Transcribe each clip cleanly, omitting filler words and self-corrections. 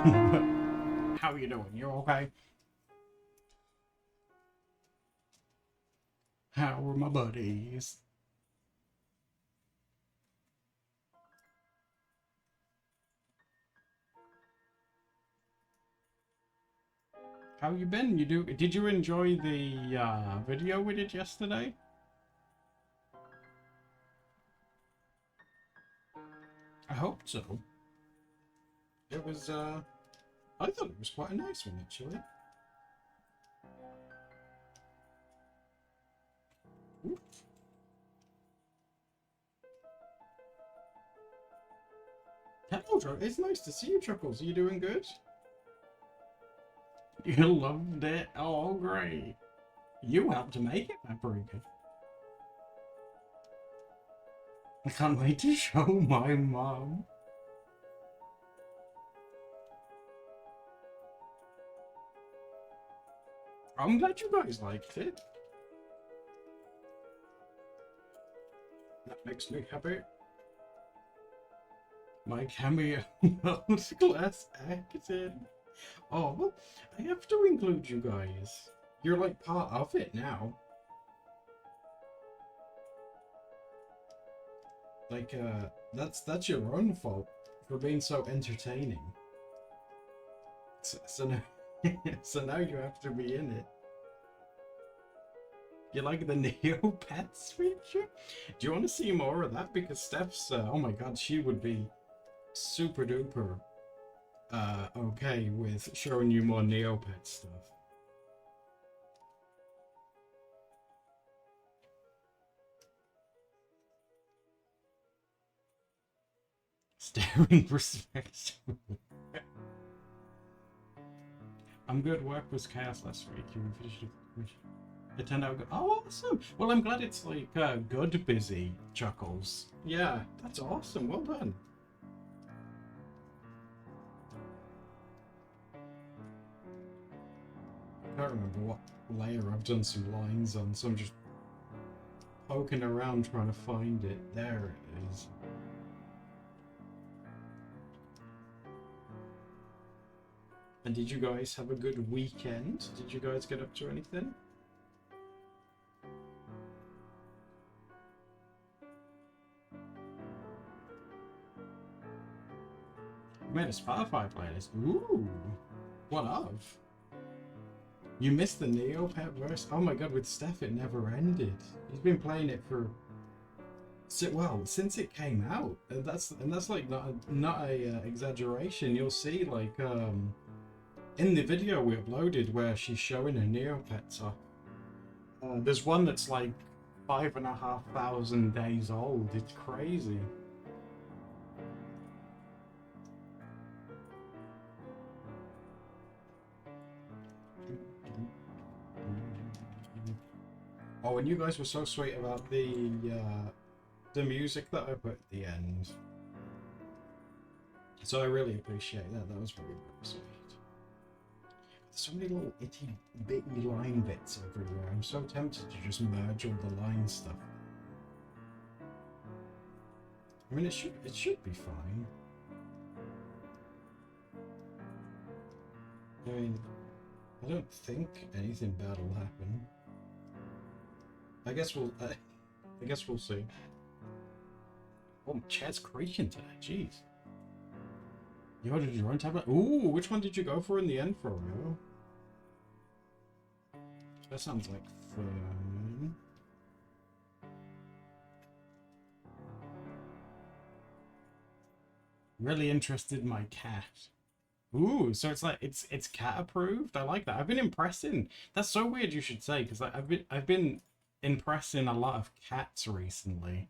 How are you doing? You okay? How are my buddies? How you been? Did you enjoy the video we did yesterday? I hope so. It was I thought it was quite a nice one actually. Ooh. Hello, Joe. It's nice to see you, Chuckles. Are you doing good? You loved it. Oh, great. You helped to make it, Paprika. I can't wait to show my mom. I'm glad you guys liked it. That makes me happy. My cameo was class acting. Oh, well, I have to include you guys. You're like part of it now. Like, that's your own fault for being so entertaining. So now, so now you have to be in it. You like the Neopets feature? Do you want to see more of that? Because Steph's, oh my god, she would be super duper okay with showing you more Neopet stuff. Staring respect. I'm good. Work was chaos last week. You finished it. It turned out good. Oh, awesome. Well, I'm glad it's like good busy, Chuckles. Yeah, that's awesome. Well done. I can't remember what layer I've done some lines on, so I'm just poking around trying to find it. There it is. And did you guys have a good weekend? Did you guys get up to anything? You made a Spotify playlist. Ooh. What of? You missed the Neopet verse? Oh my god, with Steph it never ended. He's been playing it for well since it came out. And that's like not a exaggeration. You'll see like in the video we uploaded where she's showing her Neopets off. There's one that's like 5,500 days old. It's crazy. Oh, and you guys were so sweet about the music that I put at the end. So I really appreciate that. That was very, very sweet. There's so many little itty bitty line bits everywhere. I'm so tempted to just merge all the line stuff. I mean, it should be fine. I mean, I don't think anything bad will happen. I guess we'll see. Oh, my chair's creaking today. Jeez. You ordered your own tablet? Ooh, which one did you go for in the end, Froyo? That sounds like fun. Really interested in my cat. Ooh, so it's like it's cat approved. I like that. I've been impressing. That's so weird you should say because I've been impressing a lot of cats recently.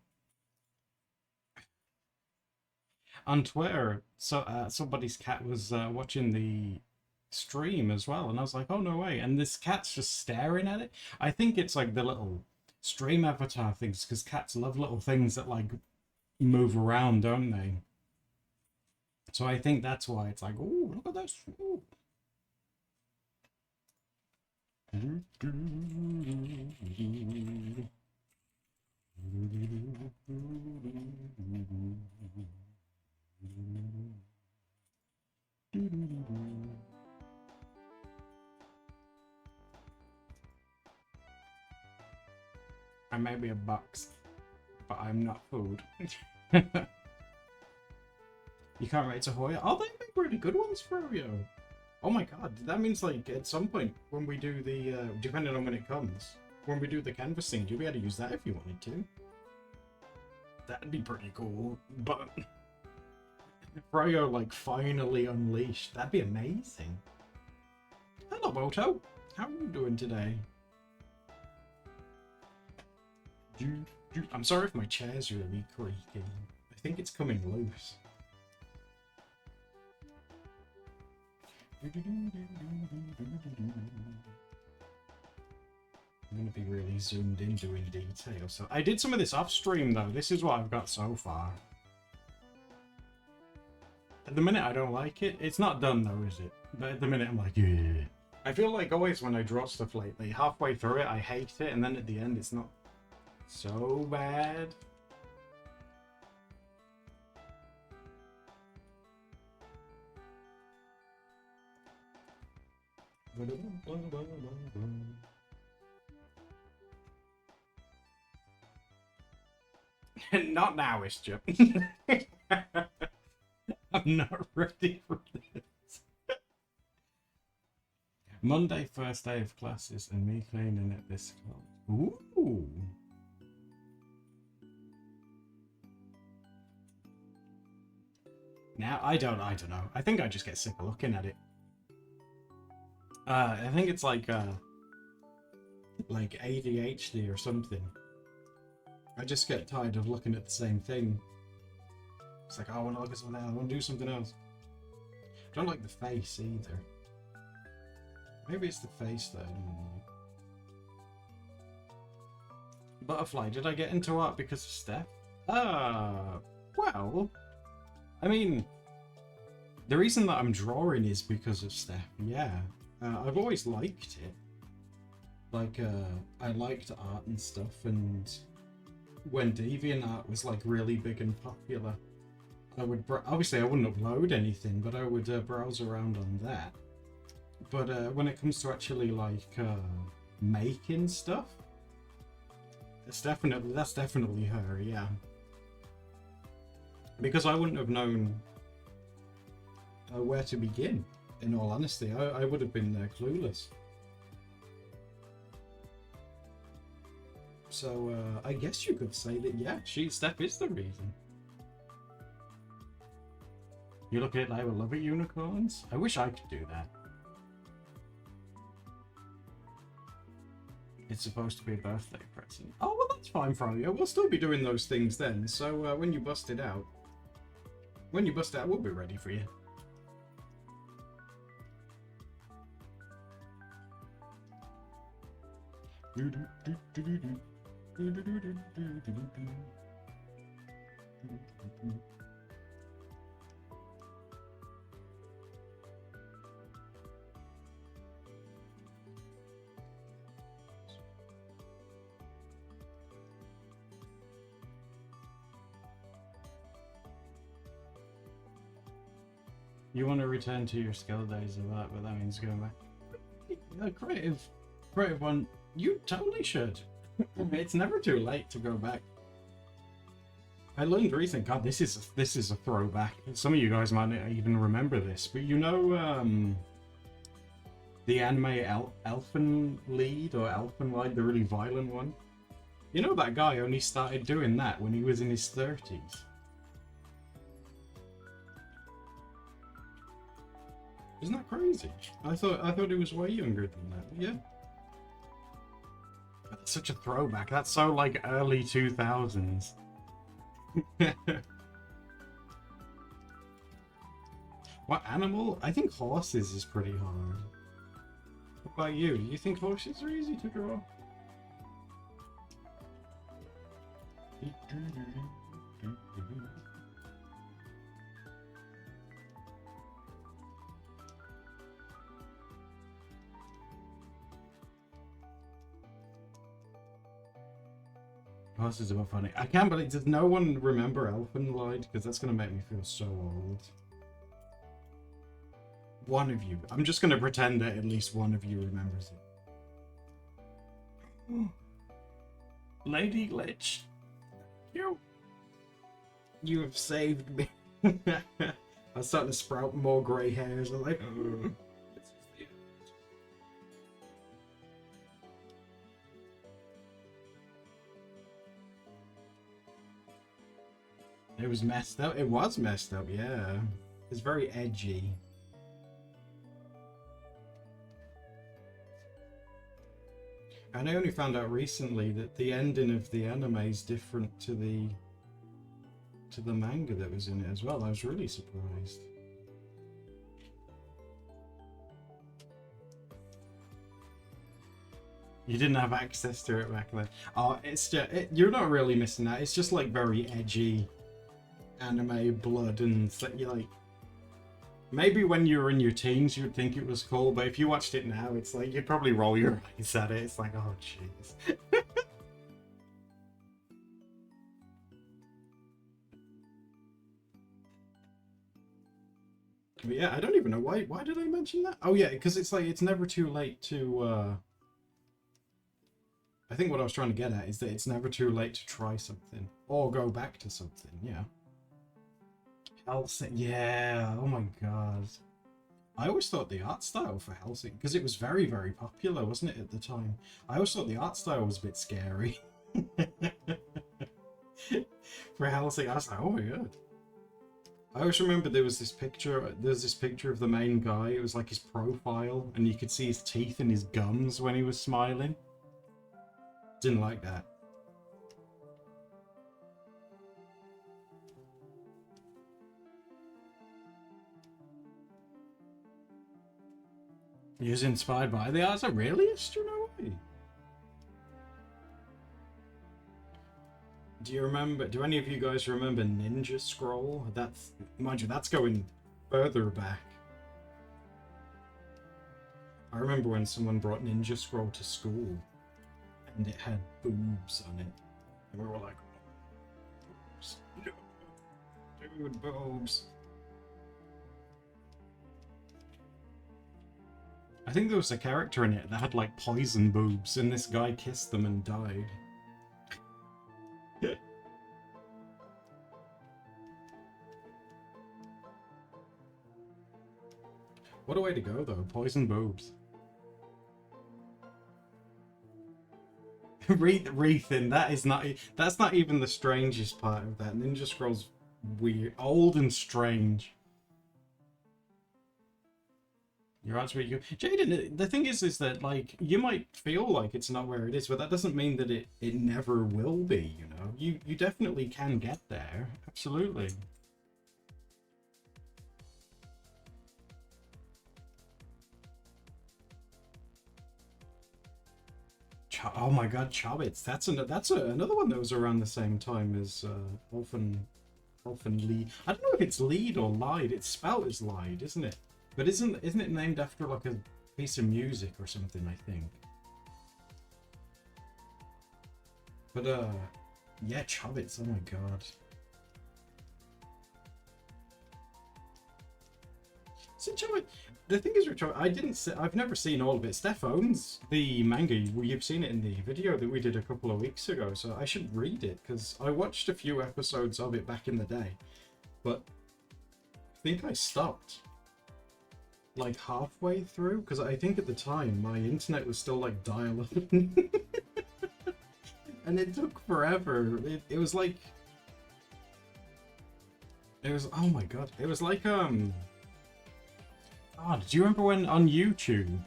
On Twitter, so somebody's cat was watching the stream as well, and I was like, oh no way! And this cat's just staring at it. I think it's like the little stream avatar things because cats love little things that like move around, don't they? So I think that's why it's like, oh, look at this. Ooh. maybe a box, but I'm not food. You can't rate Ahoy? Oh, they make really good ones for you. Oh my god, that means like at some point when we do the, depending on when it comes, when we do the canvassing, you'll be able to use that if you wanted to. That'd be pretty cool, but Fryo like finally unleashed, that'd be amazing. Hello Moto, how are you doing today? I'm sorry if my chair's really creaky. I think it's coming loose. I'm going to be really zoomed in doing detail. So I did some of this off stream though. This is what I've got so far. At the minute I don't like it. It's not done though, is it? But at the minute I'm like, yeah. I feel like always when I draw stuff lately, halfway through it I hate it, and then at the end it's not so bad. Not now, it's just. I'm not ready for this. Monday, first day of classes, and me cleaning at this club. Ooh. Now, I don't know. I think I just get sick of looking at it. I think it's like ADHD or something. I just get tired of looking at the same thing. It's like, oh, I want to look at something else. I want to do something else. I don't like the face either. Maybe it's the face that I don't know. Butterfly, did I get into art because of Steph? Well, I mean, the reason that I'm drawing is because of Steph, yeah. I've always liked it. Like, I liked art and stuff, and when DeviantArt was like really big and popular, I would obviously I wouldn't upload anything, but I would browse around on that. But when it comes to actually like making stuff, that's definitely her, yeah. Because I wouldn't have known where to begin. In all honesty, I would have been clueless. So I guess you could say that, yeah, Steph is the reason. You look at it like, I would love it, unicorns. I wish I could do that. It's supposed to be a birthday present. Oh, well, that's fine, Froyo. We'll still be doing those things then. So when you bust it out, we'll be ready for you. You want to return to your skill days of that, but that means going back. A creative one, you totally should. It's never too late to go back. I learned recently, God, this is a throwback. Some of you guys might not even remember this, but you know the anime Elfen Lied or Elfen Lied, the really violent one? You know that guy only started doing that when he was in his 30s. Isn't that crazy? I thought he was way younger than that. Yeah. That's such a throwback. That's so like early 2000s. What animal? I think horses is pretty hard. What about you? Do you think horses are easy to draw? Horses are funny. I can't believe, does no one remember Elfenlied? Because that's going to make me feel so old. One of you. I'm just going to pretend that at least one of you remembers it. Lady Glitch. You have saved me. I was starting to sprout more grey hairs. I'm like, "Ugh." It was messed up. It was messed up, yeah. It's very edgy. And I only found out recently that the ending of the anime is different to the manga that was in it as well. I was really surprised. You didn't have access to it back then. Oh, it's just, you're not really missing that. It's just like very edgy anime blood and you're like, maybe when you were in your teens you'd think it was cool, but if you watched it now, it's like you'd probably roll your eyes at it. It's like, oh jeez. But yeah, I don't even know why did I mention that? Oh yeah, because it's like it's never too late to I think what I was trying to get at is that it's never too late to try something or go back to something. Yeah. Hellsing, yeah. Oh my god. I always thought the art style for Hellsing, because it was very, very popular, wasn't it, at the time? I always thought the art style was a bit scary. For Hellsing, I was like, oh my god. I always remember there's this picture of the main guy. It was like his profile, and you could see his teeth and his gums when he was smiling. Didn't like that. He was inspired by the art. Really? No way. Do you remember? Do any of you guys remember Ninja Scroll? That's, mind you, that's going further back. I remember when someone brought Ninja Scroll to school, and it had boobs on it, and we were like, boobs. No, dude, boobs. I think there was a character in it that had like poison boobs, and this guy kissed them and died. What a way to go, though. Poison boobs. Rethin, that's not even the strangest part of that. Ninja Scroll's weird, old and strange. You're absolutely good. Jaden, the thing is that, like, you might feel like it's not where it is, but that doesn't mean that it never will be, you know? You definitely can get there. Absolutely. Oh my god, Chobits. That's another one that was around the same time as Elfen Lied. I don't know if it's Lied or Lied. It's spelled as Lied, isn't it? But isn't it named after like a piece of music or something, I think? But yeah, Chobits, oh my god. So Chobit, the thing is, Richard, I've never seen all of it. Steph owns the manga. You've seen it in the video that we did a couple of weeks ago, so I should read it, because I watched a few episodes of it back in the day, but I think I stopped like halfway through, because I think at the time my internet was still like dial-up. And it took forever. It was like... It was... Oh my god. It was like, God, do you remember when on YouTube,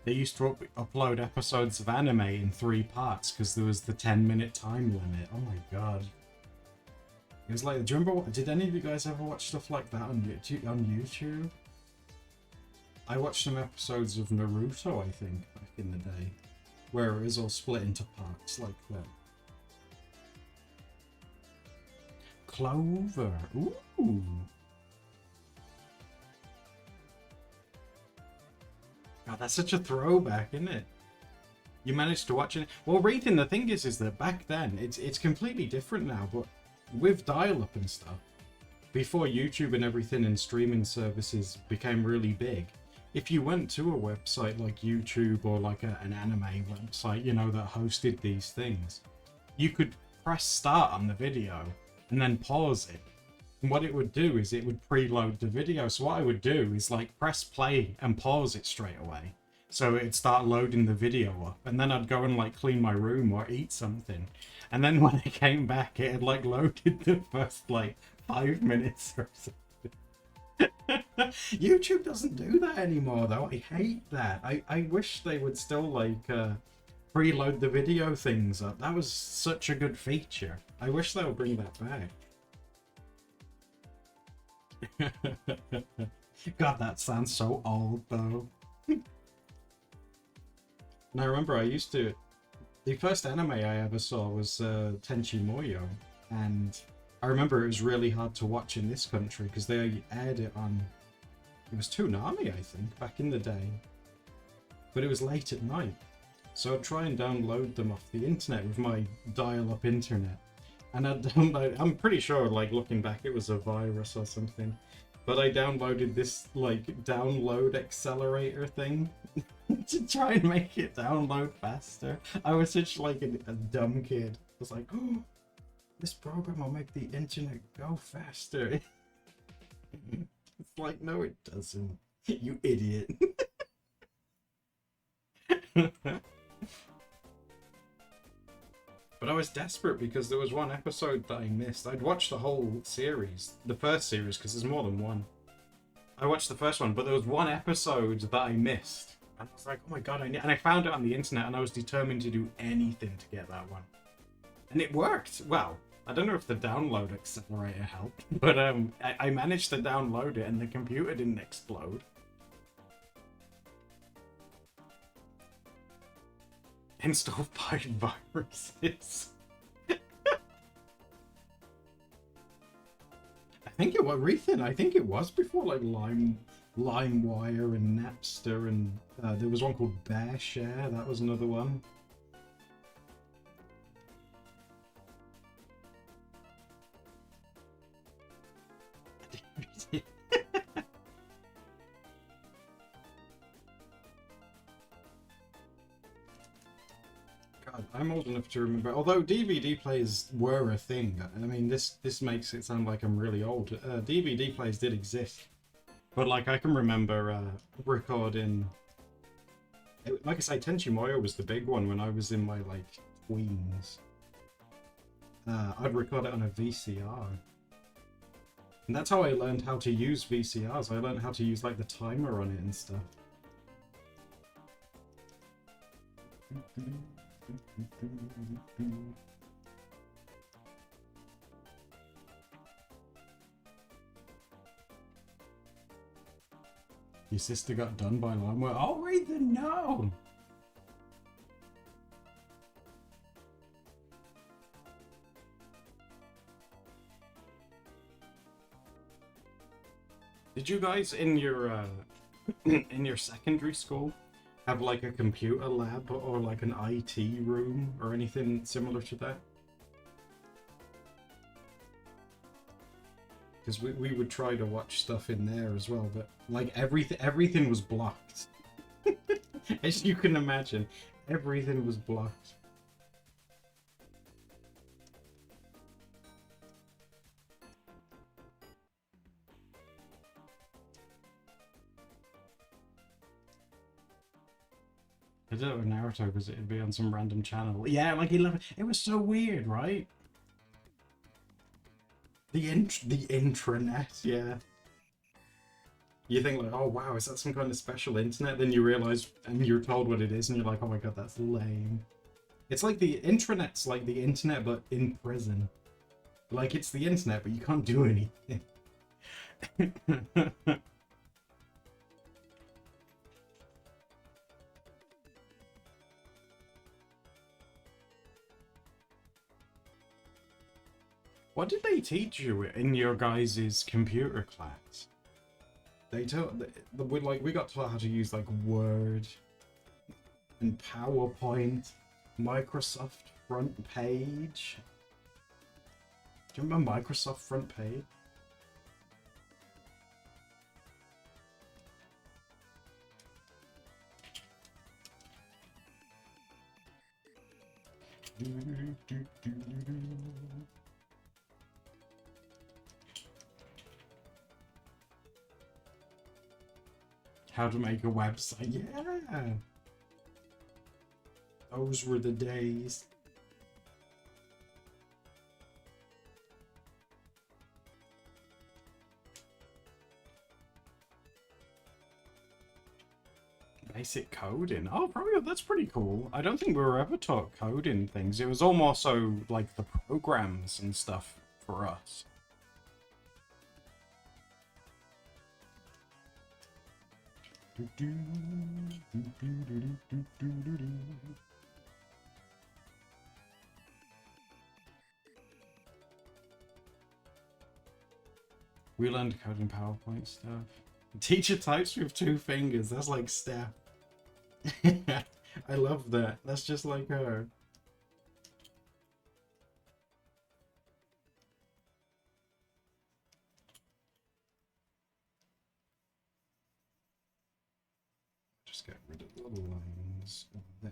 they used to upload episodes of anime in 3 parts because there was the 10-minute time limit? Oh my god. It was like, do you remember, did any of you guys ever watch stuff like that on YouTube? I watched some episodes of Naruto, I think, back in the day, where it was all split into parts like that. Clover. Ooh. God, that's such a throwback, isn't it? You managed to watch it. Well, Rathan, the thing is that back then, it's completely different now, but with dial-up and stuff, before YouTube and everything and streaming services became really big, if you went to a website like YouTube or like an anime website, you know, that hosted these things, you could press start on the video and then pause it. And what it would do is it would preload the video. So what I would do is like press play and pause it straight away. So it'd start loading the video up, and then I'd go and like clean my room or eat something. And then when I came back, it had like loaded the first like 5 minutes or so. YouTube doesn't do that anymore though. I hate that. I wish they would still like preload the video things up. That was such a good feature. I wish they would bring that back. God, that sounds so old though. And I remember the first anime I ever saw was Tenchi Muyo, and I remember it was really hard to watch in this country because they aired it on, it was Toonami I think, back in the day, but it was late at night, so I'd try and download them off the internet with my dial-up internet, and I'd download, I'm pretty sure like looking back it was a virus or something, but I downloaded this like download accelerator thing to try and make it download faster. I was such like a dumb kid. I was like, oh, this program will make the internet go faster. It's like, no it doesn't, you idiot. But I was desperate because there was one episode that I missed. I'd watched the whole series, the first series, because there's more than one. I watched the first one, but there was one episode that I missed. And I was like, oh my god, and I found it on the internet, and I was determined to do anything to get that one. And it worked. Well, I don't know if the download accelerator helped, but I managed to download it, and the computer didn't explode. Install 5 viruses. I think it was Rethin. I think it was before like LimeWire and Napster, and there was one called BearShare. That was another one. God, I'm old enough to remember. Although DVD players were a thing. I mean, this makes it sound like I'm really old. DVD players did exist, but like I can remember recording. Like I say, Tenchi Muyo was the big one when I was in my like tweens. I'd record it on a VCR, and that's how I learned how to use VCRs. I learned how to use like the timer on it and stuff. Your sister got done by LimeWire. Oh, wait, then no! Did you guys in your in your secondary school have like a computer lab or like an IT room or anything similar to that? Because we would try to watch stuff in there as well, but like everything was blocked. As you can imagine, everything was blocked. I don't know with Naruto because it'd be on some random channel. Yeah, like 11. It was so weird, right? The intranet, yeah. You think like, oh wow, is that some kind of special internet? Then you realize, and you're told what it is, and you're like, oh my god, that's lame. It's like the intranet's like the internet, but in prison. Like it's the internet, but you can't do anything. What did they teach you in your guys' computer class? They taught, we got taught how to use like Word and PowerPoint, Microsoft Front Page. Do you remember Microsoft Front Page? How to make a website. Yeah. Those were the days. Basic coding. Oh, probably that's pretty cool. I don't think we were ever taught coding things. It was all more so like the programs and stuff for us. We learned coding PowerPoint stuff. Teacher types with 2 fingers. That's like Steph. I love that. That's just like her. Just get rid of the lines there.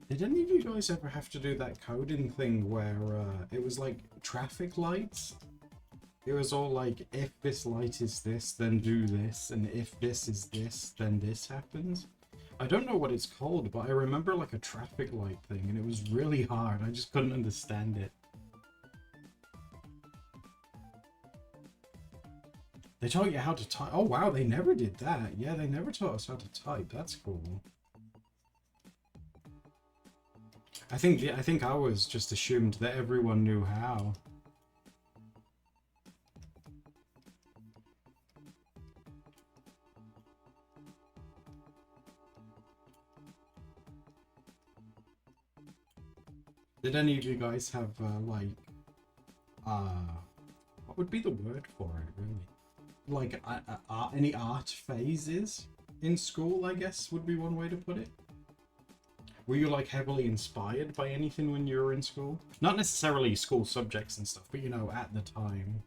Did any of you guys ever have to do that coding thing where it was like traffic lights? It was all like, if this light is this, then do this, and if this is this, then this happens. I don't know what it's called, but I remember like a traffic light thing, and it was really hard. I just couldn't understand it. They taught you how to type. Oh wow, they never did that. Yeah, they never taught us how to type. That's cool. I think I was just assumed that everyone knew how. Did any of you guys have like what would be the word for it really? Like any art phases in school, I guess would be one way to put it. Were you like heavily inspired by anything when you were in school? Not necessarily school subjects and stuff, but you know, at the time.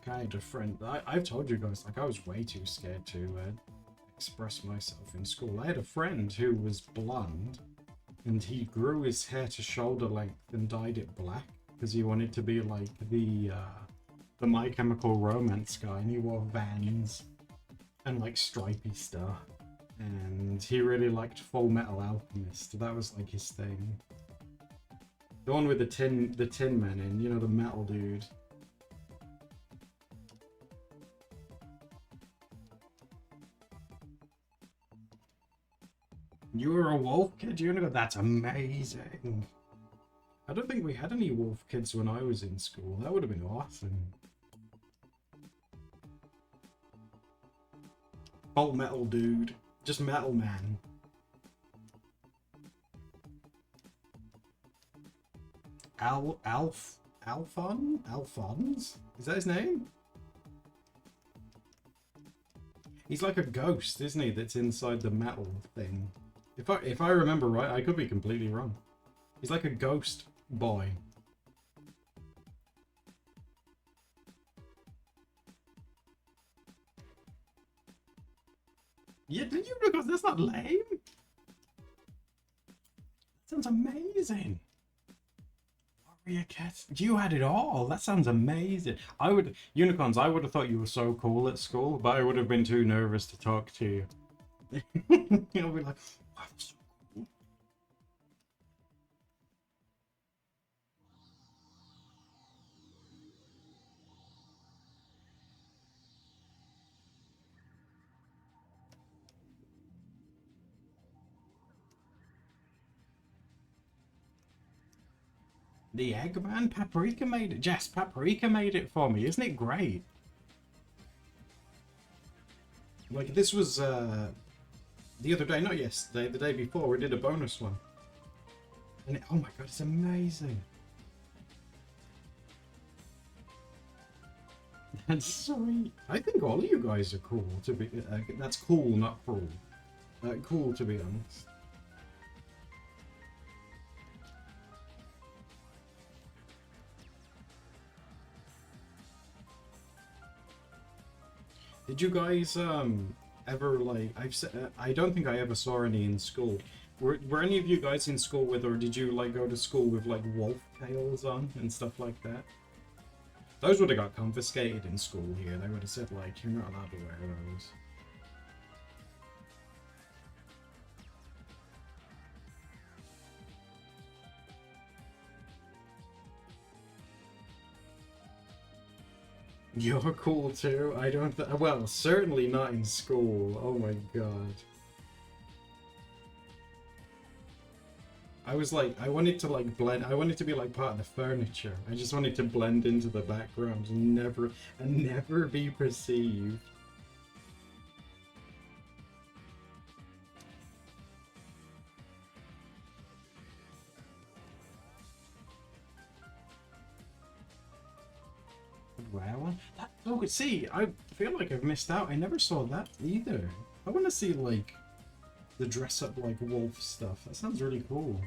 I had a friend, I've told you guys, like I was way too scared to express myself in school. I had a friend who was blonde and he grew his hair to shoulder length and dyed it black because he wanted to be like the My Chemical Romance guy, and he wore Vans and like stripy stuff, and he really liked Full Metal Alchemist. That was like his thing. The one with the tin man in, you know, the metal dude. You were a wolf kid, Unicorn? That's amazing. I don't think we had any wolf kids when I was in school. That would have been awesome. Full metal dude. Just metal man. Alphonse? Is that his name? He's like a ghost, isn't he, that's inside the metal thing. If I remember right, I could be completely wrong. He's like a ghost boy. Yeah, did you look? That's not lame. That sounds amazing. Warrior Cats. You had it all. That sounds amazing. Unicorns, I would have thought you were so cool at school, but I would have been too nervous to talk to you. You'll be like, wow, so cool. The Eggman? Paprika made it. Jess, Paprika made it for me. Isn't it great? Like this was the other day, not yesterday, the day before. We did a bonus one, and oh my god, it's amazing. That's sweet. I think all of you guys are cool. To be that's cool, not cruel. Cool to be honest. Did you guys ever like I don't think I ever saw any in school. Were any of you guys in school with, or did you like go to school with like wolf tails on and stuff like that? Those would have got confiscated in school here. They would have said like you're not allowed to wear those. You're cool too. I don't. Well, certainly not in school. Oh my god. I was like, I wanted to like blend. I wanted to be like part of the furniture. I just wanted to blend into the background and never be perceived. Well, oh, see, I feel like I've missed out. I never saw that either. I want to see like the dress up like wolf stuff. That sounds really cool.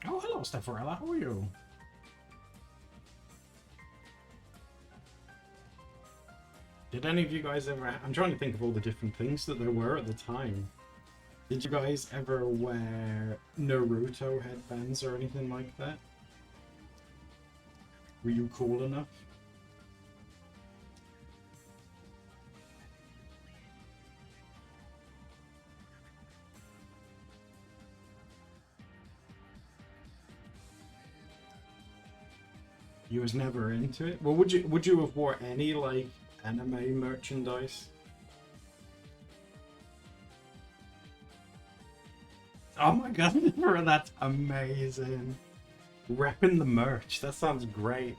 Oh, hello, Steffarella. How are you? Did any of you guys ever... I'm trying to think of all the different things that there were at the time. Did you guys ever wear Naruto headbands or anything like that? Were you cool enough? You was never into it? Well, would you have wore any like anime merchandise? Oh my god, that's amazing. Repping the merch. That sounds great.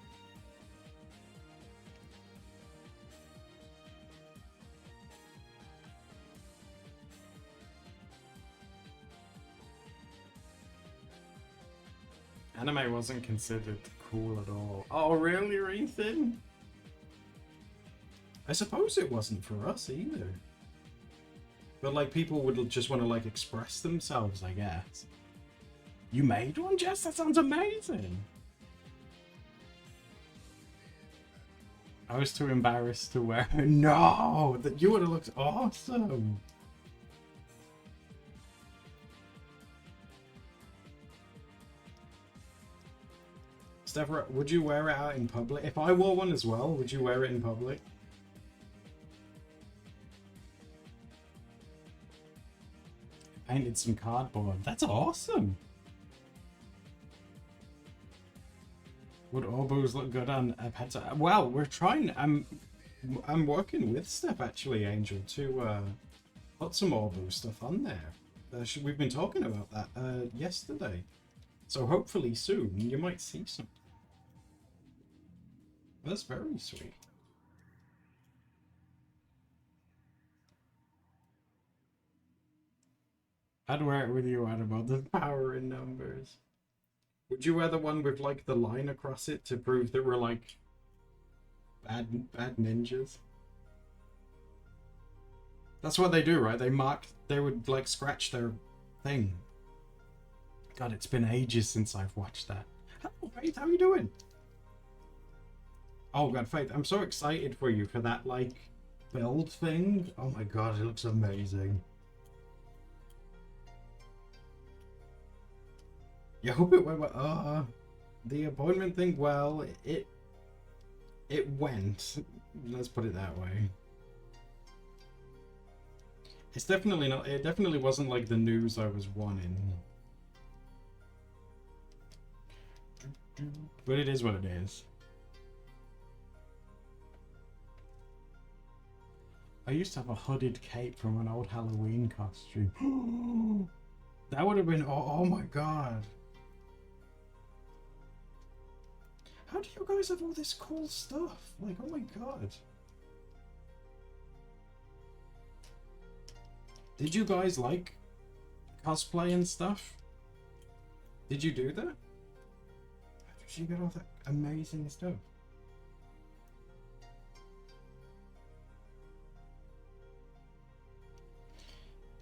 Anime wasn't considered cool at all. Oh, really, Ethan? I suppose it wasn't for us either. But like people would just want to like express themselves, I guess. You made one, Jess? That sounds amazing. I was too embarrassed to wear it. No! That you would have looked awesome. Steph, would you wear it out in public? If I wore one as well, would you wear it in public? I painted some cardboard. That's awesome. Would Orbos look good on a pet? Well, we're trying. I'm working with Steph actually, Angel, to put some Orbo stuff on there. We've been talking about that yesterday, so hopefully soon you might see some. That's very sweet. I'd wear it with you, Annabelle. The power in numbers. Would you wear the one with like the line across it to prove that we're like bad ninjas? That's what they do, right? They would like scratch their thing. God, it's been ages since I've watched that. Hello, Faith, how are you doing? Oh god, Faith, I'm so excited for you for that like build thing. Oh my god, it looks amazing. You hope it went well. The appointment thing, well, it went. Let's put it that way. It's definitely not. It definitely wasn't like the news I was wanting. But it is what it is. I used to have a hooded cape from an old Halloween costume. That would have been, oh my god. How do you guys have all this cool stuff? Like, oh my god. Did you guys like cosplay and stuff? Did you do that? How did you get all that amazing stuff?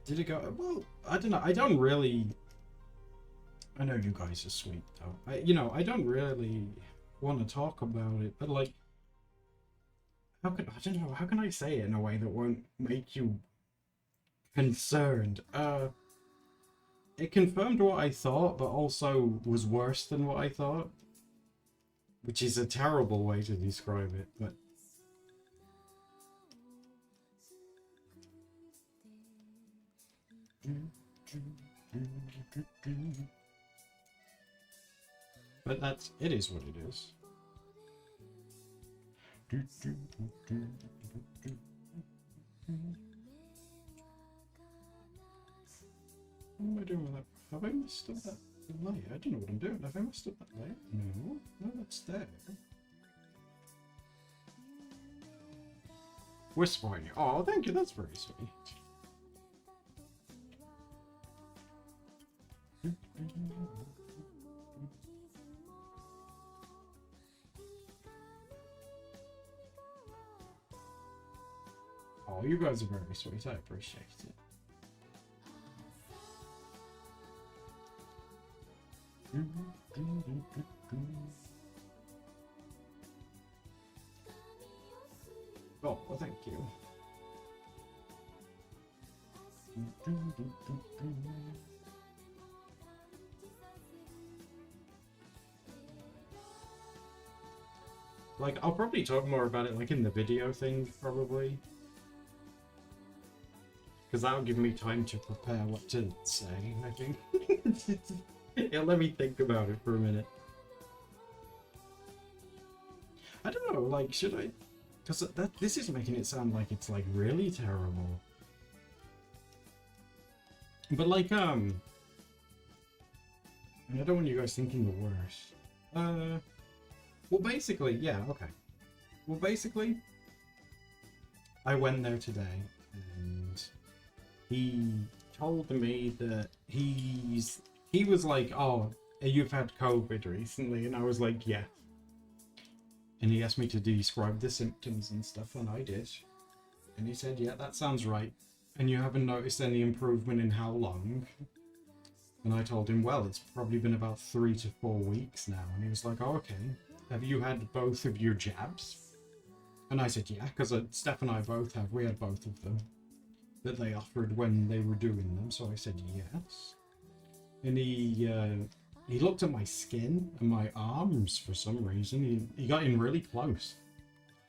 Did it go? Well, I don't know. I don't really. I know you guys are sweet though. I don't really want to talk about it, but like, I don't know. How can I say it in a way that won't make you concerned? It confirmed what I thought, but also was worse than what I thought, which is a terrible way to describe it, but. But it is what it is. What am I doing with that? Have I messed up that layer? I don't know what I'm doing. Have I messed up that layer? No, that's there. Whispering. Oh, thank you. That's very sweet. Oh, you guys are very sweet. I appreciate it. Oh, well, thank you. Like, I'll probably talk more about it, like, in the video thing, probably. Because that'll give me time to prepare what to say, I think. Yeah, let me think about it for a minute. I don't know, like, should I... Because this is making it sound like it's, like, really terrible. But, like, I don't want you guys thinking the worst. Well, basically, yeah, okay. Well, basically, I went there today, and he told me that he was like, oh, you've had COVID recently, and I was like, yeah. And he asked me to describe the symptoms and stuff, and I did. And he said, yeah, that sounds right. And you haven't noticed any improvement in how long? And I told him, well, it's probably been about 3 to 4 weeks now. And he was like, oh, okay. Have you had both of your jabs? And I said, yeah, because Steph and I both have. We had both of them that they offered when they were doing them. So I said, yes. And he looked at my skin and my arms for some reason. He got in really close.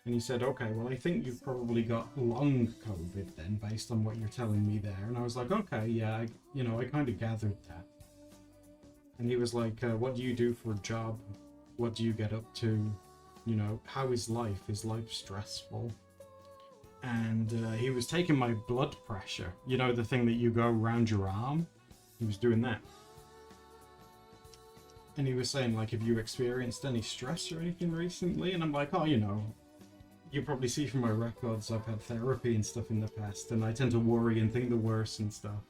And he said, okay, well, I think you've probably got long COVID then, based on what you're telling me there. And I was like, okay, yeah, I kind of gathered that. And he was like, what do you do for a job? What do you get up to? You know, how is life? Is life stressful? And he was taking my blood pressure. You know, the thing that you go around your arm? He was doing that. And he was saying, like, have you experienced any stress or anything recently? And I'm like, oh, you know, you probably see from my records I've had therapy and stuff in the past, and I tend to worry and think the worst and stuff.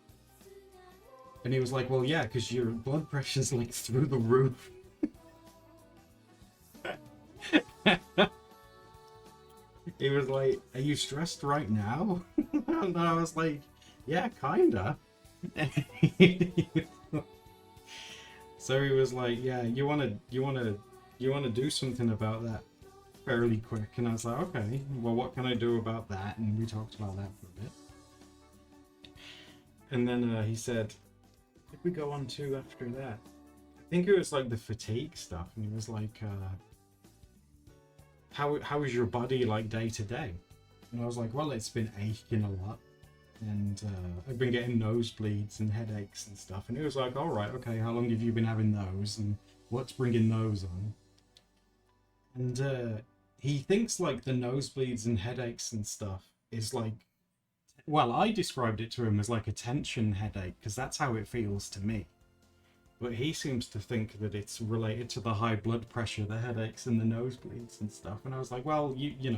And he was like, well, yeah, because your blood pressure's, like, through the roof. He was like, are you stressed right now? And I was like, yeah, kinda. So he was like, yeah, you wanna do something about that fairly quick. And I was like, okay, well, what can I do about that? And we talked about that for a bit. And then he said, if we go on to after that, I think it was like the fatigue stuff. And he was like, how is your body like day to day? And I was like, well, it's been aching a lot. And I've been getting nosebleeds and headaches and stuff. And he was like, all right, okay, how long have you been having those? And what's bringing those on? And he thinks like the nosebleeds and headaches and stuff is like well, I described it to him as like a tension headache because that's how it feels to me. But he seems to think that it's related to the high blood pressure, the headaches, and the nosebleeds and stuff. And I was like, well, you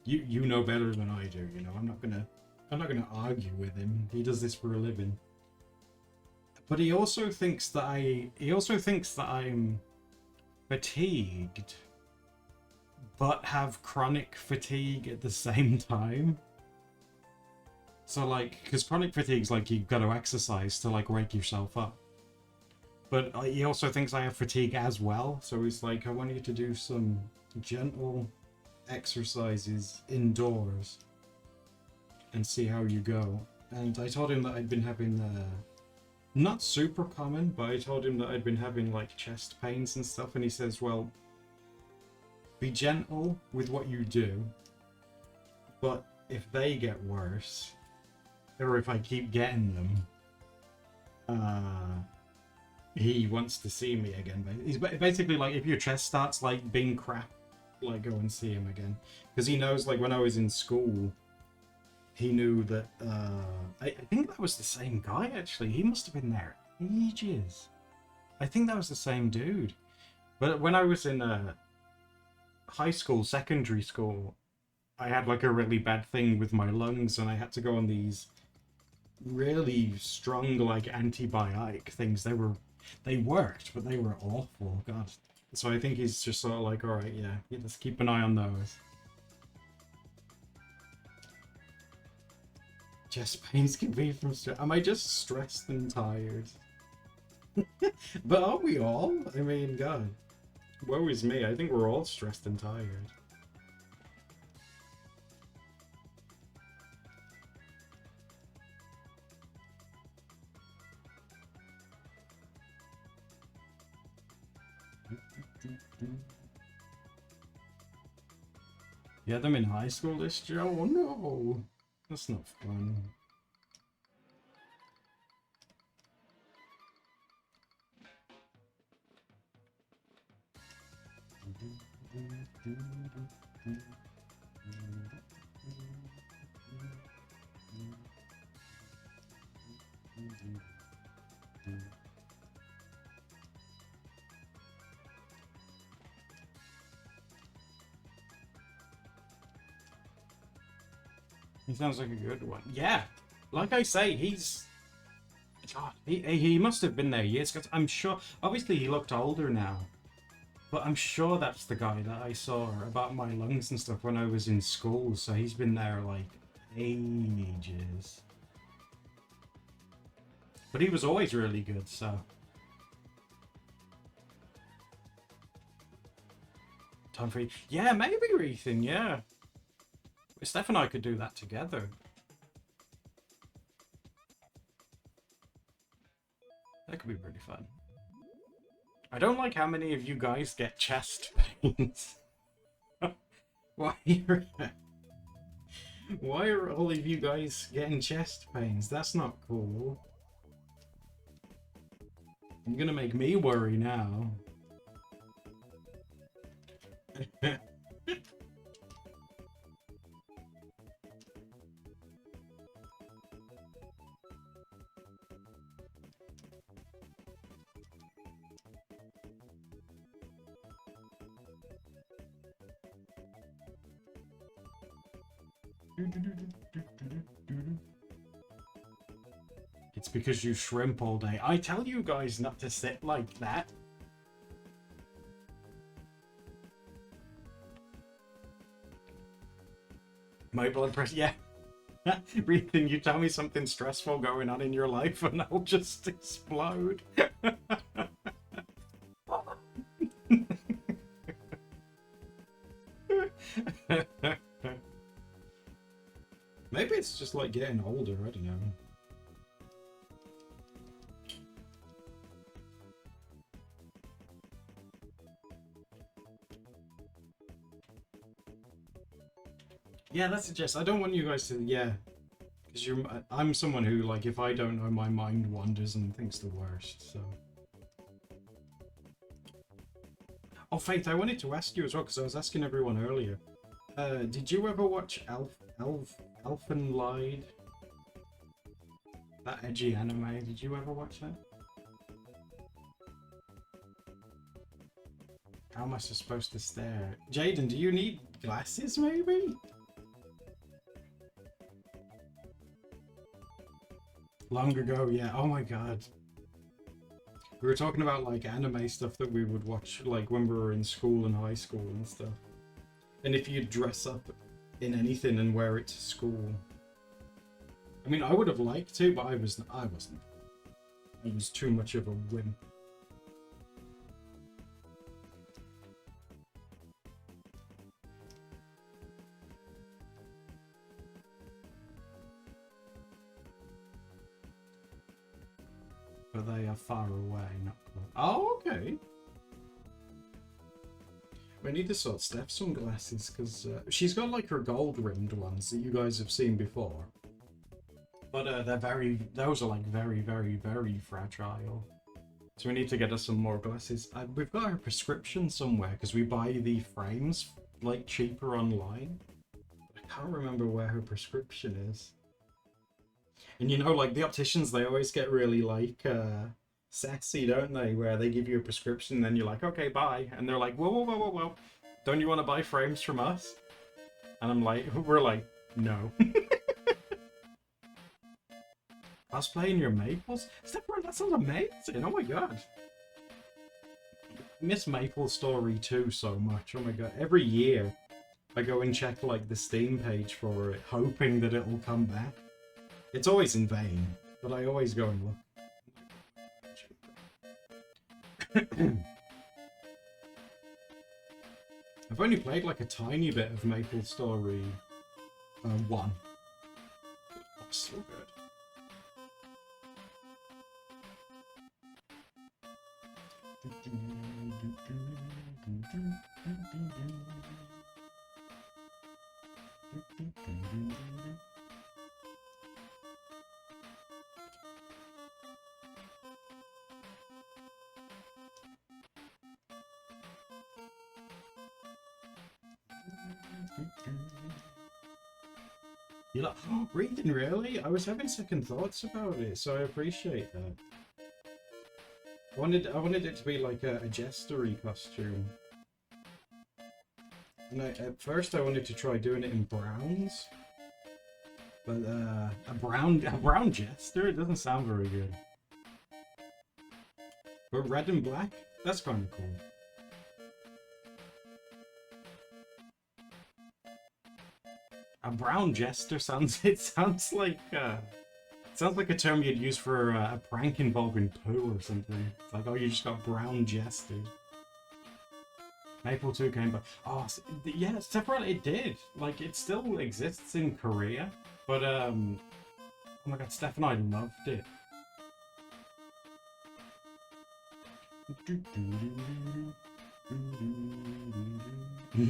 know better than I do. You know, I'm not gonna argue with him. He does this for a living. But he also thinks that I'm fatigued, but have chronic fatigue at the same time. So like, because chronic fatigue is like you've got to exercise to like wake yourself up. But he also thinks I have fatigue as well. So he's like, I want you to do some gentle exercises indoors and see how you go. And I told him that I'd been having not super common, but I told him that I'd been having like chest pains and stuff, and he says, well, be gentle with what you do, but if they get worse, or if I keep getting them, he wants to see me again. He's basically like, if your chest starts like being crap, like go and see him again, because he knows like when I was in school, he knew that I think that was the same guy actually. He must have been there ages. I think that was the same dude. But when I was in high school, secondary school, I had like a really bad thing with my lungs, and I had to go on these really strong like antibiotic things. They worked, but they were awful. God. So I think he's just sort of like, all right, yeah, let's keep an eye on those. Chest pains can be from stress. Am I just stressed and tired? But aren't we all? I mean, God. Woe is me. I think we're all stressed and tired. Yeah, them in high school this year? Oh no! That's not fun. He sounds like a good one. Yeah, like I say, he's... God, he must have been there years, because I'm sure... Obviously, he looked older now. But I'm sure that's the guy that I saw about my lungs and stuff when I was in school. So he's been there, like, ages. But he was always really good, so... Time for... Yeah, maybe, Ethan, yeah. Steph and I could do that together. That could be pretty fun. I don't like how many of you guys get chest pains. Why are all of you guys getting chest pains? That's not cool. You're gonna make me worry now. It's because you shrimp all day. I tell you guys not to sit like that. My blood pressure, yeah. Ethan, you tell me something stressful going on in your life and I'll just explode. Maybe it's just like getting older, I don't know. Yeah, that's a gist. I don't want you guys to, yeah. Because I'm someone who, like, if I don't know, my mind wanders and thinks the worst, so. Oh, Faith, I wanted to ask you as well, because I was asking everyone earlier. Did you ever watch Elfen Lied. That edgy anime. Did you ever watch that? How am I supposed to stare? Jaden, do you need glasses maybe? Long ago, yeah. Oh my god. We were talking about like anime stuff that we would watch like when we were in school and high school and stuff. And if you dress up in anything and wear it to school. I mean, I would have liked to, but I wasn't. I was too much of a wimp. But they are far away, not close. Oh, okay. We need to sort Steph some glasses, because she's got like her gold-rimmed ones that you guys have seen before. But those are like very, very, very fragile. So we need to get us some more glasses. We've got our prescription somewhere, because we buy the frames like cheaper online. I can't remember where her prescription is. And you know, like the opticians, they always get really like sassy, don't they? Where they give you a prescription, and then you're like, okay, bye. And they're like, whoa, whoa, whoa, whoa, whoa. Don't you want to buy frames from us? And I'm like, we're like, no. Cosplaying your Maples? Stepper, that sounds amazing. Oh my god. I miss Maple Story 2 so much. Oh my god. Every year I go and check like the Steam page for it, hoping that it'll come back. It's always in vain, but I always go and look. I've only played like a tiny bit of Maple Story 1. Oh, so good. You're like, oh, reading, really? I was having second thoughts about it, so I appreciate that. I wanted it to be like a jestery costume. And at first I wanted to try doing it in browns. But a brown jester? It doesn't sound very good. But red and black? That's kind of cool. A brown jester sounds like a term you'd use for a prank involving poo or something. It's like, oh, you just got brown jesters. Maple 2 came back. Oh, yeah, separate. It did. Like, it still exists in Korea, but oh my god, Steph and I loved it.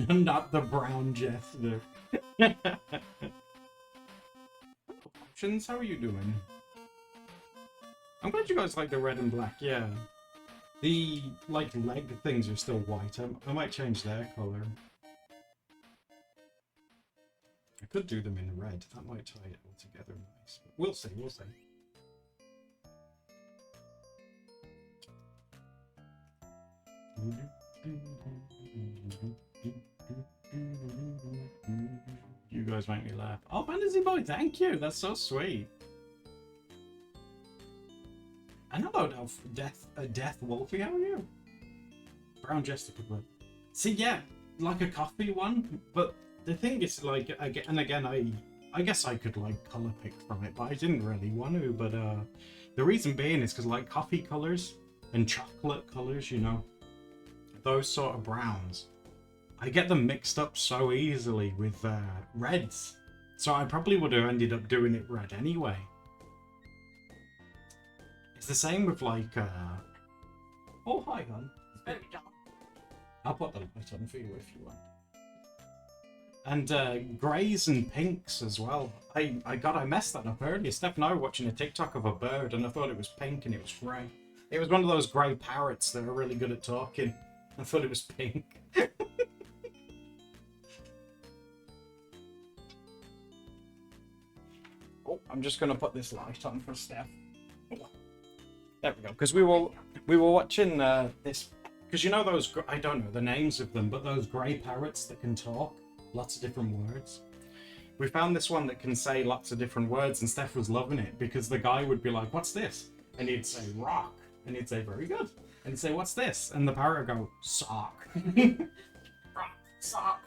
Not the brown jester. Options, how are you doing? I'm glad you guys like the red and black, yeah. The, like, leg things are still white. I might change their colour. I could do them in red. That might tie it all together nice. But we'll see, we'll see. You guys make me laugh. Oh, Fantasy Boy, thank you. That's so sweet. And hello, Death Wolfie, how are you? Brown Jester could work. See, yeah, like a coffee one, but the thing is, like, again, I guess I could, like, colour pick from it, but I didn't really want to, but, the reason being is because, like, coffee colours and chocolate colours, you know, those sort of browns, I get them mixed up so easily with, reds, so I probably would have ended up doing it red anyway. It's the same with like, oh hi hon. I'll put the light on for you if you want. And greys and pinks as well. I messed that up earlier. Steph and I were watching a TikTok of a bird and I thought it was pink and it was grey. It was one of those grey parrots that are really good at talking. I thought it was pink. I'm just gonna put this light on for Steph. There we go. Because we were watching this. Because you know those, I don't know the names of them, but those grey parrots that can talk lots of different words. We found this one that can say lots of different words, and Steph was loving it because the guy would be like, "What's this?" And he'd say, "Rock," and he'd say, "Very good." And he'd say, "What's this?" And the parrot would go, "Sock." Rock, sock,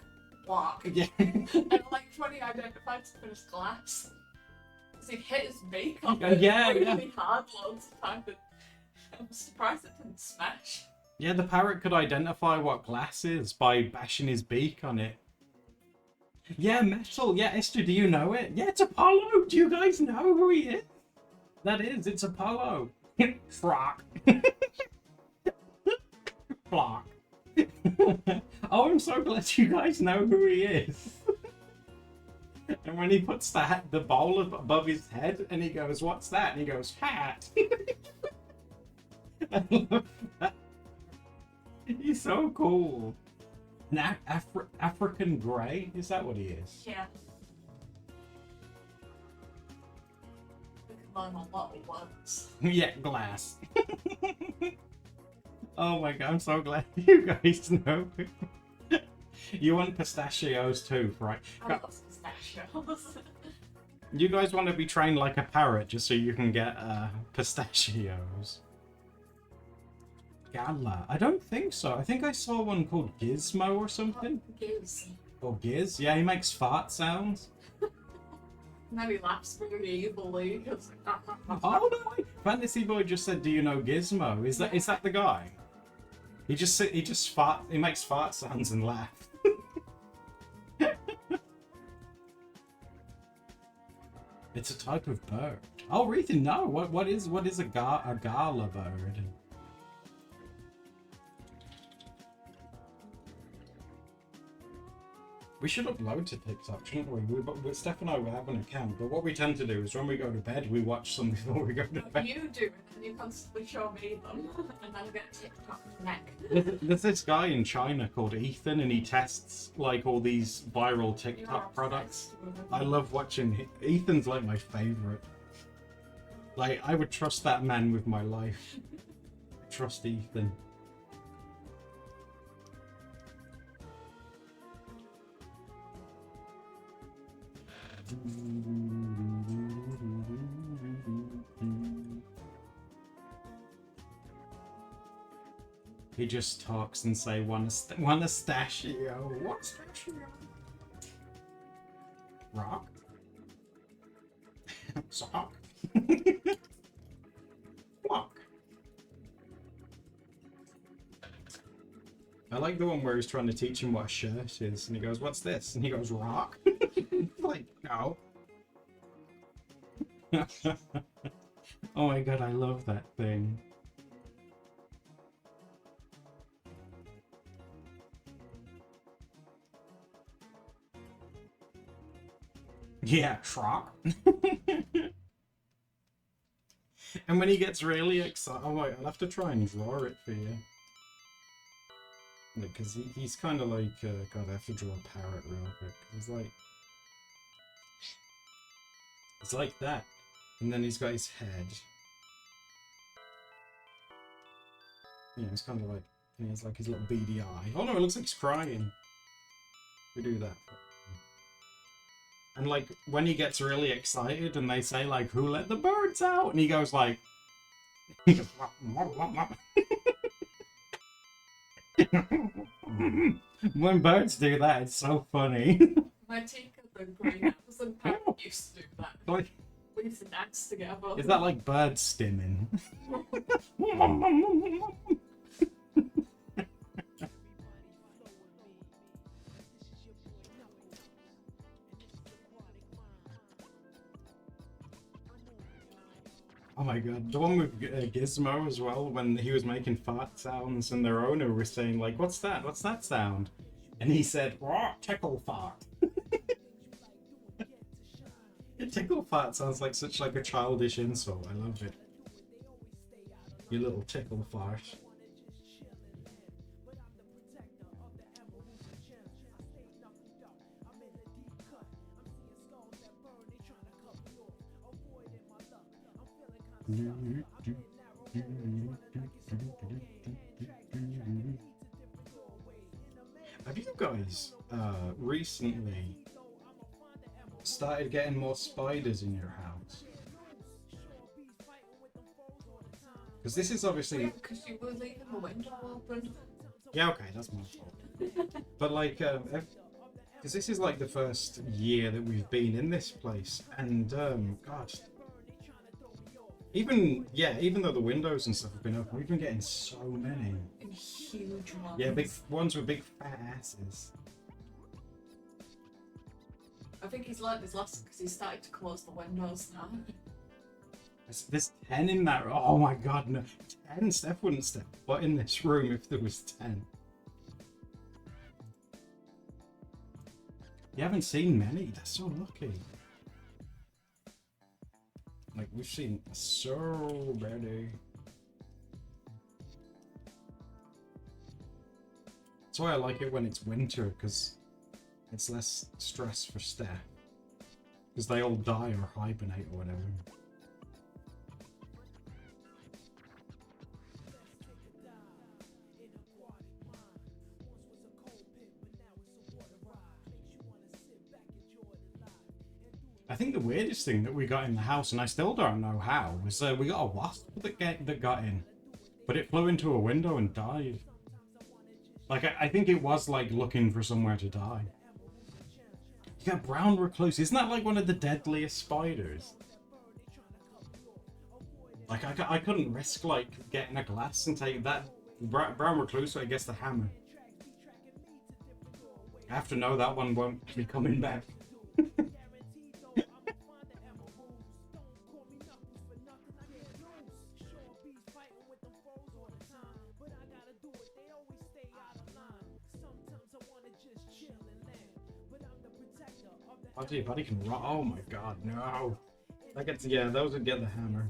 walk. Yeah. And like when he identified something as glass, because he'd hit his beak on Yeah, it yeah. really hard loads of times. I'm surprised it didn't smash. Yeah, the parrot could identify what glass is by bashing his beak on it. Yeah, metal. Yeah, Esther, do you know it? Yeah, it's Apollo. Do you guys know who he is? That is, it's Apollo. Frock. Flock. Oh, I'm so glad you guys know who he is. And when he puts the bowl above his head and he goes, "What's that?" And he goes, "Hat." I love that. He's so cool. An African grey? Is that what he is? Yeah. We can learn a lot at once. Yeah, glass. Oh my god, I'm so glad you guys know. You want pistachios too, right? I love pistachios. You guys want to be trained like a parrot just so you can get pistachios. Gala? I don't think so. I think I saw one called Gizmo or something. Giz. Or Giz? Yeah, he makes fart sounds. And then he laughs very evilly. It's like, Oh no! Fantasy Boy just said, "Do you know Gizmo?" Is that the guy? He makes fart sounds and laughs. It's a type of bird. Oh, Rethan, no. What is a gala bird? We should upload to TikTok, shouldn't we? Steph and I will have an account, but what we tend to do is when we go to bed, we watch some before we go to bed. you do, and you constantly show me them, and then I get TikTok neck. There's this guy in China called Ethan, and he tests like all these viral TikTok products. I love watching Ethan's like my favorite. Like, I would trust that man with my life. Trust Ethan. He just talks and say one pistachio. What pistachio? Rock. Sock. Flock. I like the one where he's trying to teach him what a shirt is, and he goes, "What's this?" And he goes, "Rock." Like, no. Oh my god, I love that thing. Yeah, Shrock. And when he gets really excited, oh wait, I'll have to try and draw it for you. Because he's kind of like, God, I have to draw a parrot real quick. It's like that. And then he's got his head. Yeah, it's kind of like, he has like his little beady eye. Oh no, it looks like he's crying. We do that. And like, when he gets really excited and they say like, "Who let the birds out?" And he goes like... When birds do that, it's so funny. My teacher, the greenhouse and parrot used to do that. Like, We used to dance together. is that like bird stimming? Oh my god, the one with Gizmo as well, when he was making fart sounds and their owner was saying like, "What's that? What's that sound?" And he said, "Raw tickle fart." Tickle fart sounds like such like a childish insult. I love it. You little tickle fart. Have you guys recently started getting more spiders in your house? Because this is obviously... Because you were leaving the window open. Yeah, okay, that's my fault. But like, because this is like the first year that we've been in this place, and God, even though the windows and stuff have been open, we've been getting so many. And huge ones. Yeah, big ones with big fat asses. I think he's learned his lesson because he's started to close the windows now. There's 10 in that. Oh my God, no, 10. Steph wouldn't step foot in this room if there was 10. You haven't seen many. That's so lucky. Like, we've seen so many. That's why I like it when it's winter, because it's less stress for Steph. Because they all die or hibernate or whatever. I think the weirdest thing that we got in the house, and I still don't know how, was we got a wasp that got in, but it flew into a window and died. Like, I think it was like looking for somewhere to die. You got brown recluse. Isn't that like one of the deadliest spiders? Like, I couldn't risk like getting a glass and take that brown recluse, I guess the hammer. I have to know that one won't be coming back. Buddy can run. Oh my God, no! That gets those would get the hammer.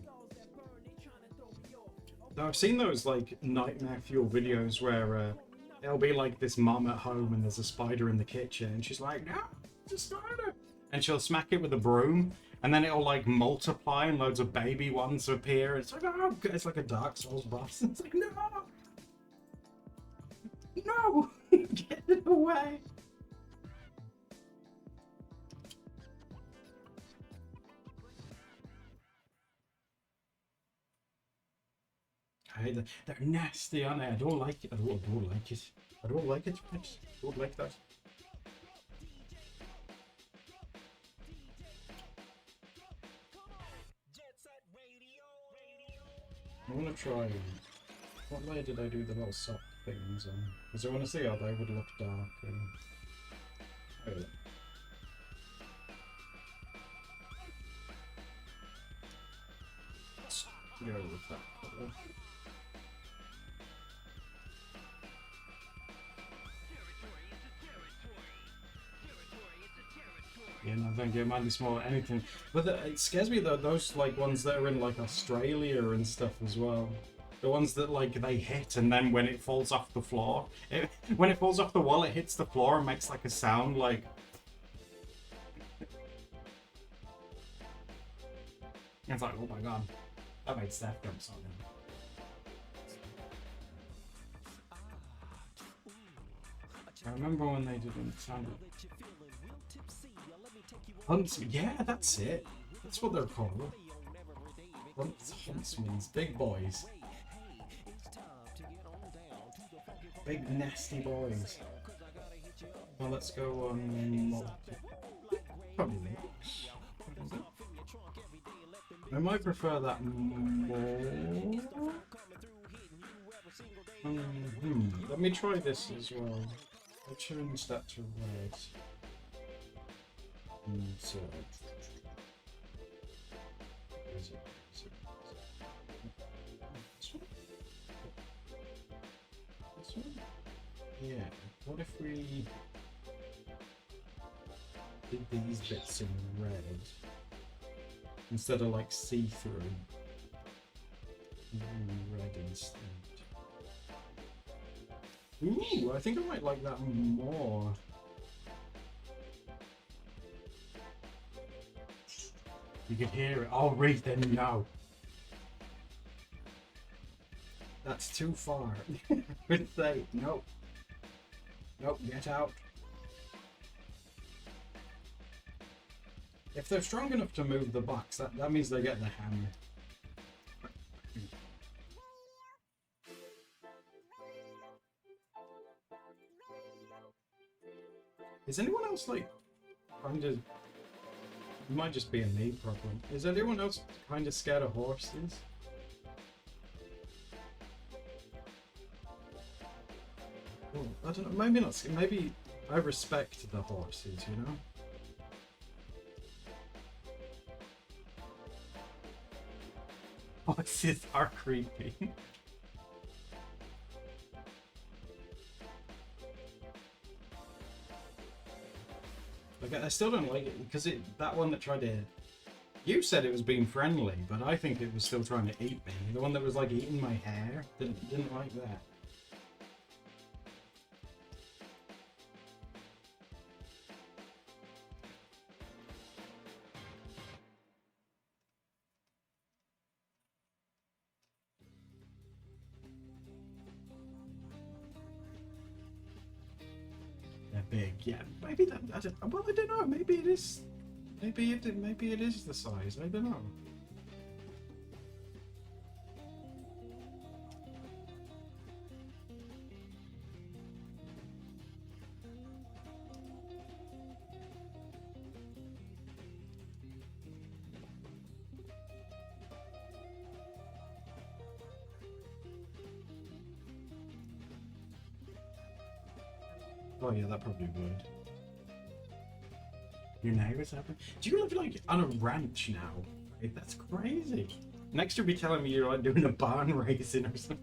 Now I've seen those like nightmare fuel videos where it'll be like this mom at home and there's a spider in the kitchen and she's like, no, it's a spider, and she'll smack it with a broom and then it'll like multiply and loads of baby ones appear. It's like, oh, it's like a Dark Souls boss. It's like, no, get it away. I hate that. They're nasty, aren't they? I don't like it. I don't like it. I don't like it, bitch. I don't like that. I want to try... What layer did I do the little soft things on? Because I want to see how they would look dark and... Wait. Let's go with that color. Yeah, no, thank you. It might be small, anything. But it scares me though, those like ones that are in like Australia and stuff as well. The ones that like they hit and then when it falls off the floor, when it falls off the wall, it hits the floor and makes like a sound like. It's like, oh my God, that made Steph jump so good. I remember when they didn't sound. Huntsman, yeah, that's it. That's what they're called. Huntsmans, big boys. Big nasty boys. Well, let's go on probably mix. I might prefer that more. Let me try this as well. I'll change that to red. So, this one? Yeah. What if we did these bits in red instead of like see-through? Red instead. Ooh, I think I might like that more. You can hear it. I'll read then now. That's too far. Would say nope. Nope, get out. If they're strong enough to move the box, that means they get the hammer. Is anyone else like kind of? It might just be a me problem. Is anyone else kind of scared of horses? Oh, I don't know. Maybe not. Maybe I respect the horses. You know. Horses are creepy. Like, I still don't like it because that one that tried to. You said it was being friendly, but I think it was still trying to eat me. The one that was like eating my hair didn't like that. They're big, yeah. Maybe that. I don't know. Maybe it is. Maybe it is the size. I don't know. Oh yeah, that probably would. Your neighbors happen? Do you live like on a ranch now? Right? That's crazy. Next you'll be telling me you're like doing a barn raising or something.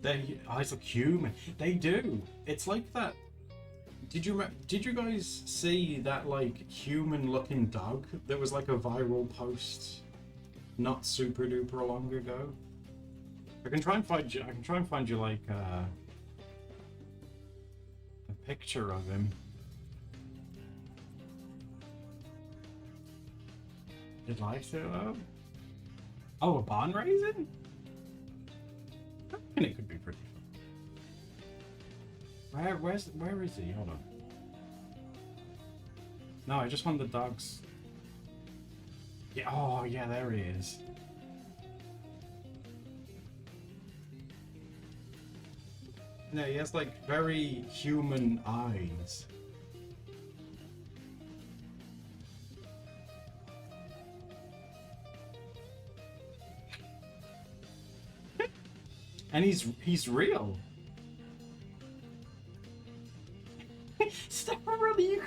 Their eyes look human. They do. It's like that. Did you guys see that like human looking dog that was like a viral post not super duper long ago? I can try and find you like a picture of him. Did I say that? Oh, a barn raising? I reckon it could be pretty fun. Where is he? Hold on. No, I just want the dogs. Yeah, oh yeah, there he is. No, he has like very human eyes. And he's real. Step around you.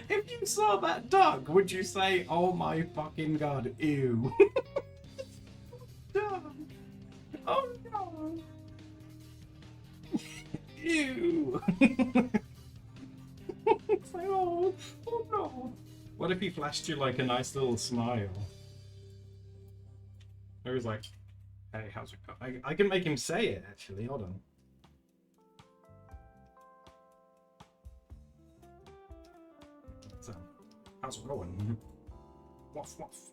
If you saw that dog, would you say, "Oh my fucking god, ew"? Dog. Oh no. Ew. It's like, oh no. What if he flashed you like a nice little smile? Or he's like, hey, how's it going? I can make him say it actually. Hold on. So, how's it going? Woof woof.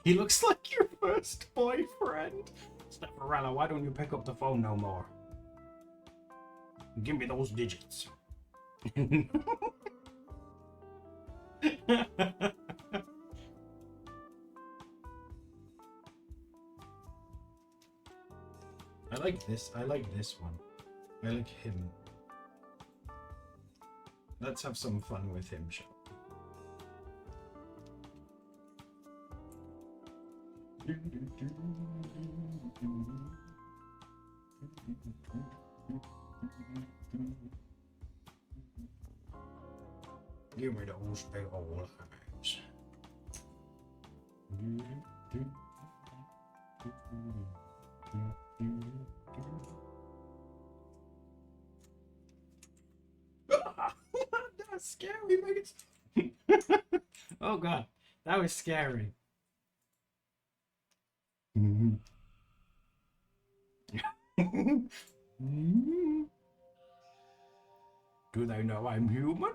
He looks like your first boyfriend. Steffarella, why don't you pick up the phone no more? Give me those digits. I like this. I like this one. I like him. Let's have some fun with him, shall we? Give me those big old hands. That's scary, Megan. Oh god, that was scary. Do they know I'm human?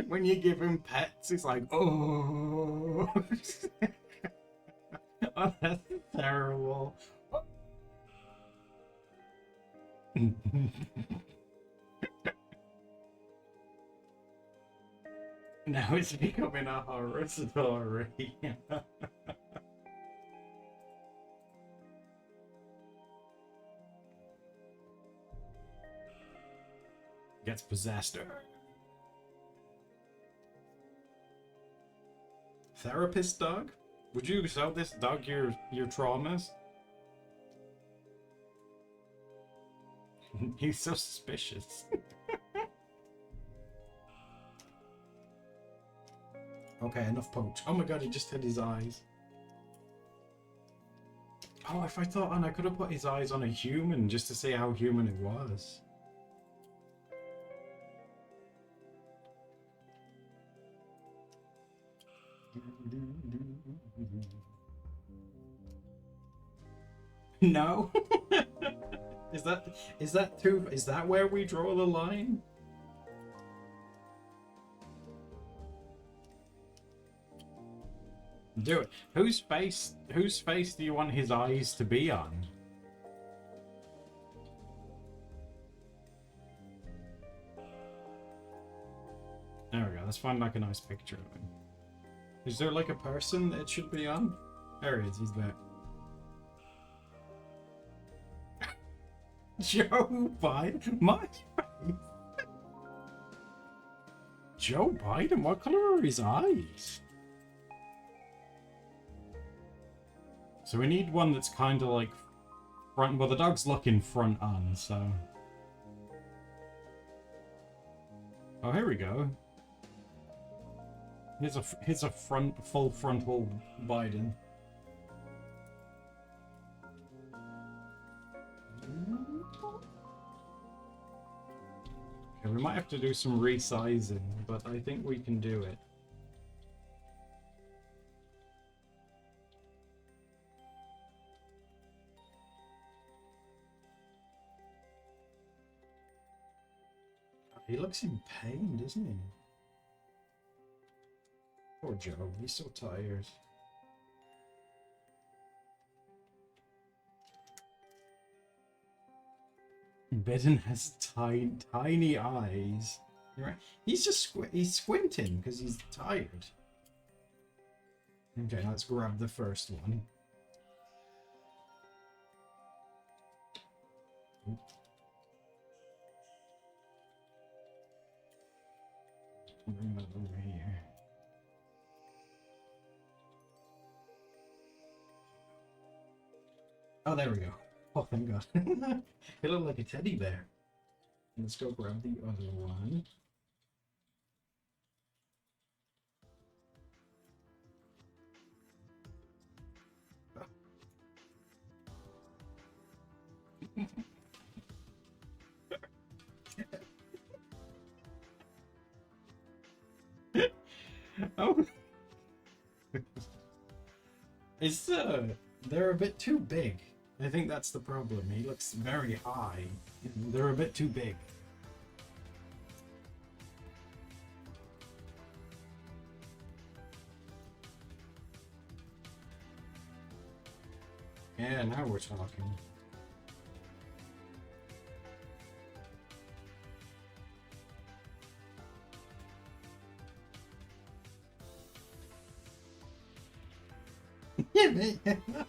When you give him pets, it's like, oh, oh, that's terrible. Now it's becoming a horror story. Gets possessed. Therapist dog? Would you sell this dog your traumas? He's so suspicious. Okay, enough poach. Oh my god, he just hid his eyes. Oh, if I thought, and I could have put his eyes on a human just to see how human it was. No. Is that where we draw the line? Do it. Whose face do you want his eyes to be on? There we go. Let's find like a nice picture of him. Is there like a person that it should be on? There he is. He's there. Joe Biden? My face? Joe Biden? What color are his eyes? So we need one that's kind of like front. Well, the dog's looking front on, so. Oh, here we go. Here's a full frontal Biden. Okay, we might have to do some resizing, but I think we can do it. He looks in pain, doesn't he? Poor Joe, he's so tired. Biden has tiny eyes. You're right. He's just he's squinting because he's tired. Okay, let's grab the first one. Bring that over here. Oh, there we go. Oh, thank God. He looked like a teddy bear. Let's go grab the other one. Oh. It's they're a bit too big. I think that's the problem. He looks very high. They're a bit too big. Yeah, now we're talking.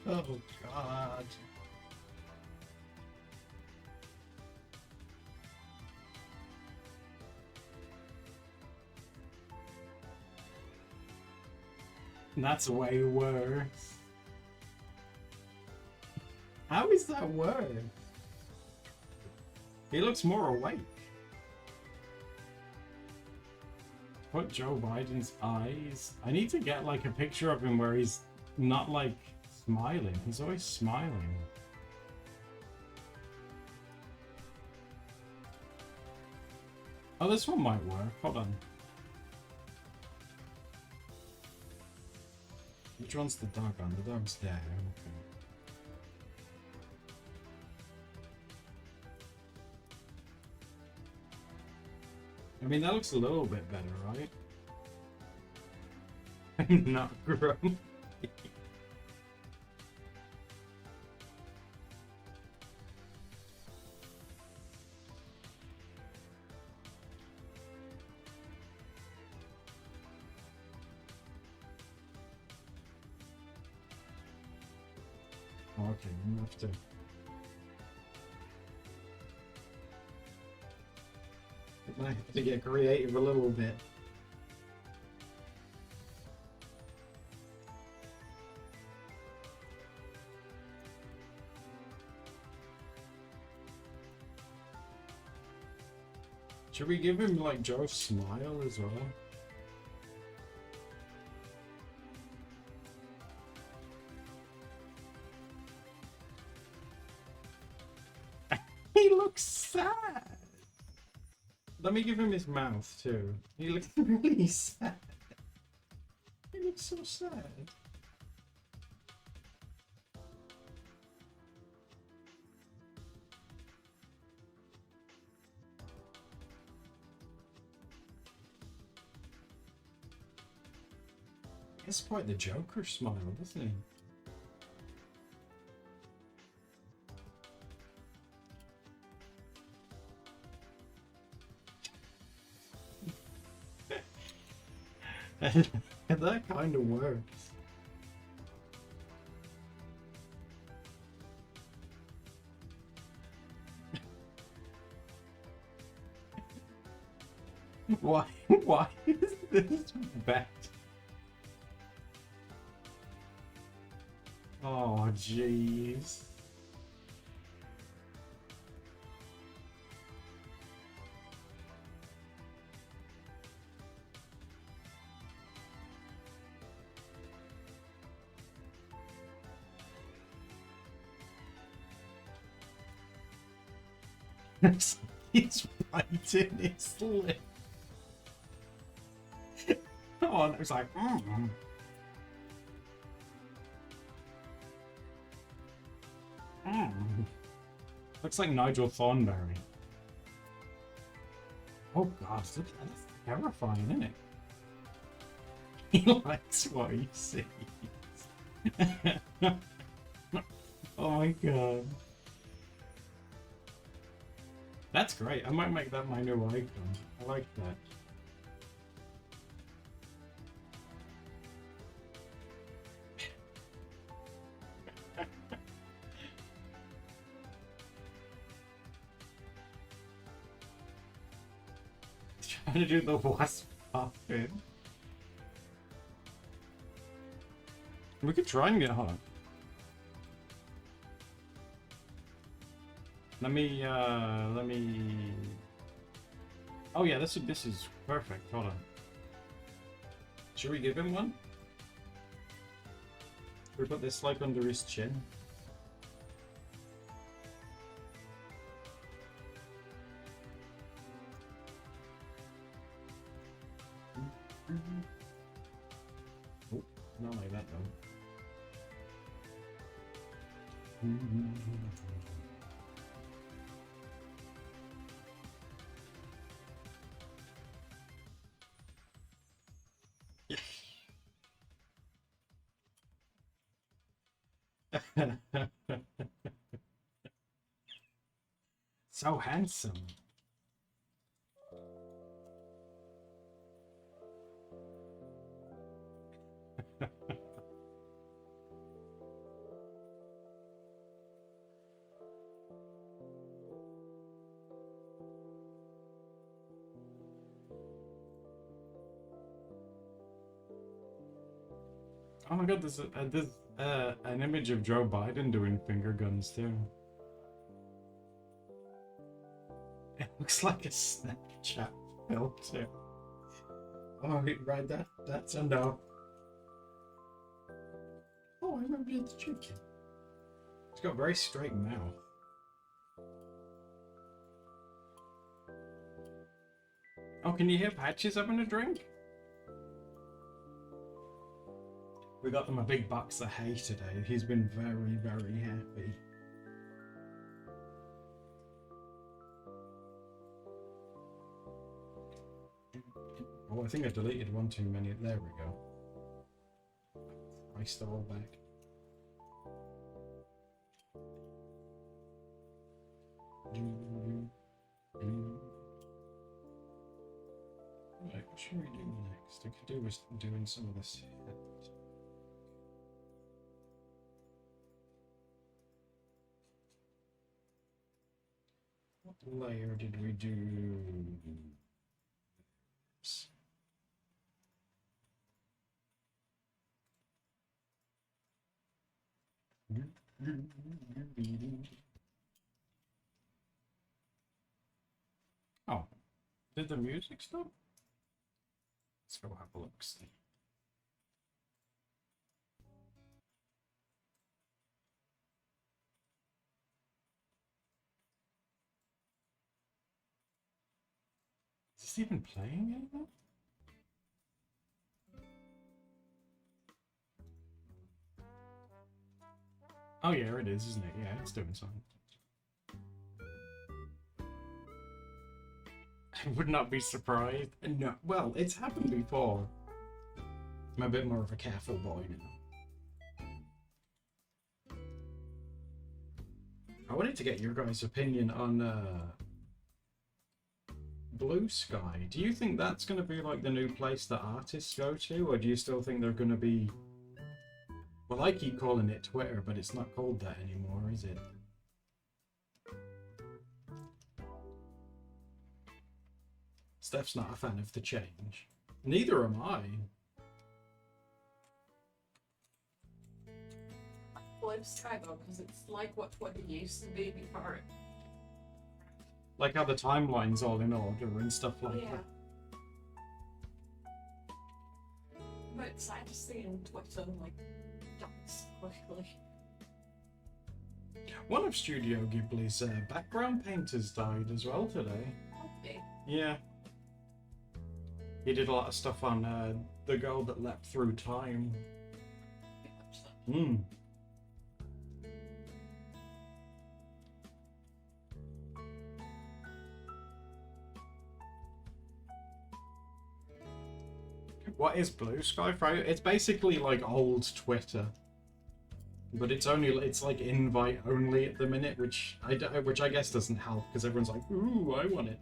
Oh God. That's way worse. How is that worse? He looks more awake. Put Joe Biden's eyes. I need to get like a picture of him where he's not like smiling. He's always smiling. Oh, this one might work. Hold on. Which one's the dog on? The dog's there. Okay. I mean, that looks a little bit better, right? I'm not grumpy. Okay, I'm gonna have to. I have to get creative a little bit. Should we give him like Joe's smile as well? He looks sad. Let me give him his mouth too. He looks really sad. He looks so sad. It's quite the Joker smile, doesn't he? And that kind of works. Why? Why is this bad? Oh, jeez. He's biting his lip. Oh, and it was like, Looks like Nigel Thornberry. Oh god, that's terrifying, isn't it? He likes what he sees. Oh my god. That's great. I might make that my new icon. I like that. Trying to do the wasp puffin. We could try and get hot. Let me. Oh yeah, this is perfect. Hold on. Should we give him one? Should we put this like under his chin? Oh, not like that though. So handsome. Oh my god, there's an image of Joe Biden doing finger guns too. It looks like a Snapchat filter. Oh, right, that's a no. Oh, I remember the chicken. It's got a very straight mouth. Oh, can you hear Patches having a drink? We got them a big box of hay today. He's been very, very happy. Oh, I think I deleted one too many. There we go. I stole back. Right, what should we do next? I could do with doing some of this. What layer did we do? Oh, did the music stop? Let's go have a look. See. Is this even playing anymore? Oh yeah, it is, isn't it? Yeah, it's doing something. I would not be surprised. No, well, it's happened before. I'm a bit more of a careful boy now. I wanted to get your guys' opinion on Blue Sky. Do you think that's going to be like the new place that artists go to, or do you still think they're going to be... Well, I keep calling it Twitter, but it's not called that anymore, is it? Steph's not a fan of the change. Neither am I. Blue Sky though, because it's like what Twitter used to be before it. Like how the timeline's all in order and stuff like that. But it's sad to see in Twitter like dance quickly. One of Studio Ghibli's background painters died as well today. Okay. Yeah. He did a lot of stuff on The Girl That Leapt Through Time. Hmm. What is Blue Sky Friday? It's basically like old Twitter, but it's like invite only at the minute, which I guess doesn't help because everyone's like, ooh, I want it.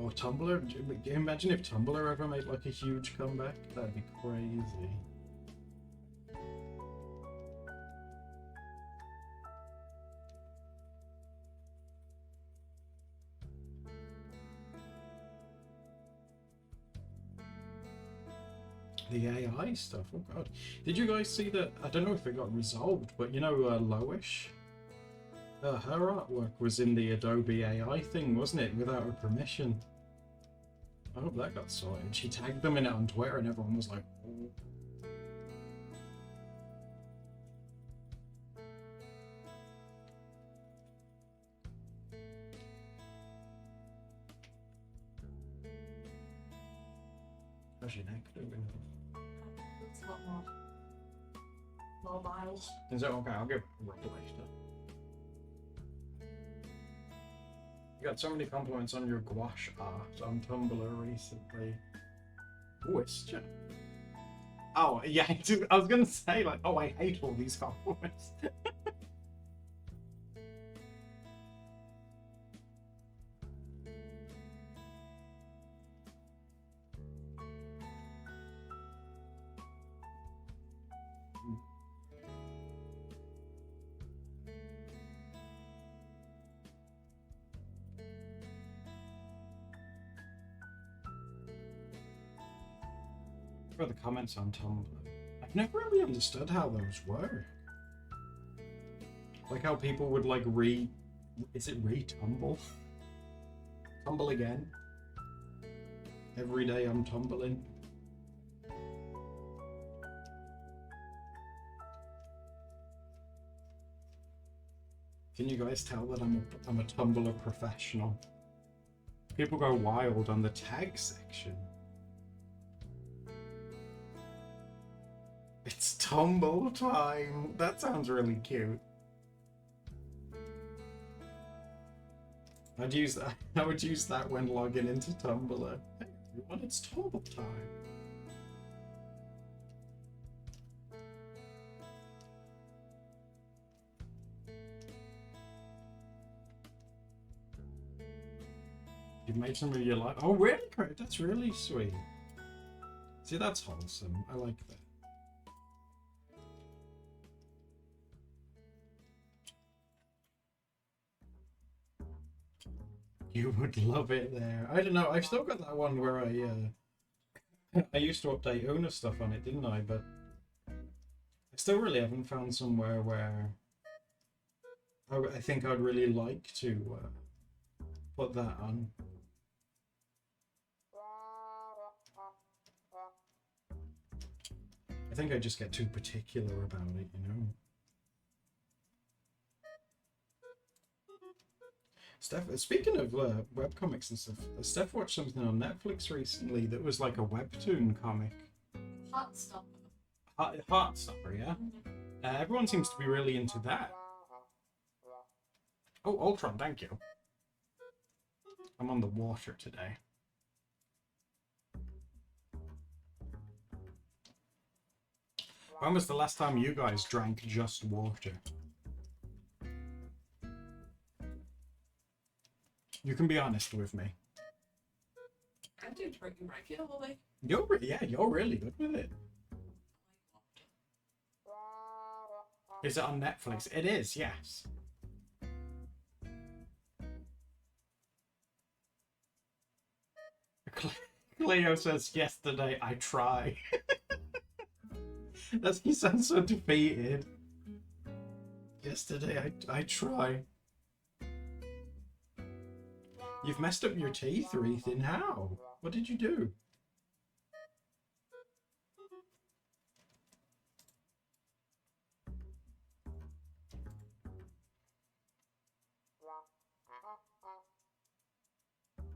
Oh, Tumblr! Imagine if Tumblr ever made like a huge comeback. That'd be crazy. The AI stuff, oh god. Did you guys see that? I don't know if it got resolved, but you know Loish? Her artwork was in the Adobe AI thing, wasn't it? Without her permission. I hope that got sorted. She tagged them in it on Twitter and everyone was like, oh. How's your neck doing? It's a lot more mobile. Is that okay? I'll get replaced. You got so many compliments on your gouache art on Tumblr recently. Oh, it's just... Oh, yeah, I was gonna say, like, oh, I hate all these compliments. For the comments on Tumblr. I've never really understood how those work. Like how people would like is it re-tumble? Tumble again. Every day I'm tumbling. Can you guys tell that I'm a Tumblr professional? People go wild on the tag section. It's tumble time. That sounds really cute. I'd use that. I would use that when logging into Tumblr. Hey everyone, it's Tumblr time. You've made some of your life. Oh, really? Great. That's really sweet. See, that's wholesome. I like that. You would love it there. I don't know. I've still got that one where I used to update Una stuff on it, didn't I? But I still really haven't found somewhere where I think I'd really like to put that on. I think I just get too particular about it, you know. Steph, speaking of webcomics and stuff, Steph watched something on Netflix recently that was like a webtoon comic. Heartstopper. Heartstopper, yeah? Everyone seems to be really into that. Oh, Ultron, thank you. I'm on the water today. When was the last time you guys drank just water? You can be honest with me. I do drinking regularly. You're really good with it. Is it on Netflix? It is, yes. Cleo says, yesterday I try. He sounds so defeated. Yesterday I try. You've messed up your teeth, Ethan. How? What did you do?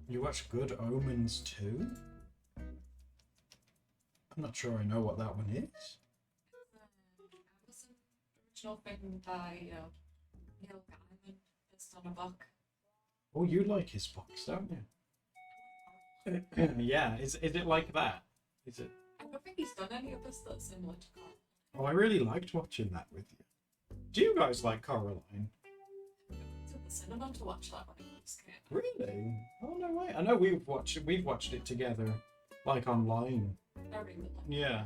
You watch Good Omens too? I'm not sure I know what that one is. It's an original thing by Neil Gaiman, based on a book. Oh, you like his books, don't you? Yeah, is it like that? Is it? I don't think he's done any others that's similar to Coraline. Oh, I really liked watching that with you. Do you guys like Coraline? I went to the cinema to watch that when I was a kid. Really? Oh no way! I know we've watched it together, like online. I really like it. Yeah.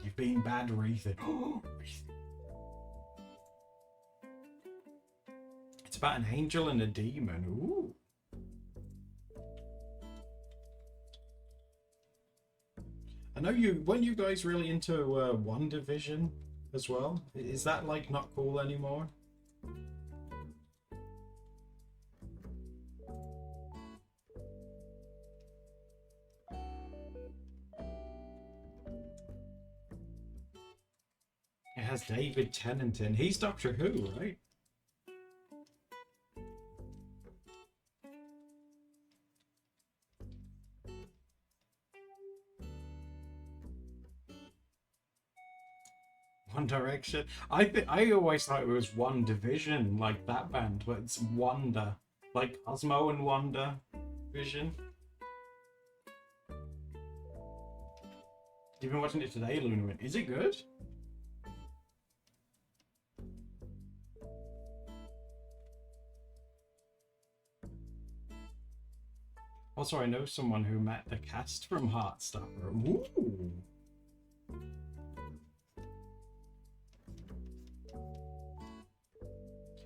You've been bad, Ethan. It's about an angel and a demon. Ooh. I know when you guys really into WandaVision as well. Is that like not cool anymore? It has David Tennant in. He's Doctor Who, right? One Direction. I always thought it was One Division, like that band, but it's Wanda, like Cosmo and Wanda Vision. You've been watching it today, Luna. Is it good? Also, I know someone who met the cast from Heartstopper. Ooh.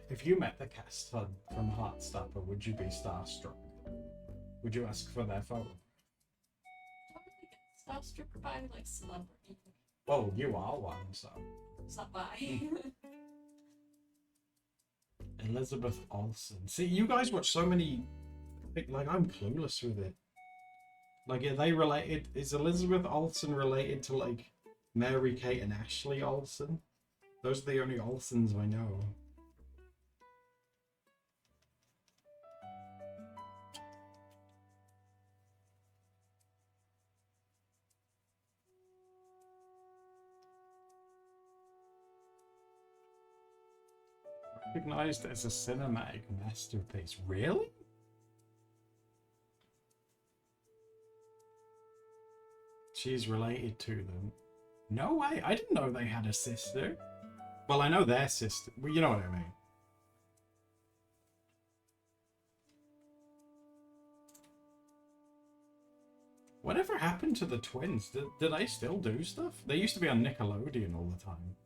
If you met the cast from Heartstopper, would you be starstruck? Would you ask for their phone? I don't really get starstruck by like celebrity. Well, you are one, so. Is that why? Elizabeth Olsen. See, you guys watch so many. Like, I'm clueless with it. Like, are they related? Is Elizabeth Olsen related to like Mary Kate and Ashley Olsen? Those are the only Olsens I know. recognized as a cinematic masterpiece. Really? She's related to them. No way. I didn't know they had a sister. Well, I know their sister. Well, you know what I mean. Whatever happened to the twins? Did they still do stuff? They used to be on Nickelodeon all the time.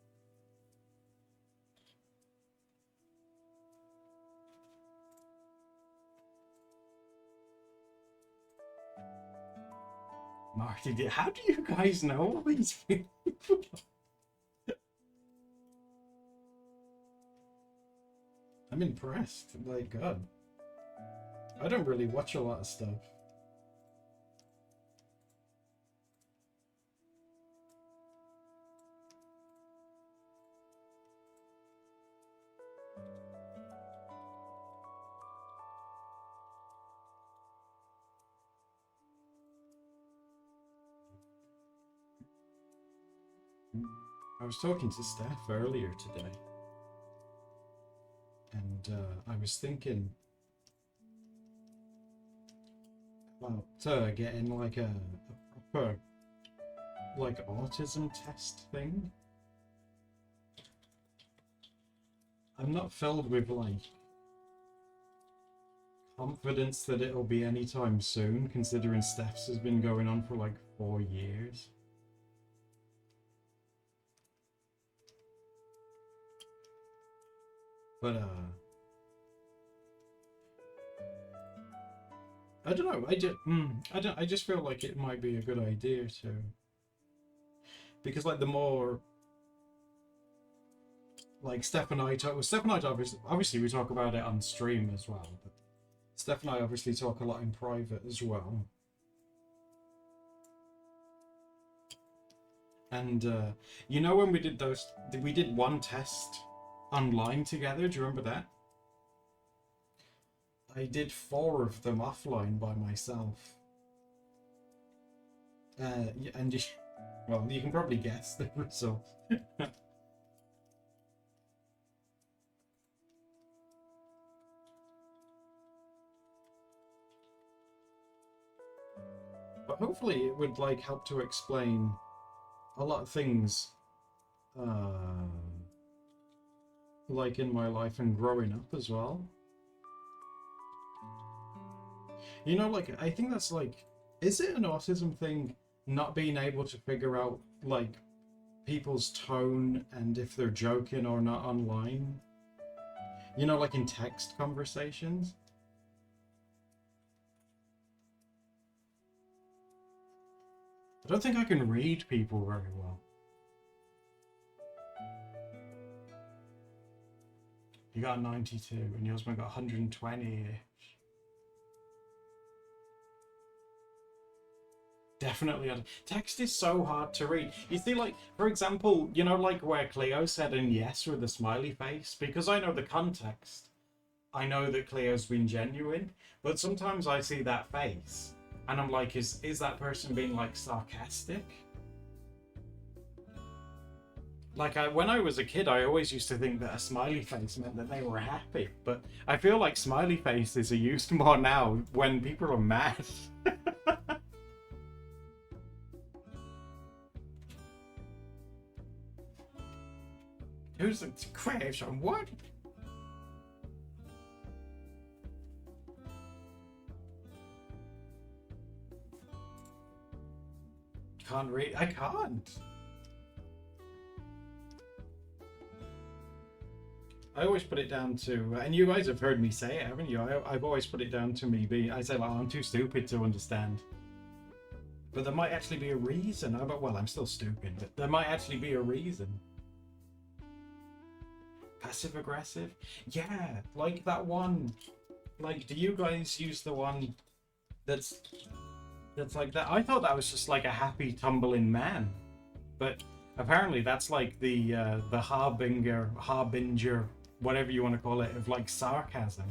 Marty, how do you guys know all these people? I'm impressed. Like, God. I don't really watch a lot of stuff. I was talking to Steph earlier today, and I was thinking about getting like a proper like autism test thing. I'm not filled with like confidence that it'll be anytime soon, considering Steph's has been going on for like 4 years. But I don't know. I just feel like it might be a good idea to, because like the more like Steph and I talk. Steph and I obviously we talk about it on stream as well. But Steph and I obviously talk a lot in private as well. And you know when we did one test online together. Do you remember that? I did 4 of them offline by myself. And well, you can probably guess the result. But hopefully it would like help to explain a lot of things like in my life and growing up as well. You know, like I think that's like, is it an autism thing not being able to figure out like people's tone and if they're joking or not online? You know, like in text conversations? I don't think I can read people very well. You got 92 and your husband got 120. Definitely. Text is so hard to read. You see, like, for example, you know, like where Cleo said in yes with a smiley face, because I know the context. I know that Cleo's been genuine, but sometimes I see that face and I'm like, is that person being like sarcastic? Like when I was a kid, I always used to think that a smiley face meant that they were happy, but I feel like smiley faces are used more now when people are mad. Who's the crash on what? Can't read. I can't. I always put it down to, and you guys have heard me say it, haven't you? I've always put it down to me being, I say, like, I'm too stupid to understand. But there might actually be a reason. Well, I'm still stupid, but there might actually be a reason. Passive aggressive? Yeah, like that one. Like, do you guys use the one that's like that? I thought that was just like a happy tumbling man, but apparently that's like the harbinger, whatever you want to call it, of like sarcasm.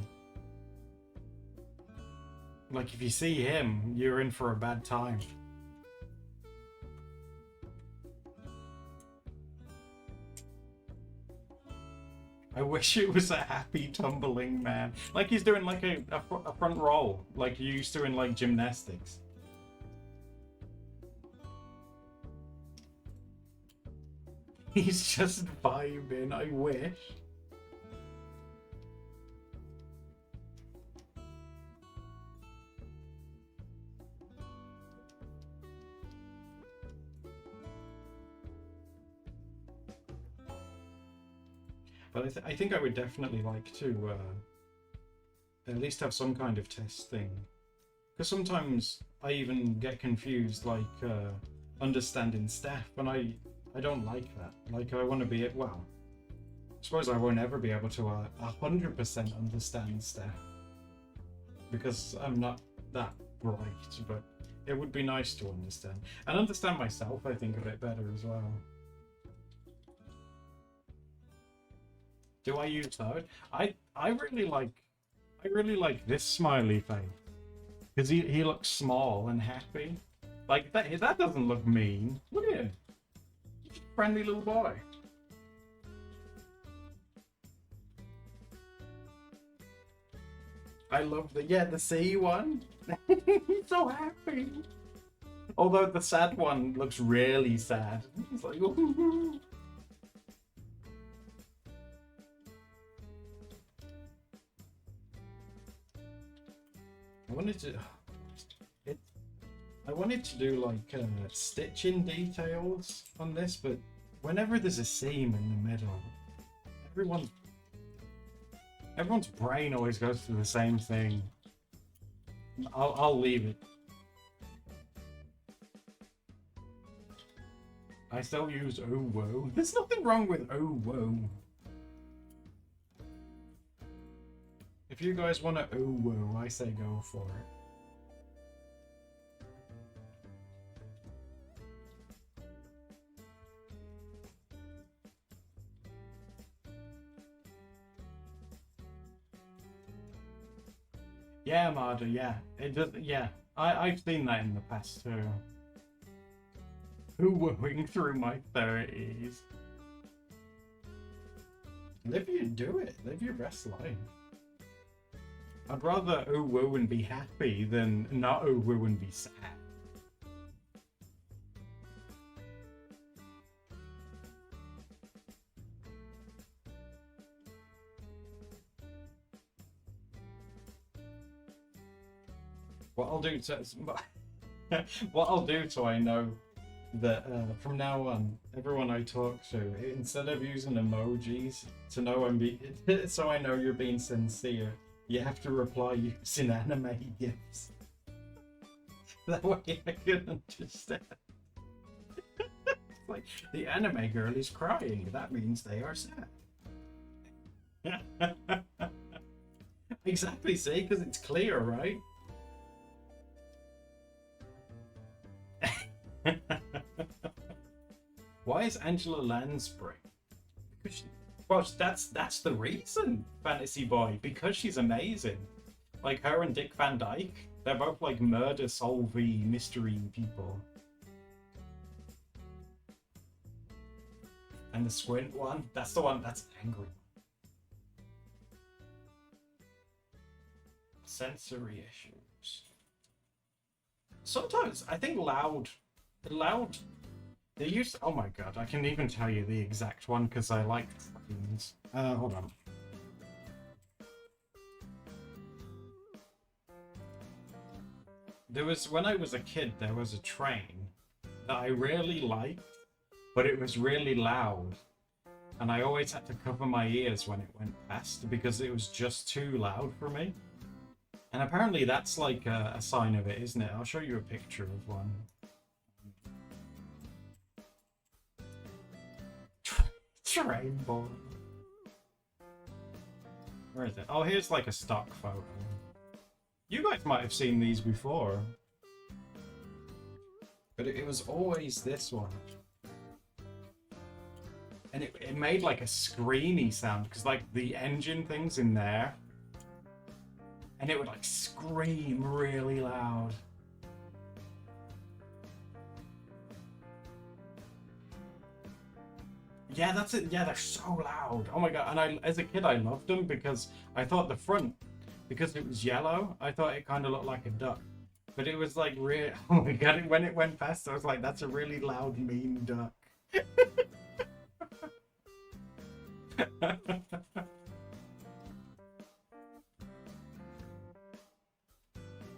Like if you see him, you're in for a bad time. wish it was a happy tumbling man. Like he's doing like a front roll, like you used to in like gymnastics. He's just vibing, I wish. But I think I would definitely like to at least have some kind of test thing. Because sometimes I even get confused, like understanding stuff, and I don't like that. Like I want to be well. I suppose I won't ever be able to 100% understand stuff because I'm not that bright. But it would be nice to understand myself. I think a bit better as well. Do I use that? I really like this smiley face because he looks small and happy. Like that doesn't look mean. Look at him, friendly little boy. I love the sea one. He's so happy. Although the sad one looks really sad. He's like. Ooh. I wanted to do like stitching details on this, but whenever there's a seam in the middle, everyone's brain always goes to the same thing. I'll leave it. I still use oh whoa. There's nothing wrong with oh whoa. If you guys want to oh whoa, I say go for it. Yeah, Marda, yeah. It does, yeah. I've seen that in the past too. Who wooing through my 30s? Live your best life. I'd rather oh woo and be happy than not oh woo and be sad. What I'll do so I know that from now on, everyone I talk to, instead of using emojis to know so I know you're being sincere, you have to reply using anime gifs. That way I can understand. Like, the anime girl is crying, that means they are sad. Exactly, see, because it's clear, right? Why is Angela Lansbury? Because that's the reason, Fantasy Boy. Because she's amazing. Like her and Dick Van Dyke, they're both like murder solvey mystery people. And the squint one, that's the one that's angry. Sensory issues. Sometimes I think loud. They used. Oh my god! I can even tell you the exact one because I like trains. Hold on. There was when I was a kid. There was a train that I really liked, but it was really loud, and I always had to cover my ears when it went past because it was just too loud for me. And apparently that's like a sign of it, isn't it? I'll show you a picture of one. Train boy. Where is it? Oh, here's like a stock photo. You guys might have seen these before. But it was always this one. And it made like a screamy sound because like the engine thing's in there. And it would like scream really loud. Yeah, that's it. Yeah, they're so loud. Oh my god! And as a kid, I loved them because I thought the front, because it was yellow, I thought it kind of looked like a duck. But it was like real. Oh my god! When it went past, I was like, "That's a really loud, mean duck."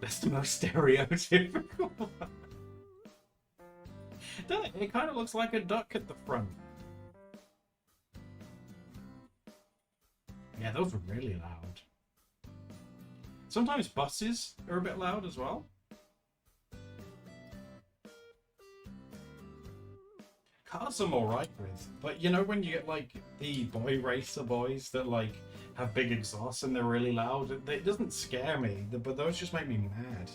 That's the most stereotypical one. Doesn't it? It kind of looks like a duck at the front. Yeah, those were really loud. Sometimes buses are a bit loud as well. Cars I'm alright with, but you know when you get like the boy racer boys that like have big exhausts and they're really loud, it doesn't scare me, but those just make me mad.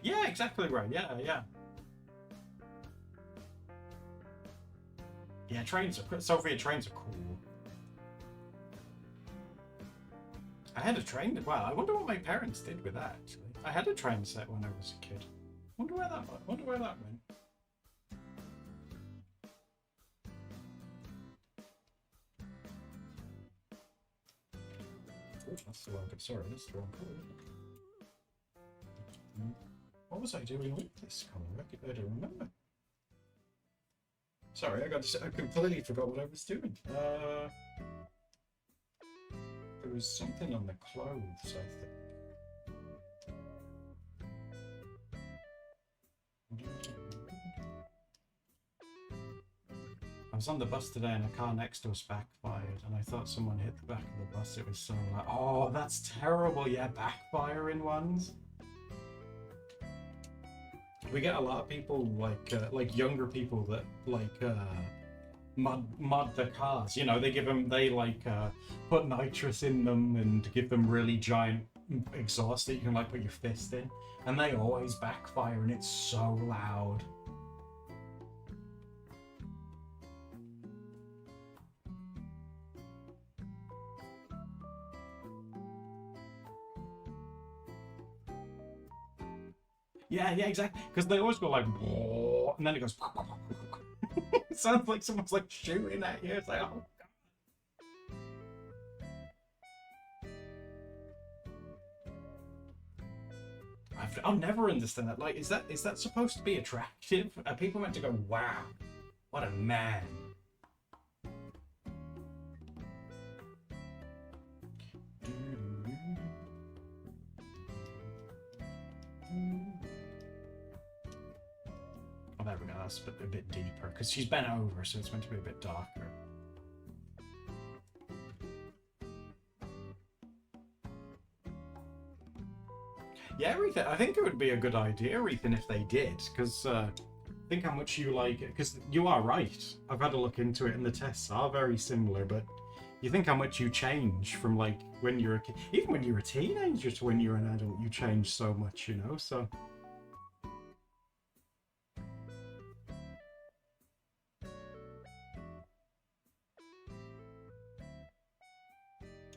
Yeah, exactly right. Yeah, yeah. Yeah, Sophia trains are cool. I had a train. Well, I wonder what my parents did with that. Actually, I had a train set when I was a kid. Wonder where that went. Oh, that's the wrong. Sorry, that's the wrong colour. What was I doing with this colour? I don't remember. Sorry, I completely forgot what I was doing. There was something on the clothes, I think. I was on the bus today and a car next to us backfired and I thought someone hit the back of the bus. It was so like, oh, that's terrible. Yeah, backfiring ones. We get a lot of people like younger people that mod their cars. You know, they put nitrous in them and give them really giant exhaust that you can like put your fist in, and they always backfire and it's so loud. Yeah, yeah, exactly. Because they always go like, and then it goes. It sounds like someone's like shooting at you. It's like, oh. I'll never understand that. Like, is that supposed to be attractive? Are people meant to go, wow, what a man? Oh, there we go. That's a bit deeper because she's bent over, so it's meant to be a bit darker. Yeah, Ethan, I think it would be a good idea, Ethan, if they did, because think how much you like it. Because you are right. I've had a look into it, and the tests are very similar, but you think how much you change from like when you're a kid, even when you're a teenager to when you're an adult, you change so much, you know. So.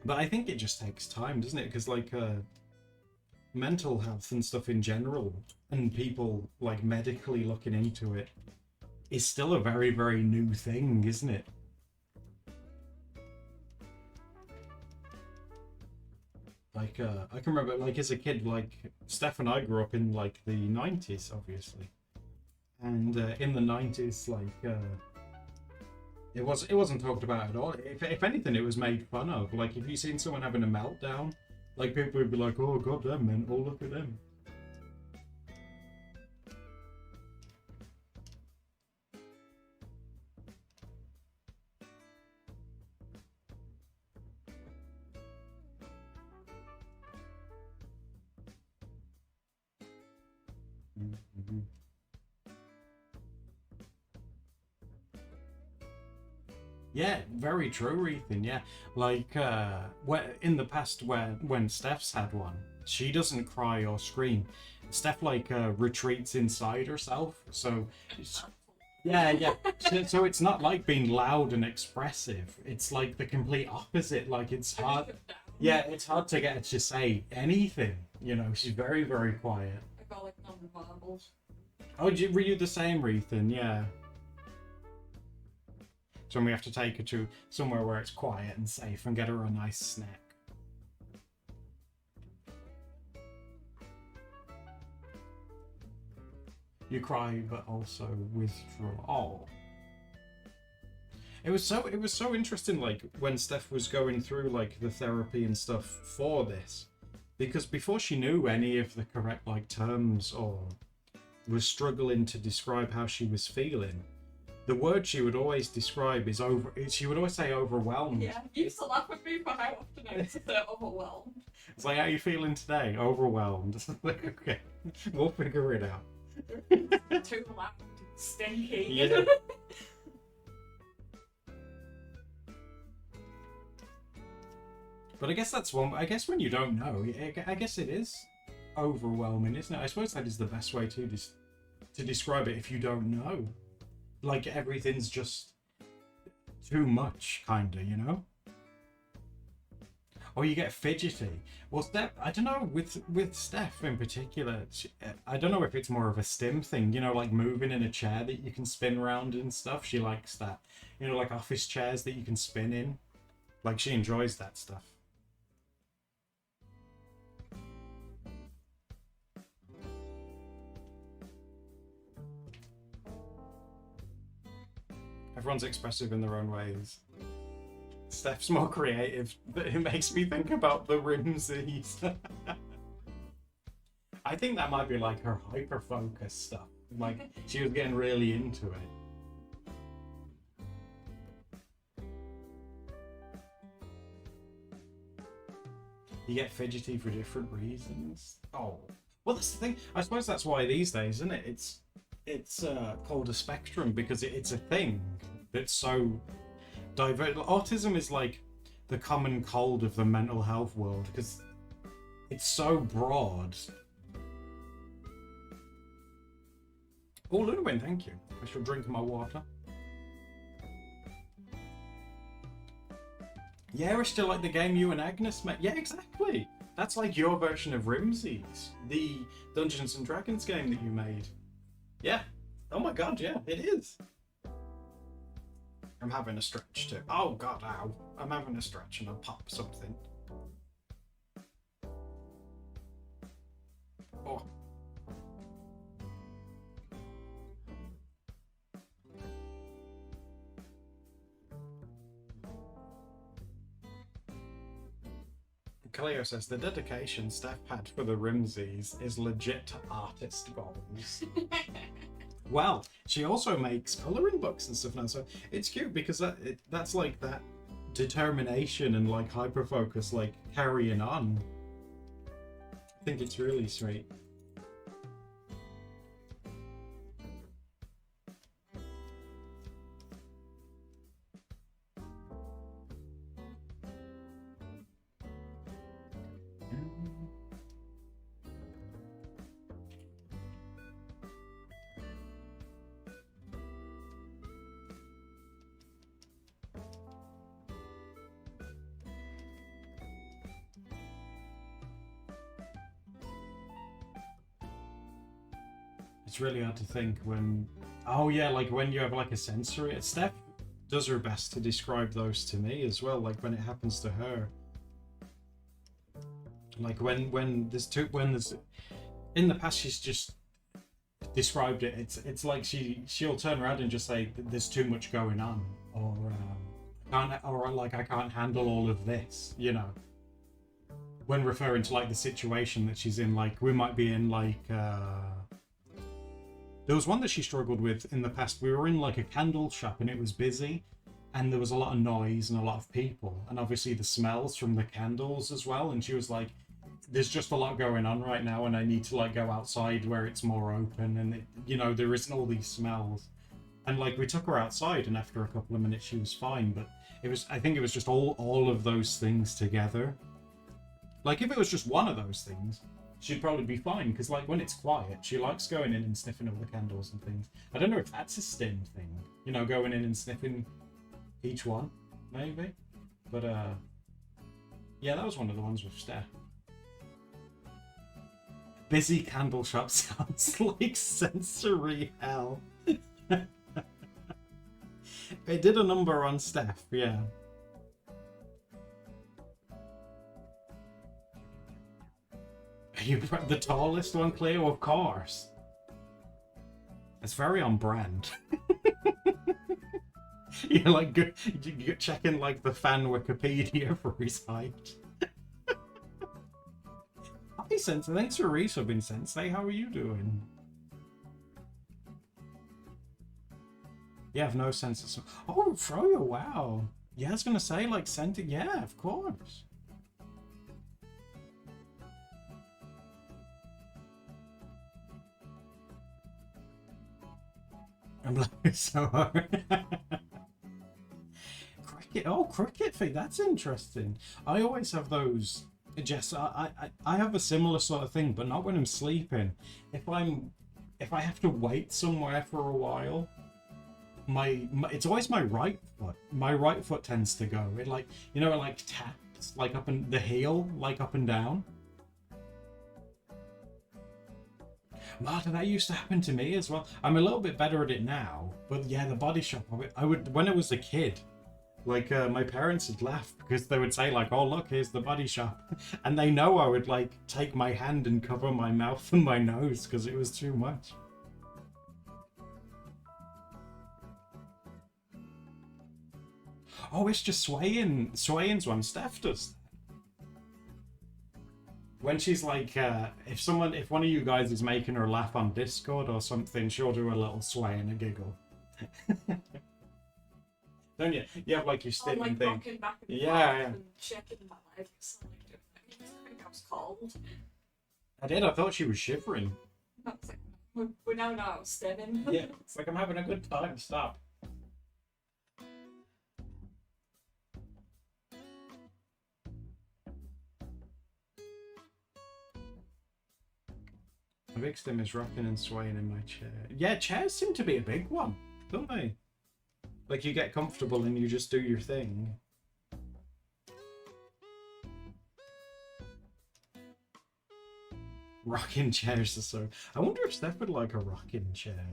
But I think it just takes time, doesn't it? Because like mental health and stuff in general, and people like medically looking into it, is still a very, very new thing, isn't it? Like I can remember, like as a kid, like Steph and I grew up in like the 90s, obviously, and in the 90s, like. It wasn't talked about at all. If anything, it was made fun of. Like if you seen someone having a meltdown, like people would be like, "Oh God, them mental! Look at them." Mm-hmm. Yeah, very true, Ethan. Yeah, like where in the past, when Steph's had one, she doesn't cry or scream. Steph like retreats inside herself. So, yeah, yeah. So it's not like being loud and expressive. It's like the complete opposite. Like it's hard. Yeah, it's hard to get her to say anything. You know, she's very, very quiet. I got like non-verbal. Oh, were you the same, Ethan? Yeah. So we have to take her to somewhere where it's quiet and safe and get her a nice snack. You cry, but also withdraw. Oh. It was so interesting, like, when Steph was going through, like, the therapy and stuff for this. Because before she knew any of the correct, like, terms or was struggling to describe how she was feeling, the word she would always describe is she would always say overwhelmed. Yeah, you used to laugh at me for how often I used to say overwhelmed. It's like, how are you feeling today? Overwhelmed. Like, okay, we'll figure it out. Too loud, stinky. Yeah. But I guess that's one. I guess when you don't know, I guess it is overwhelming, isn't it? I suppose that is the best way to describe it if you don't know. Like everything's just too much, kinda, you know. Or you get fidgety. Well, Steph, I don't know, with Steph in particular, I don't know if it's more of a stim thing, you know, like moving in a chair that you can spin around and stuff. She likes that. You know, like office chairs that you can spin in. Like, she enjoys that stuff. Everyone's expressive in their own ways. Steph's more creative, but it makes me think about the Rimsies. I think that might be like her hyper-focus stuff. Like, she was getting really into it. You get fidgety for different reasons. Oh. Well, that's the thing. I suppose that's why these days, isn't it? It's called a spectrum because it's a thing that's so diverse. Autism is like the common cold of the mental health world because it's so broad. Oh, Ludwin, thank you. I shall drink my water. Yeah, we're still like the game you and Agnes met. Yeah, exactly. That's like your version of Rimsies, the Dungeons and Dragons game that you made. Yeah. Oh my god, yeah, it is. I'm having a stretch too. Oh god, ow. I'm having a stretch and I'll pop something. Oh. Kaleo says the dedication Steph had for the Rimsies is legit to artist goals. Well, she also makes colouring books and stuff now, so it's cute because that's like that determination and like hyper focus, like carrying on. I think it's really sweet. It's really hard to think when... Oh yeah, like when you have like a sensory... Steph does her best to describe those to me as well, like when it happens to her. Like when there's... In the past she's just described it, it's like she'll turn around and just say there's too much going on, or I can't handle all of this, you know. When referring to like the situation that she's in, like we might be in like... There was one that she struggled with in the past. We were in like a candle shop and it was busy and there was a lot of noise and a lot of people and obviously the smells from the candles as well, and she was like, there's just a lot going on right now and I need to like go outside where it's more open and you know, there isn't all these smells. And like we took her outside and after a couple of minutes she was fine, but I think it was just all of those things together. Like if it was just one of those things, she'd probably be fine, because like when it's quiet, she likes going in and sniffing all the candles and things. I don't know if that's a stim thing, you know, going in and sniffing each one, maybe. But yeah, that was one of the ones with Steph. Busy candle shop sounds like sensory hell. It did a number on Steph, yeah. Are you the tallest one, Cleo? Of course. It's very on brand. You're like you're checking like the fan Wikipedia for his height. Hi Sensei, thanks for resubbing Sensei. How are you doing? You have no sense of smell. Oh, Froyo, wow. Yeah, I was gonna say like scented. Yeah, of course. I'm like so hard. Cricket. Oh, cricket feet. That's interesting. I always have those. Jess, I have a similar sort of thing, but not when I'm sleeping. If I have to wait somewhere for a while, my it's always my right foot. My right foot tends to go. It like it like taps like up and the heel like up and down. Marta, that used to happen to me as well. I'm a little bit better at it now, but yeah, the Body Shop. I would when I was a kid. Like my parents would laugh because they would say like, "Oh look, here's the Body Shop," and they know I would like take my hand and cover my mouth and my nose because it was too much. Oh, it's just Swaying's one. Steph does. When she's like, if one of you guys is making her laugh on Discord or something, she'll do a little sway and a giggle. Don't you? You have like your spinning like thing. rocking back and Yeah, forth and shaking my legs. I think I was cold. I did. I thought she was shivering. That's like, we're now spinning. Yeah, it's like I'm having a good time. Stop. My big stem is rocking and swaying in my chair. Yeah, chairs seem to be a big one, don't they? Like you get comfortable and you just do your thing. Rocking chairs are so... I wonder if Steph would like a rocking chair.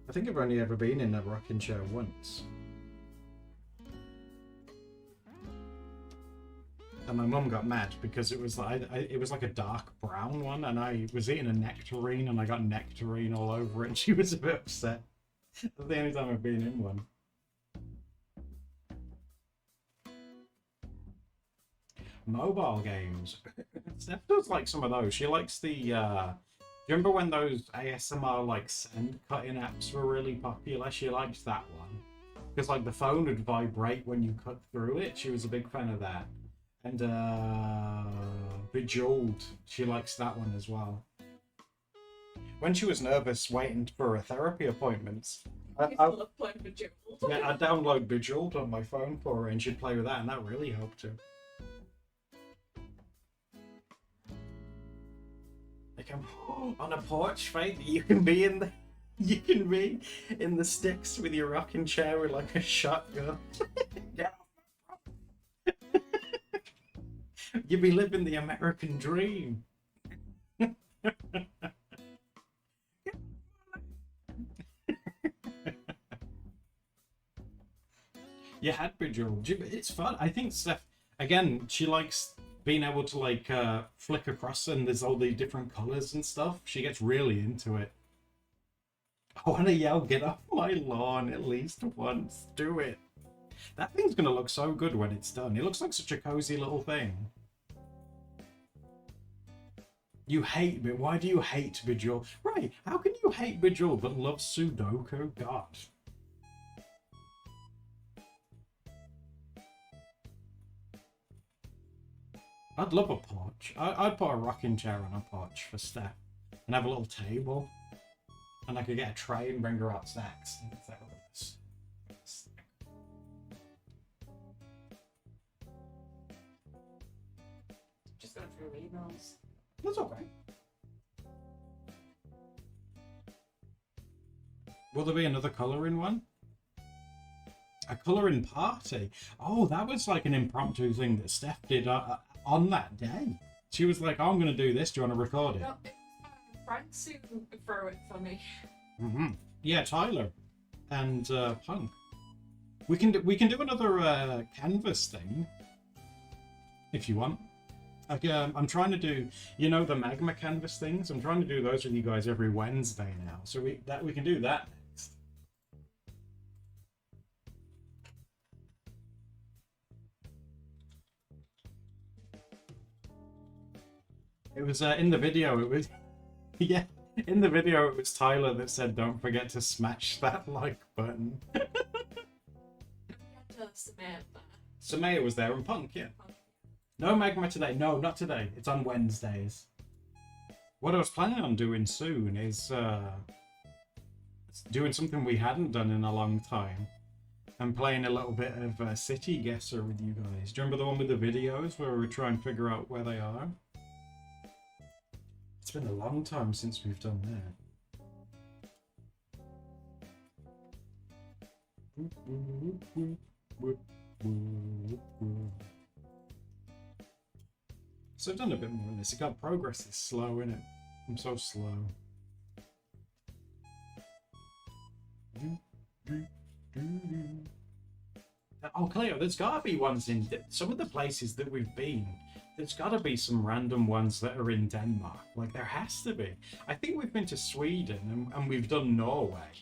I think I've only ever been in a rocking chair once. And my mum got mad because it was like it was like a dark brown one, and I was eating a nectarine and I got nectarine all over it, and she was a bit upset. That's the only time I've been in one. Mobile games. Steph does like some of those. She likes the do you remember when those ASMR like send cutting apps were really popular? She liked that one. Because like the phone would vibrate when you cut through it. She was a big fan of that. And Bejeweled, she likes that one as well. When she was nervous waiting for a therapy appointments, I love playing Bejeweled. Yeah, I download Bejeweled on my phone for her and she'd play with that, and that really helped her. Like I'm on a porch, right? You can be in the sticks with your rocking chair with like a shotgun. Yeah. You'd be living the American dream. You had Bejeweled. It's fun. I think Steph, again, she likes being able to like flick across and there's all the different colors and stuff. She gets really into it. I want to yell, "Get off my lawn," at least once. Do it. That thing's going to look so good when it's done. It looks like such a cozy little thing. You hate me. Why do you hate Bejeweled? Right, how can you hate Bejeweled but love Sudoku? God. I'd love a porch. I'd put a rocking chair on a porch for Steph. And have a little table. And I could get a tray and bring her out snacks. Just going through emails. That's okay. Will there be another colouring one? A colouring party. Oh, that was like an impromptu thing that Steph did on that day. She was like, oh, I'm going to do this. Do you want to record it? No, it was friends who threw it for me. Yeah, Tyler and Punk. We can do another canvas thing if you want. Like, I'm trying to do, you know, the magma canvas things. I'm trying to do those with you guys every Wednesday now, so we can do that next. It was in the video. It was yeah, in the video it was Tyler that said, "Don't forget to smash that like button." Samaya was there and Punk, yeah. No magma today. No, not today. It's on Wednesdays. What I was planning on doing soon is doing something we hadn't done in a long time. And playing a little bit of City Guesser with you guys. Do you remember the one with the videos where we try and figure out where they are? It's been a long time since we've done that. So I've done a bit more than this. God, progress is slow, innit? I'm so slow. Oh, Cleo, there's gotta be ones in some of the places that we've been. There's gotta be some random ones that are in Denmark. Like, there has to be. I think we've been to Sweden and we've done Norway.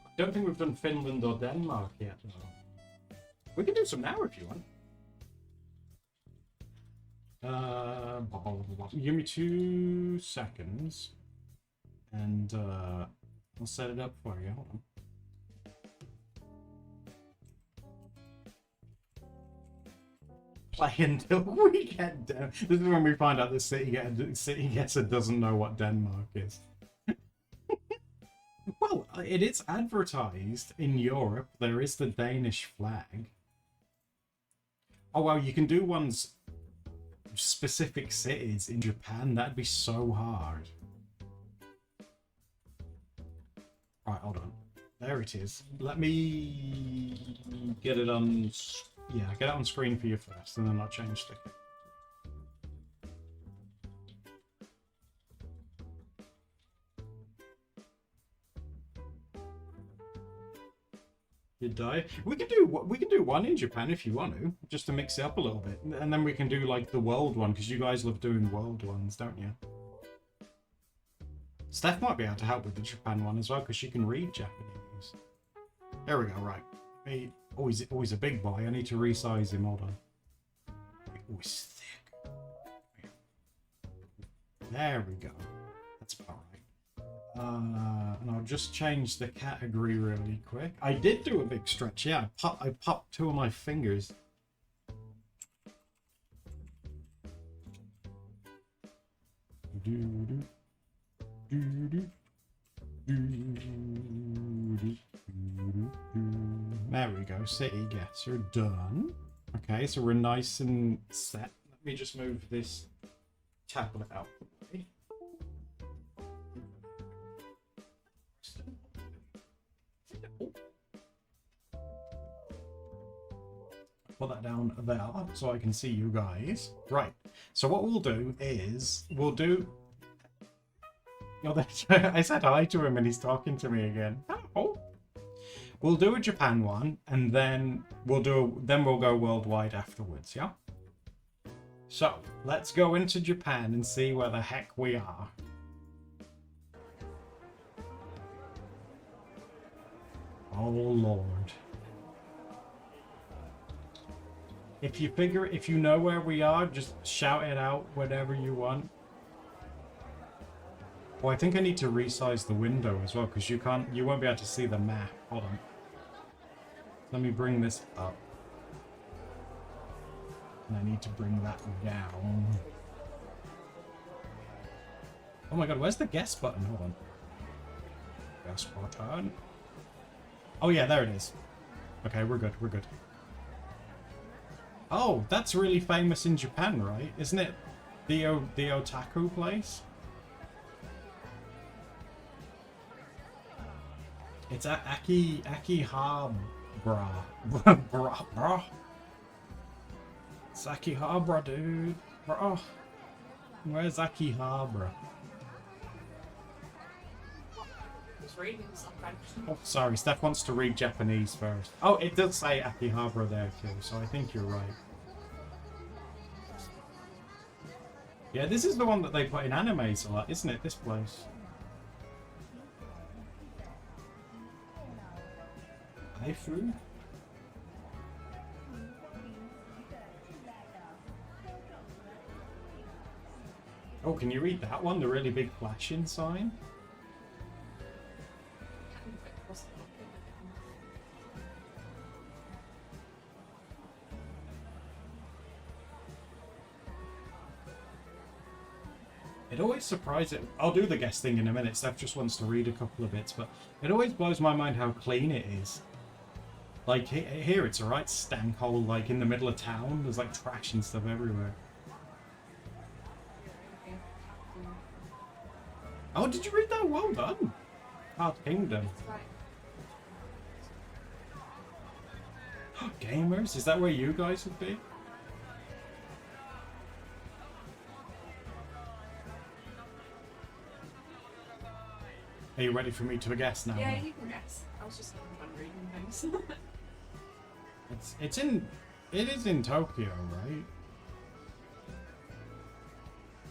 I don't think we've done Finland or Denmark yet, though. We can do some now if you want. Give me 2 seconds and I'll set it up for you. Hold on. Play until we get down. This is when we find out the city guesser doesn't know what Denmark is. Well, it is advertised in Europe. There is the Danish flag. Oh well, you can do ones specific cities in Japan. That'd be so hard. Right, hold on. There it is. Let me get it on. Yeah, get it on screen for you first, and then I'll change sticker. You die. We can do one in Japan if you want to, just to mix it up a little bit, and then we can do like the world one because you guys love doing world ones, don't you? Steph might be able to help with the Japan one as well because she can read Japanese. There we go. Right. Hey, always a big boy. I need to resize him. Hold on. Always thick. There we go. That's about right. And I'll just change the category really quick. I did do a big stretch. Yeah, I popped 2 of my fingers. There we go. City Guesser done. Okay, so we're nice and set. Let me just move this tablet out of the way. Put that down there so I can see you guys. Right. So what we'll do is we'll do. Oh, I said hi to him and he's talking to me again. Oh. We'll do a Japan one and then we'll go worldwide afterwards. Yeah. So let's go into Japan and see where the heck we are. Oh Lord. If you know where we are, just shout it out whenever you want. Well, I think I need to resize the window as well because you won't be able to see the map. Hold on. Let me bring this up. And I need to bring that down. Oh my god, where's the guest button? Hold on. Guest button. Oh yeah, there it is. Okay, we're good, we're good. Oh, that's really famous in Japan, right? Isn't it the otaku place? It's Akihama Bruh. Bruh. Akihabara, dude. Bruh. Where's Akihabara? Just reading something. Oh, sorry. Steph wants to read Japanese first. Oh, it does say Akihabara there too, so I think you're right. Yeah, this is the one that they put in animes a lot, isn't it? This place. Haifu? Oh, can you read that one? The really big flashing sign? It always surprises... I'll do the guest thing in a minute. Steph just wants to read a couple of bits, but it always blows my mind how clean it is. Like, here it's a right stank hole, like, in the middle of town. There's, like, trash and stuff everywhere. Oh, did you read that? Well done. Hard Kingdom. Gamers? Is that where you guys would be? Are you ready for me to guess now? Yeah, you can guess. I was just having fun reading things. It is in Tokyo,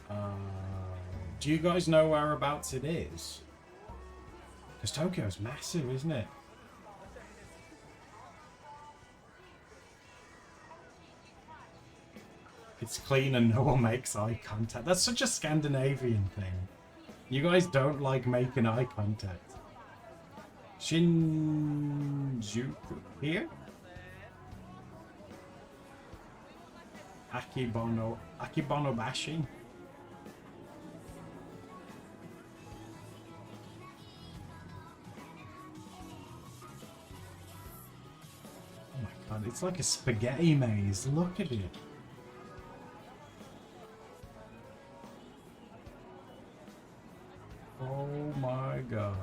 right? Do you guys know whereabouts it is? Because Tokyo's massive, isn't it? It's clean and no one makes eye contact. That's such a Scandinavian thing. You guys don't like making eye contact. Shinjuku here? Akibonobashi? Oh my god, it's like a spaghetti maze. Look at it. Oh my god.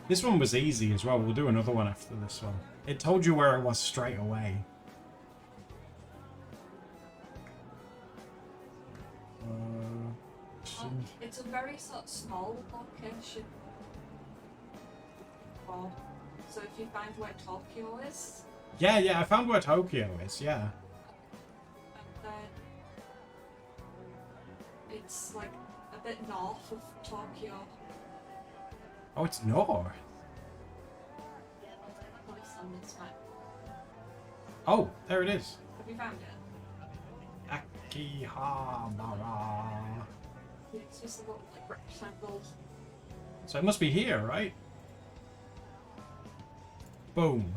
This one was easy as well. We'll do another one after this one. It told you where it was straight away. It's a very sort of small location. Oh, so if you find where Tokyo is... Yeah, I found where Tokyo is, yeah. And then... it's like a bit north of Tokyo. Oh, it's north? Well, it's on this map. Oh, there it is. Have you found it? Akihabara. It's just a little like rectangle. So it must be here, right? Boom.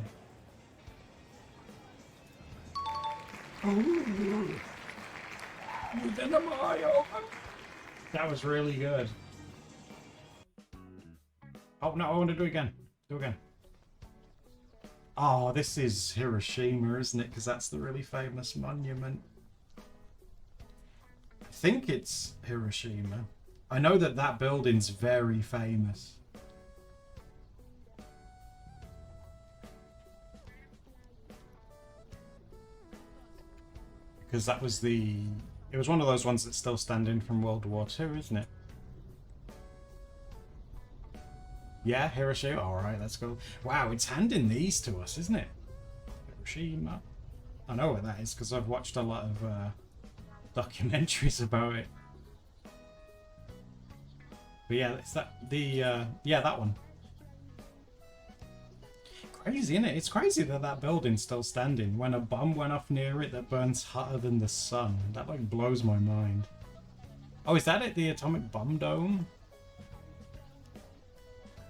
That was really good. Oh no, I want to do it again. Do it again. Oh, this is Hiroshima, isn't it? Because that's the really famous monument. I think it's Hiroshima. I know that that building's very famous. Because that was the... It was one of those ones that's still standing from World War II, isn't it? Yeah, Hiroshima. Alright, let's go. Wow, it's handing these to us, isn't it? Hiroshima. I know where that is because I've watched a lot of documentaries about it. But yeah, it's that yeah, that one. Crazy, isn't it? It's crazy that that building's still standing when a bomb went off near it that burns hotter than the sun. That like blows my mind. Oh, is that it? The atomic bomb dome?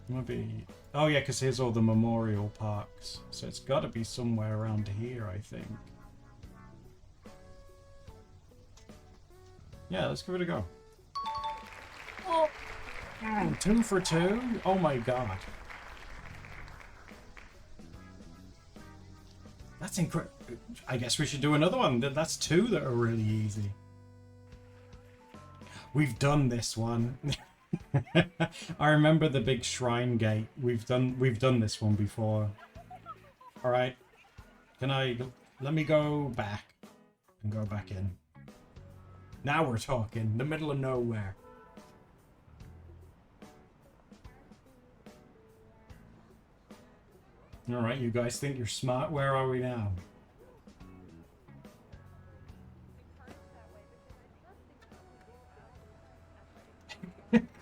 Might be. Oh yeah, because here's all the memorial parks. So it's got to be somewhere around here, I think. Yeah, let's give it a go. Oh, 2 for 2? Oh my god. That's incredible. I guess we should do another one. That's 2 that are really easy. We've done this one. I remember the big shrine gate. We've done this one before. Alright. Can I... Let me go back. And go back in. Now we're talking. The middle of nowhere. Alright, you guys think you're smart? Where are we now?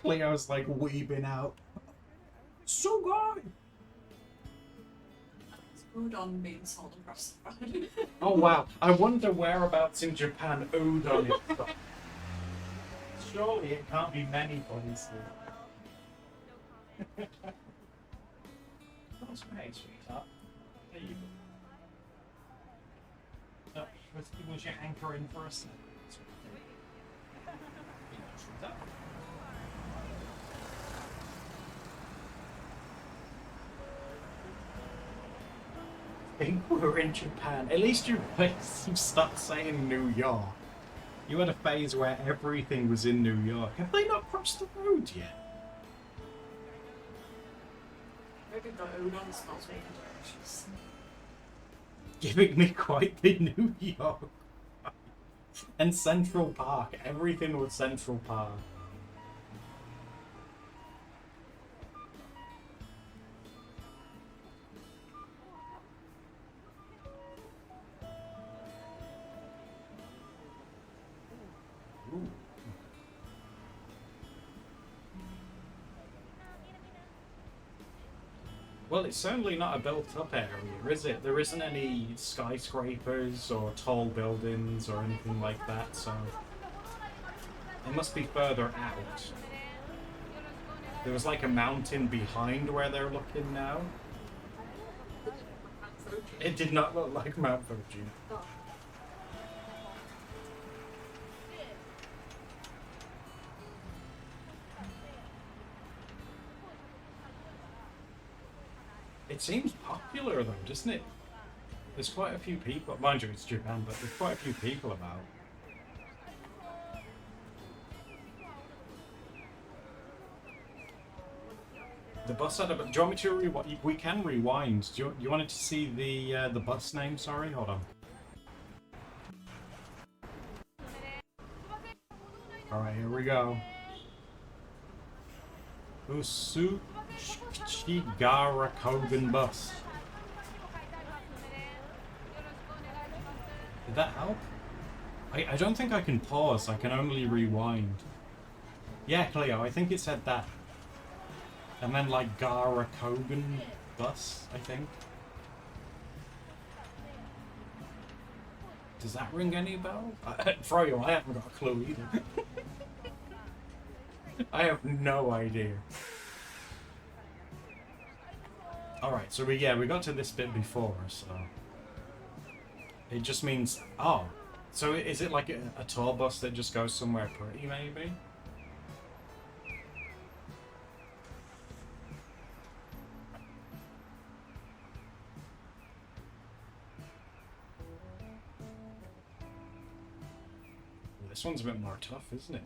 Cleo's like weeping out. So good! It's udon being sold across the road. Oh wow, I wonder whereabouts in Japan udon is from. Surely it can't be many places. That's great, sweetheart. There you go. Was your anchor in for a second? Sweetheart. I think we're in Japan. At least you stopped saying New York. You had a phase where everything was in New York. Have they not crossed the road yet? Maybe the udon smells really delicious. Giving me quite the New York. And Central Park. Everything was Central Park. Ooh. Well, it's certainly not a built-up area, is it? There isn't any skyscrapers or tall buildings or anything like that, so it must be further out. There was like a mountain behind where they're looking now. It did not look like Mount Fuji. It seems popular though, doesn't it? There's quite a few people, mind you it's Japan, but there's quite a few people about. The bus had a... Do you want me to rewind? We can rewind. Do you wanted to see the bus name? Sorry, hold on. Alright, here we go. Usu Shigara Kogan bus. Did that help? I don't think I can pause, I can only rewind. Yeah, Cleo, I think it said that. And then like Gara Kogan bus, I think. Does that ring any bell? Froyo, I haven't got a clue either. I have no idea. Alright, so we got to this bit before, so... It just means... Oh. So is it like a tour bus that just goes somewhere pretty, maybe? This one's a bit more tough, isn't it?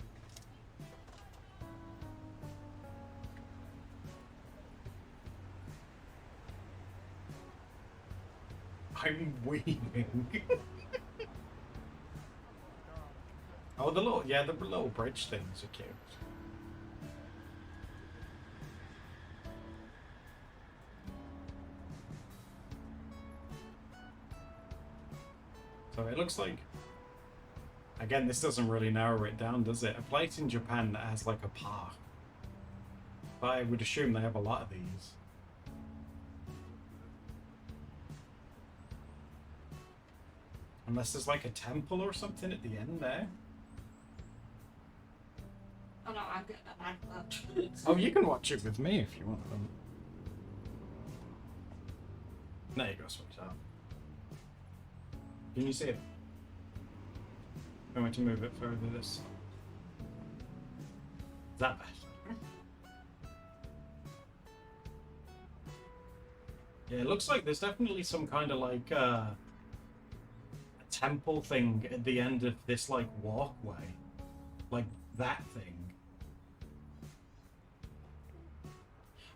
I'm weaving. Oh, the little bridge things are cute. So it looks like, again, this doesn't really narrow it down, does it? A place in Japan that has like a park. But I would assume they have a lot of these. Unless there's like a temple or something at the end there. Oh no, I'm getting an iPad. Oh, you can watch it with me if you want them. There you go, sweetheart. Can you see it? I'm going to move it further this. Is that better? Yeah, it looks like there's definitely some kind of like a temple thing at the end of this like walkway. Like that thing.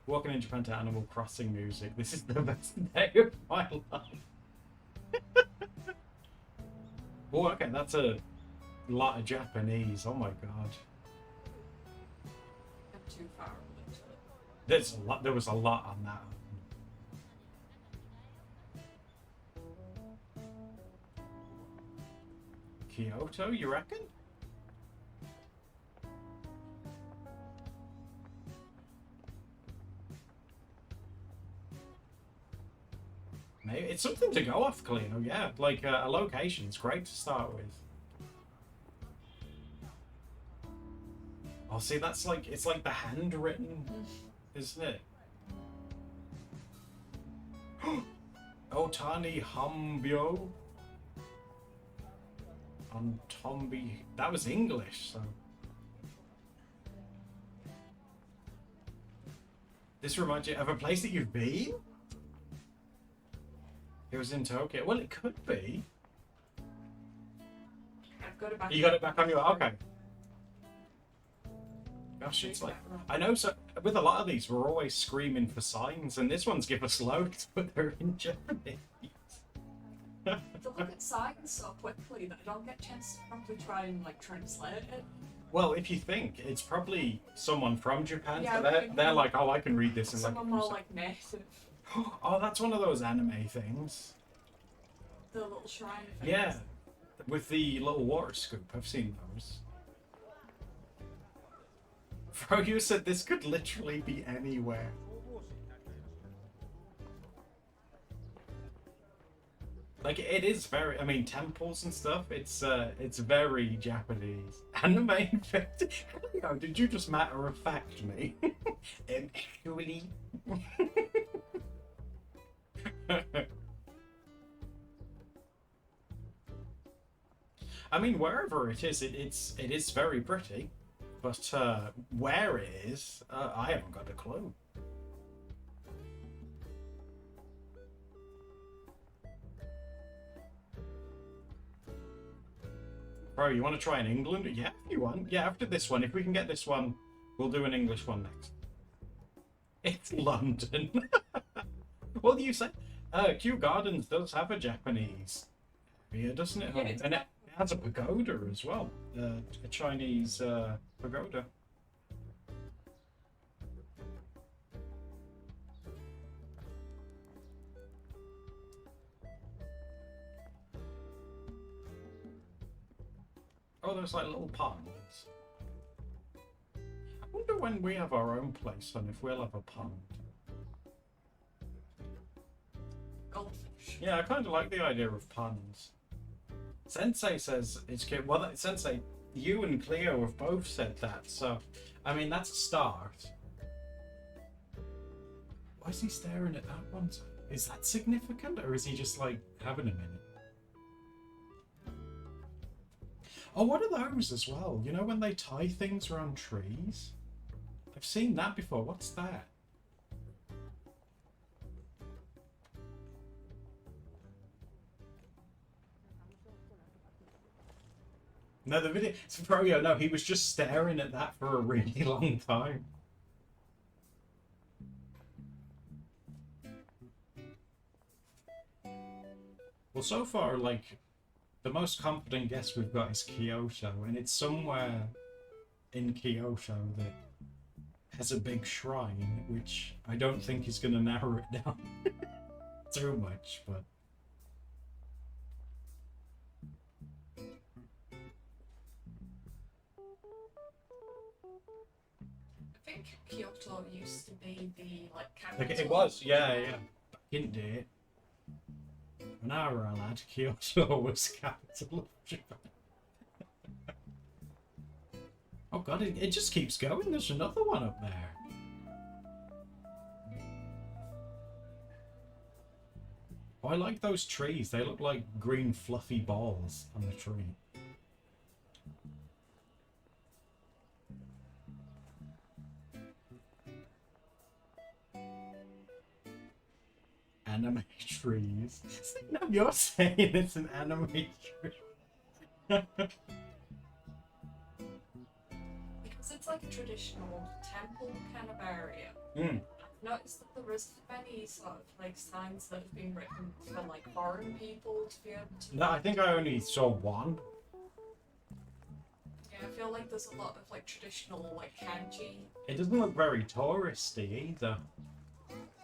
Walking in Japan to Animal Crossing music. This is the best day of my life. Oh, okay, that's a lot of Japanese. Oh my god. I'm too far into it. There's a lot. There was a lot on that. Kyoto, you reckon? Maybe it's something to go off, Kalino. Yeah, like a location's great to start with. Oh, see, that's like it's like the handwritten, isn't it? Otani Hambyo. On Tombi. That was English, so. This reminds you of a place that you've been? It was in Tokyo. Well, it could be. I've got it back. You got it back on your. Okay. Gosh, it's like. I know, so with a lot of these, we're always screaming for signs, and this one's give us loads, but they're in Japanese. To look at signs so quickly that I don't get a chance to probably try and like translate it. Well, if you think it's probably someone from Japan, Yeah, so they're like, oh, I can read this in like. Someone more like native. Oh, that's one of those anime things. The little shrine things. Yeah, with the little water scoop. I've seen those. Bro, you said this could literally be anywhere. Like it is very. I mean, temples and stuff. It's very Japanese. Anime infected. Did you just matter of fact me? Actually. I mean, wherever it is, it is very pretty, but where it is, I haven't got a clue. Bro, you want to try in England? Yeah, if you want. Yeah, after this one, if we can get this one, we'll do an English one next. It's London. What do you say? Kew Gardens does have a Japanese area, doesn't it? Yeah, it's And it has a pagoda as well. A Chinese pagoda. Oh, there's like little ponds. I wonder when we have our own place and if we'll have a pond. Goldfish. Yeah, I kind of like the idea of ponds. Sensei says it's cute. Well, Sensei, you and Cleo have both said that, so I mean that's a start. Why is he staring at that one? Is that significant, or is he just like having a minute? Oh, what are those as well? You know when they tie things around trees? I've seen that before. What's that? No, the video. It's Froyo. No, he was just staring at that for a really long time. Well, so far, like, the most confident guess we've got is Kyoto, and it's somewhere in Kyoto that has a big shrine, which I don't think is going to narrow it down too much, but. I think Kyoto used to be the like Like, capital. it was, yeah. Back in day. When I were a lad, Kyoto was capital of Japan. Oh god, it just keeps going. There's another one up there. Oh, I like those trees. They look like green fluffy balls on the tree. Anime trees. No, you're saying it's an anime tree. Because it's like a traditional temple kind of area. Mm. I noticed that there isn't many sort of like signs that have been written for like foreign people to be able to. No, I think I only saw one. Yeah, I feel like there's a lot of like traditional like kanji. It doesn't look very touristy either.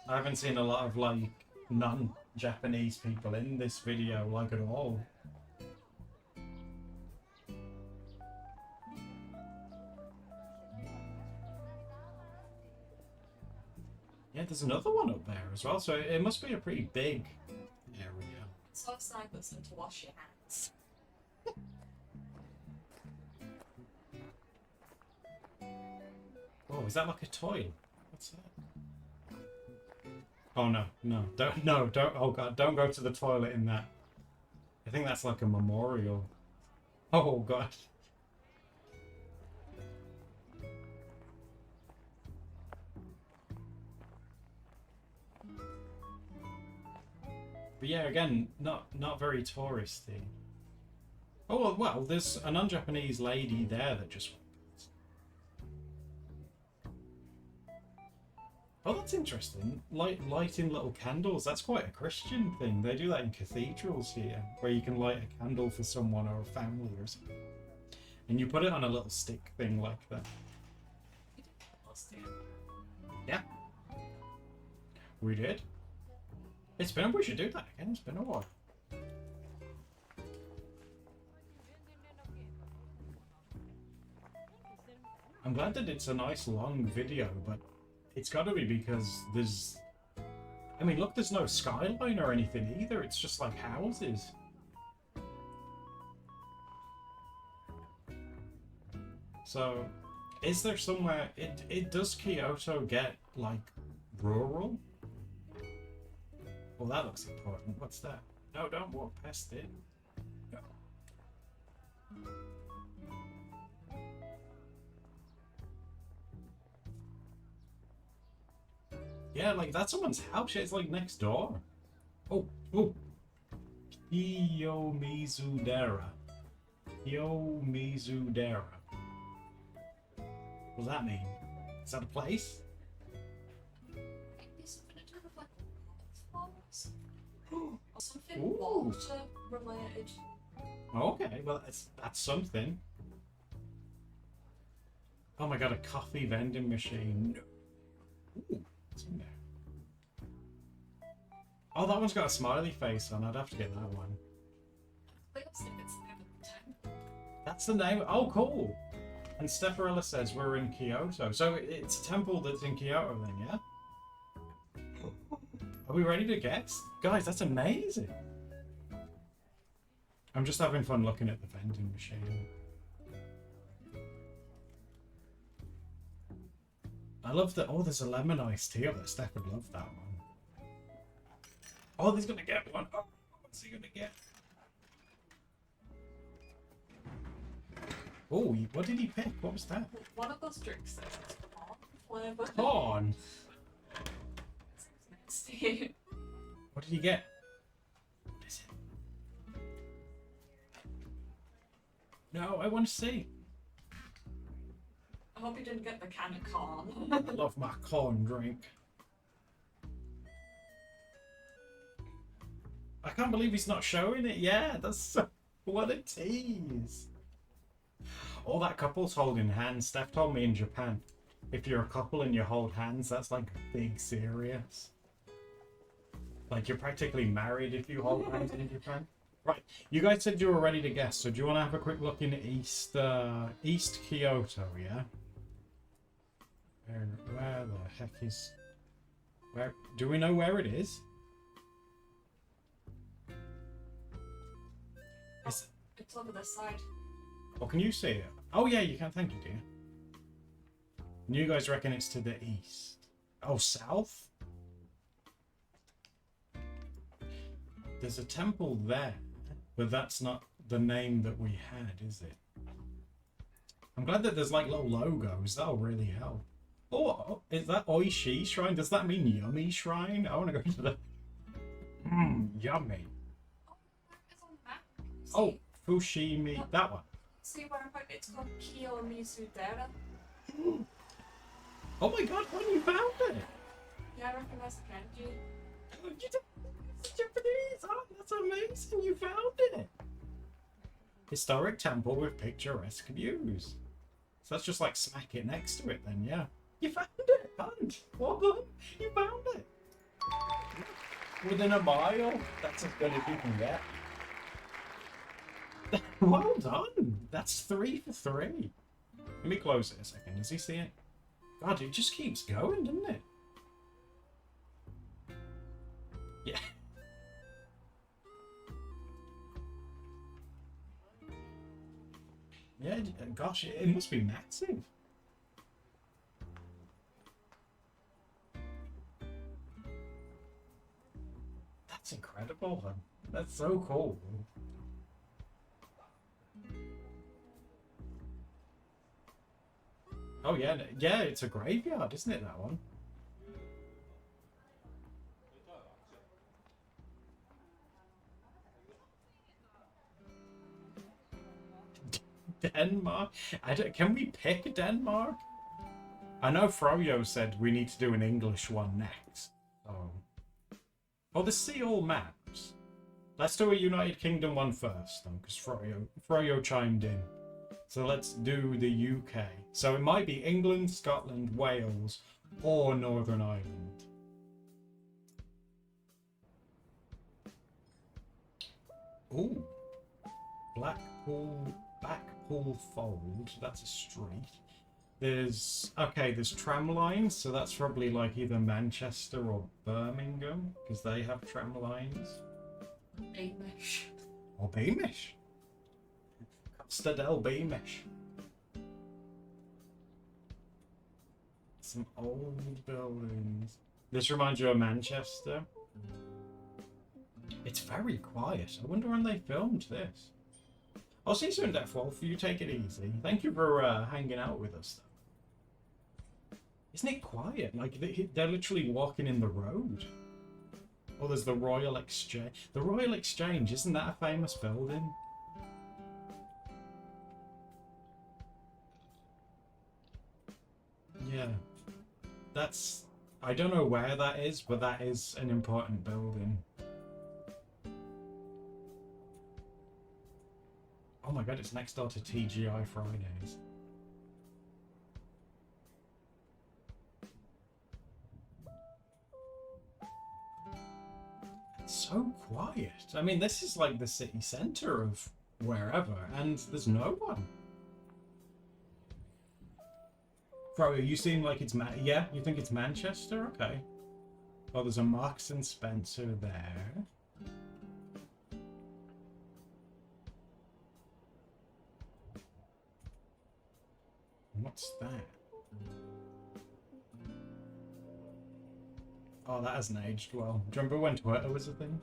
I haven't seen a lot of like non-Japanese people in this video like at all. Yeah, there's another one up there as well, so it must be a pretty big area. It's so sign that's to wash your hands. Oh, is that like a toilet? What's that? Oh no, no, don't, no, don't, oh god, don't go to the toilet in that. I think that's like a memorial. Oh god. But yeah, again, not very touristy. Oh well, there's a non-Japanese lady there that just. Oh, that's interesting. Lighting little candles. That's quite a Christian thing. They do that in cathedrals here, where you can light a candle for someone or a family or something, and you put it on a little stick thing like that. Yeah, we did. We should do that again. It's been a while. I'm glad that it's a nice long video, but it's got to be because there's... I mean, look, there's no skyline or anything either. It's just like houses. So, is there somewhere... Does Kyoto get, like, rural? Well, that looks important. What's that? No, don't walk past it. No. Yeah, like, that's someone's house. It's, like, next door. Oh, oh. Kiyomizudera. Kiyomizudera. What does that mean? Is that a place? Or something Ooh. water related. Okay, well, that's something. Oh my god, a coffee vending machine. Ooh, what's in there? Oh, that one's got a smiley face on. I'd have to get that one. Looks like it's the name of the town. That's the name. Oh, cool. And Stefarella says we're in Kyoto. So it's a temple that's in Kyoto then, yeah? Are we ready to guess? Guys, that's amazing. I'm just having fun looking at the vending machine. I love that. Oh, there's a lemon iced tea. Oh, Steph would love that one. Oh, he's gonna get one. Oh, what's he gonna get? Oh, what did he pick? What was that? One of those drinks says it's corn flavour. Corn. Nasty. What did he get? What is it? No, I want to see. I hope you didn't get the can of corn. I love my corn drink. I can't believe he's not showing it. Yeah, that's so... What a tease. Oh, that couple's holding hands. Steph told me in Japan, if you're a couple and you hold hands, that's like big serious. Like you're practically married if you hold hands in Japan. Right, you guys said you were ready to guess, so do you want to have a quick look in East Kyoto, yeah? Where the heck is... Where... Do we know where it is? It's over this side. Oh, can you see it? Oh yeah, you can. Thank you, dear. And you guys reckon it's to the east? Oh, south? There's a temple there, but that's not the name that we had, is it? I'm glad that there's like little logos. That'll really help. Oh, is that Oishi Shrine? Does that mean yummy shrine? I want to go to the... yummy. It's on the map. See, Oh, Fushimi. That one. see where about it's called Kiyomizudera. Oh my god, when you found it! Yeah, I recognize the kanji. Oh, you did it's Japanese! Oh, that's amazing! You found it! Historic temple with picturesque views. So that's just like smack it next to it then, yeah. You found it! And well done! You found it! Within a mile? That's as good as you can get. Well done! That's 3 for 3. Let me close it a second. Does he see it? God, it just keeps going, doesn't it? Yeah. Yeah, gosh, it must be massive. That's incredible, man. That's so cool. Oh yeah, yeah, it's a graveyard, isn't it, that one? Denmark? Can we pick Denmark? I know Froyo said we need to do an English one next. Oh, the see all maps. Let's do a United Kingdom one first, though, because Froyo chimed in. So let's do the UK. So it might be England, Scotland, Wales, or Northern Ireland. Ooh. Blackpool Fold. That's a street. There's tram lines, so that's probably like either Manchester or Birmingham, because they have tram lines. Beamish. Or Beamish. Costa del Beamish. Some old buildings. This reminds you of Manchester. It's very quiet. I wonder when they filmed this. I'll see you soon, Death Wolf. You take it easy. Thank you for hanging out with us, though. Isn't it quiet? Like, they're literally walking in the road. Oh, there's the Royal Exchange. The Royal Exchange, isn't that a famous building? Yeah. That's... I don't know where that is, but that is an important building. Oh my god, it's next door to TGI Fridays. It's so quiet. I mean, this is like the city centre of wherever, and there's no one. Bro, you seem like it's yeah, you think it's Manchester? Okay. Oh, there's a Marks and Spencer there. What's that? Oh, that hasn't aged well. Do you remember when Twitter was a thing?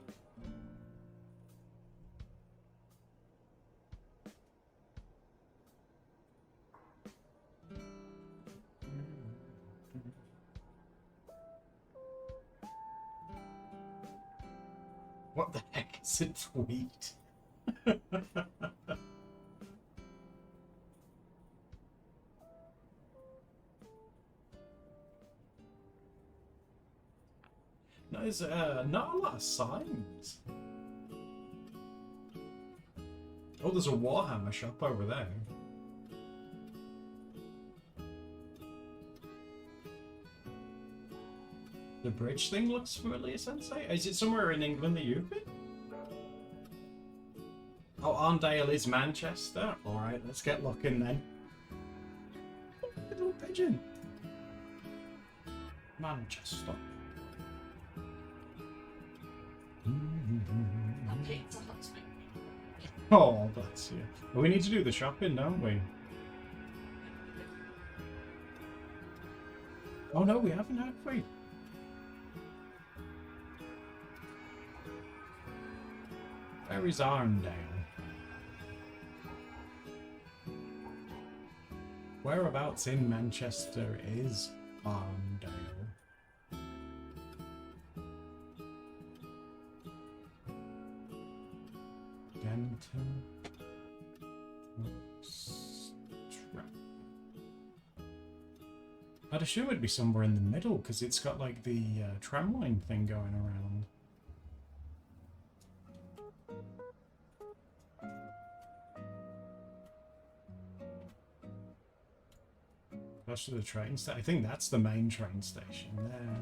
What the heck is a tweet? No, there's not a lot of signs. Oh, there's a Warhammer shop over there. The bridge thing looks familiar, Sensei. Is it somewhere in England that you've been? Oh, Arndale is Manchester. Alright, let's get looking then. Little pigeon. Manchester. That pizza looks big. Oh, bless you. Well, we need to do the shopping, don't we? Oh no, we haven't, have we? Where is Arndale? Whereabouts in Manchester is Arndale? Denton. I'd assume it'd be somewhere in the middle because it's got like the tramline thing going around. Close to the train station. I think that's the main train station there.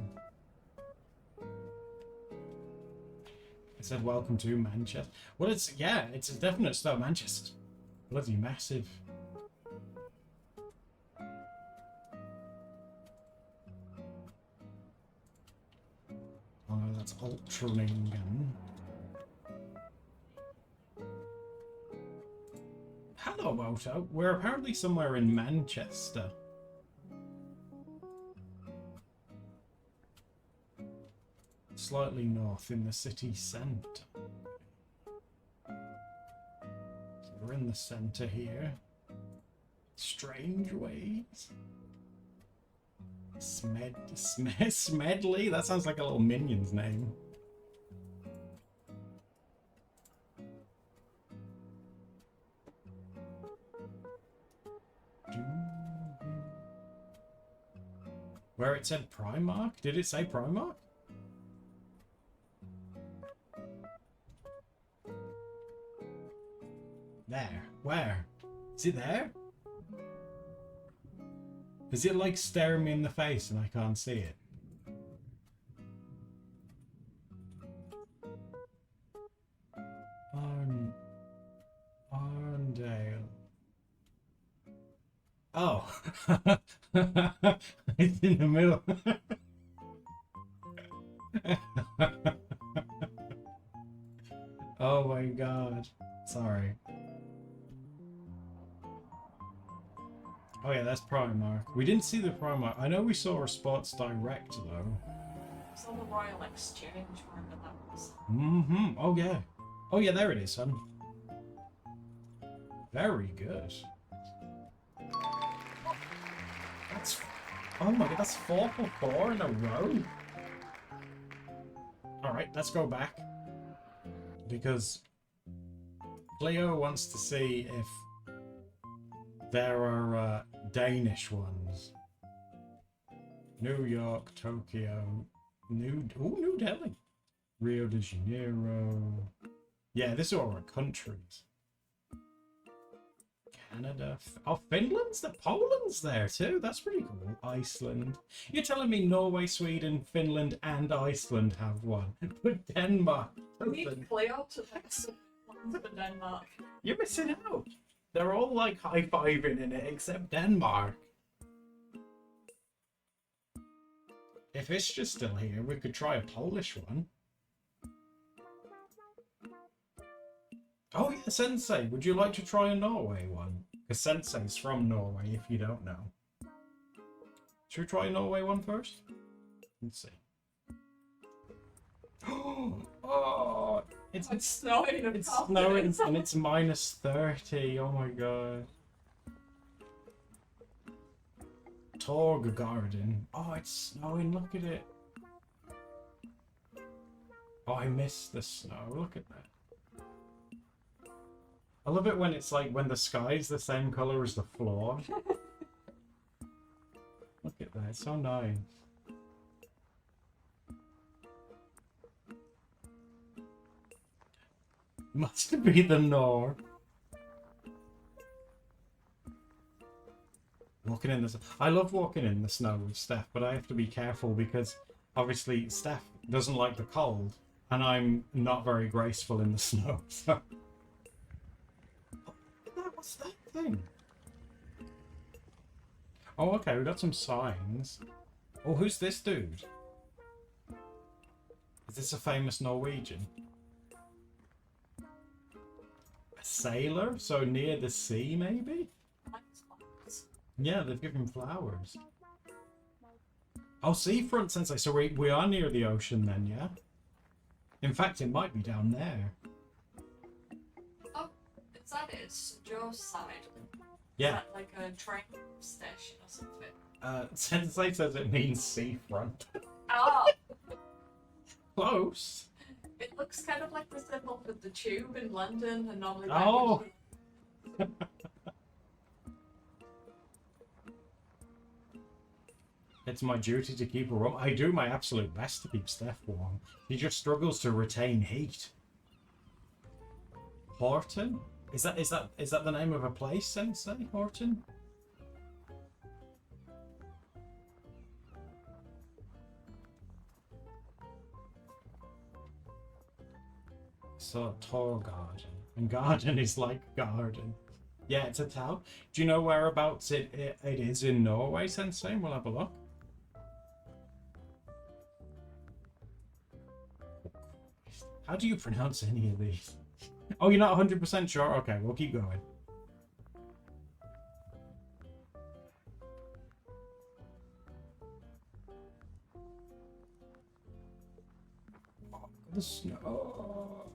It said welcome to Manchester. Well, it's, yeah, it's a definite start. Manchester's bloody massive. Oh no, that's Altrincham. Hello, Moto. We're apparently somewhere in Manchester. Slightly north in the city centre. So we're in the centre here. Strange ways. Smedley? That sounds like a little minion's name. Where it said Primark? Did it say Primark? There. Where? Is it there? Is it like staring me in the face and I can't see it? Arndale. Oh. It's in the middle. Oh my god. Sorry. Oh yeah, that's Primark. We didn't see the Primark. I know we saw a Sports Direct though. Saw the Royal Exchange, wherever that was. Mm-hmm. Oh yeah. Oh yeah, there it is, son. Very good. That's... Oh my god, that's 4 for 4 in a row. Alright, let's go back. Because Cleo wants to see if there are Danish ones. New York, Tokyo, New Delhi, Rio de Janeiro. Yeah, this are all countries. Canada. Oh, Finland's there. Poland's there too. That's pretty cool. Iceland. You're telling me Norway, Sweden, Finland, and Iceland have one, but Denmark We need doesn't. Cleo to make some plans for Denmark. You're missing out. They're all like high-fiving in it, except Denmark. If it's just still here, we could try a Polish one. Oh yeah, Sensei, would you like to try a Norway one? Because Sensei's from Norway, if you don't know. Should we try a Norway one first? Let's see. Oh, it's snowing. it's snowing and it's -30. Oh my god. Torg Garden. Oh, it's snowing. Look at it. Oh, I miss the snow. Look at that. I love it when it's like when the sky's the same color as the floor. Look at that. It's so nice. Must be the north. Walking in the snow. I love walking in the snow with Steph, but I have to be careful because obviously Steph doesn't like the cold, and I'm not very graceful in the snow. So. What's that thing? Oh, okay, we got some signs. Oh, who's this dude? Is this a famous Norwegian? A sailor? So near the sea, maybe? Yeah, they've given flowers. Oh, seafront Sensei. So we are near the ocean then, yeah? In fact, it might be down there. Oh, is that it? It's Joe's side. Yeah. Is that like a train station or something? Sensei says it means seafront. Oh, Close. it looks kind of like the symbol for the tube in London, and normally. Oh. It's my duty to keep her warm. I do my absolute best to keep Steph warm. He just struggles to retain heat. Horton? Is that the name of a place, Sensei? Horton? So tall garden. And garden is like garden. Yeah, it's a town. Do you know whereabouts it is in Norway, Sensei? We'll have a look. How do you pronounce any of these? Oh, you're not 100% sure? Okay, we'll keep going. Oh, the snow.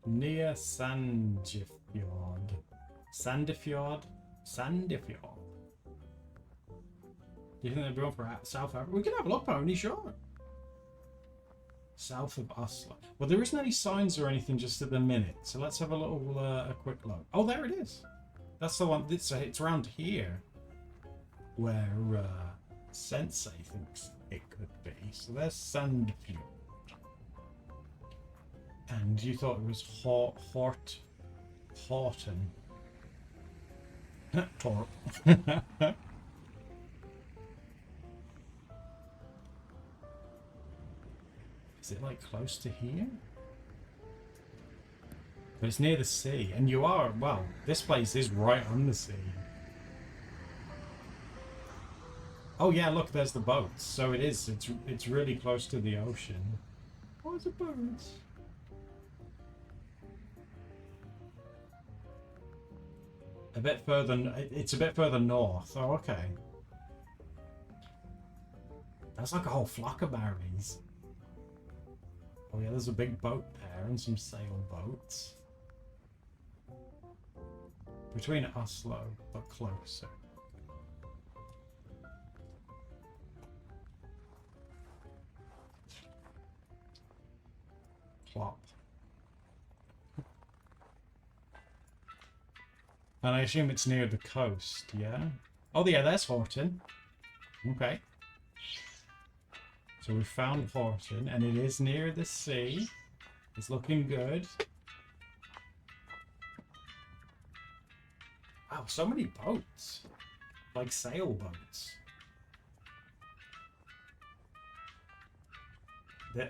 Near Sandefjord. Sandefjord? Sandefjord. Do you think they'd be going for South Africa? We can have a look, Pony, sure. South of Oslo. Well, there isn't any signs or anything just at the minute, so let's have a little, a quick look. Oh, there it is. That's the one. It's around here where Sensei thinks it could be. So there's Sandefjord. And you thought it was Horton. Torp. Is it like close to here? But it's near the sea, and you are, well, this place is right on the sea. Oh yeah, look, there's the boats. So it is, it's really close to the ocean. Oh, it's a boat. A bit further, it's a bit further north. Oh, okay. That's like a whole flock of berries. Oh yeah, there's a big boat there and some sailboats. Between Oslo, but closer. Plop. And I assume it's near the coast, yeah? Oh yeah, there's Horton. Okay. So we found Horton, and it is near the sea. It's looking good. Wow, so many boats. Like sailboats.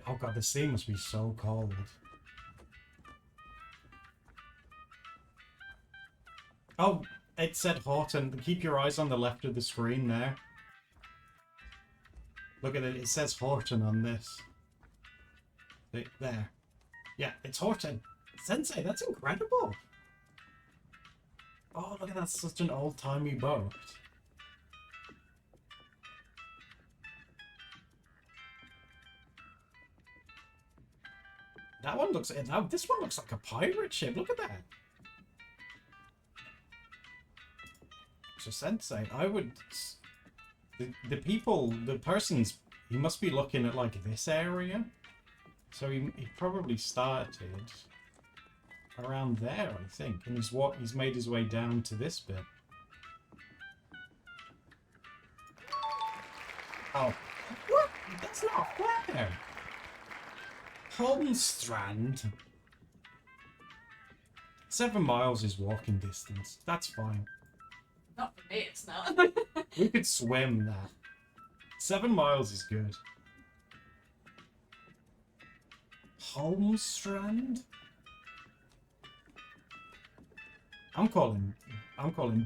Oh god, the sea must be so cold. Oh, it said Horton. Keep your eyes on the left of the screen there. Look at it. It says Horton on this. There. Yeah, it's Horton. Sensei, that's incredible. Oh, look at that. Such an old-timey boat. That one looks... This one looks like a pirate ship. Look at that. So Sensei, I would... The person's, he must be looking at like this area. So he probably started around there, I think. And he's made his way down to this bit. Oh. What? That's not fair. Holmstrand. 7 miles is walking distance. That's fine. Not for me, it's not. We could swim that. 7 miles is good. Holmstrand? I'm calling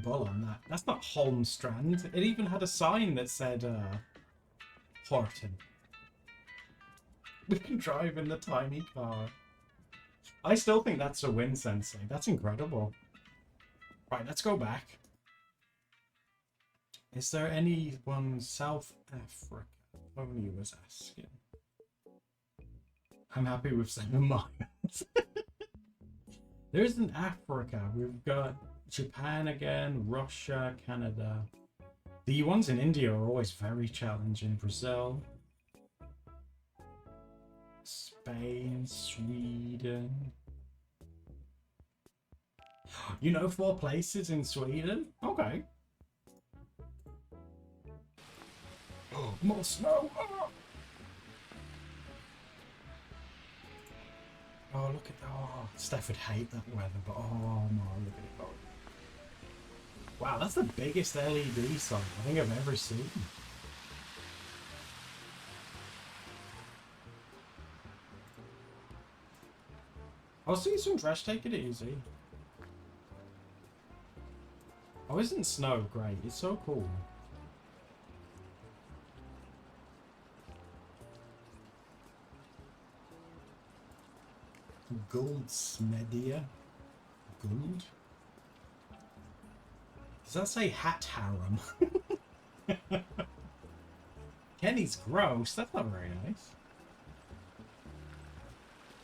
bull on that. That's not Holmstrand. It even had a sign that said Horton. We can drive in the tiny car. I still think that's a win, Sensei. That's incredible. Right, let's go back. Is there anyone South Africa? Tony was asking. I'm happy with 7 miles. There isn't Africa. We've got Japan again, Russia, Canada. The ones in India are always very challenging. Brazil. Spain, Sweden. You know 4 places in Sweden? Okay. Oh, more snow! Oh, oh look at... Oh, Steph would hate that weather, but oh no, look at it going. Wow, that's the biggest LED sign I think I've ever seen. I'll see some trash, take it easy. Oh, isn't snow great? It's so cool. Goldsmedia? Gold? Does that say hat harem? Kenny's gross. That's not very nice.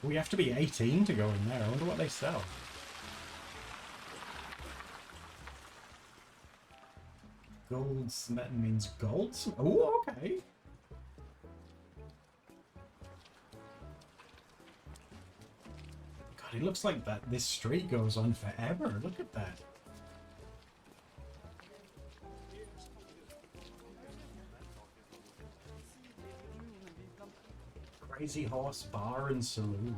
We have to be 18 to go in there. I wonder what they sell. Goldsmith means gold? Oh, okay. God, it looks like that this street goes on forever. Look at that. Crazy Horse Bar and Saloon.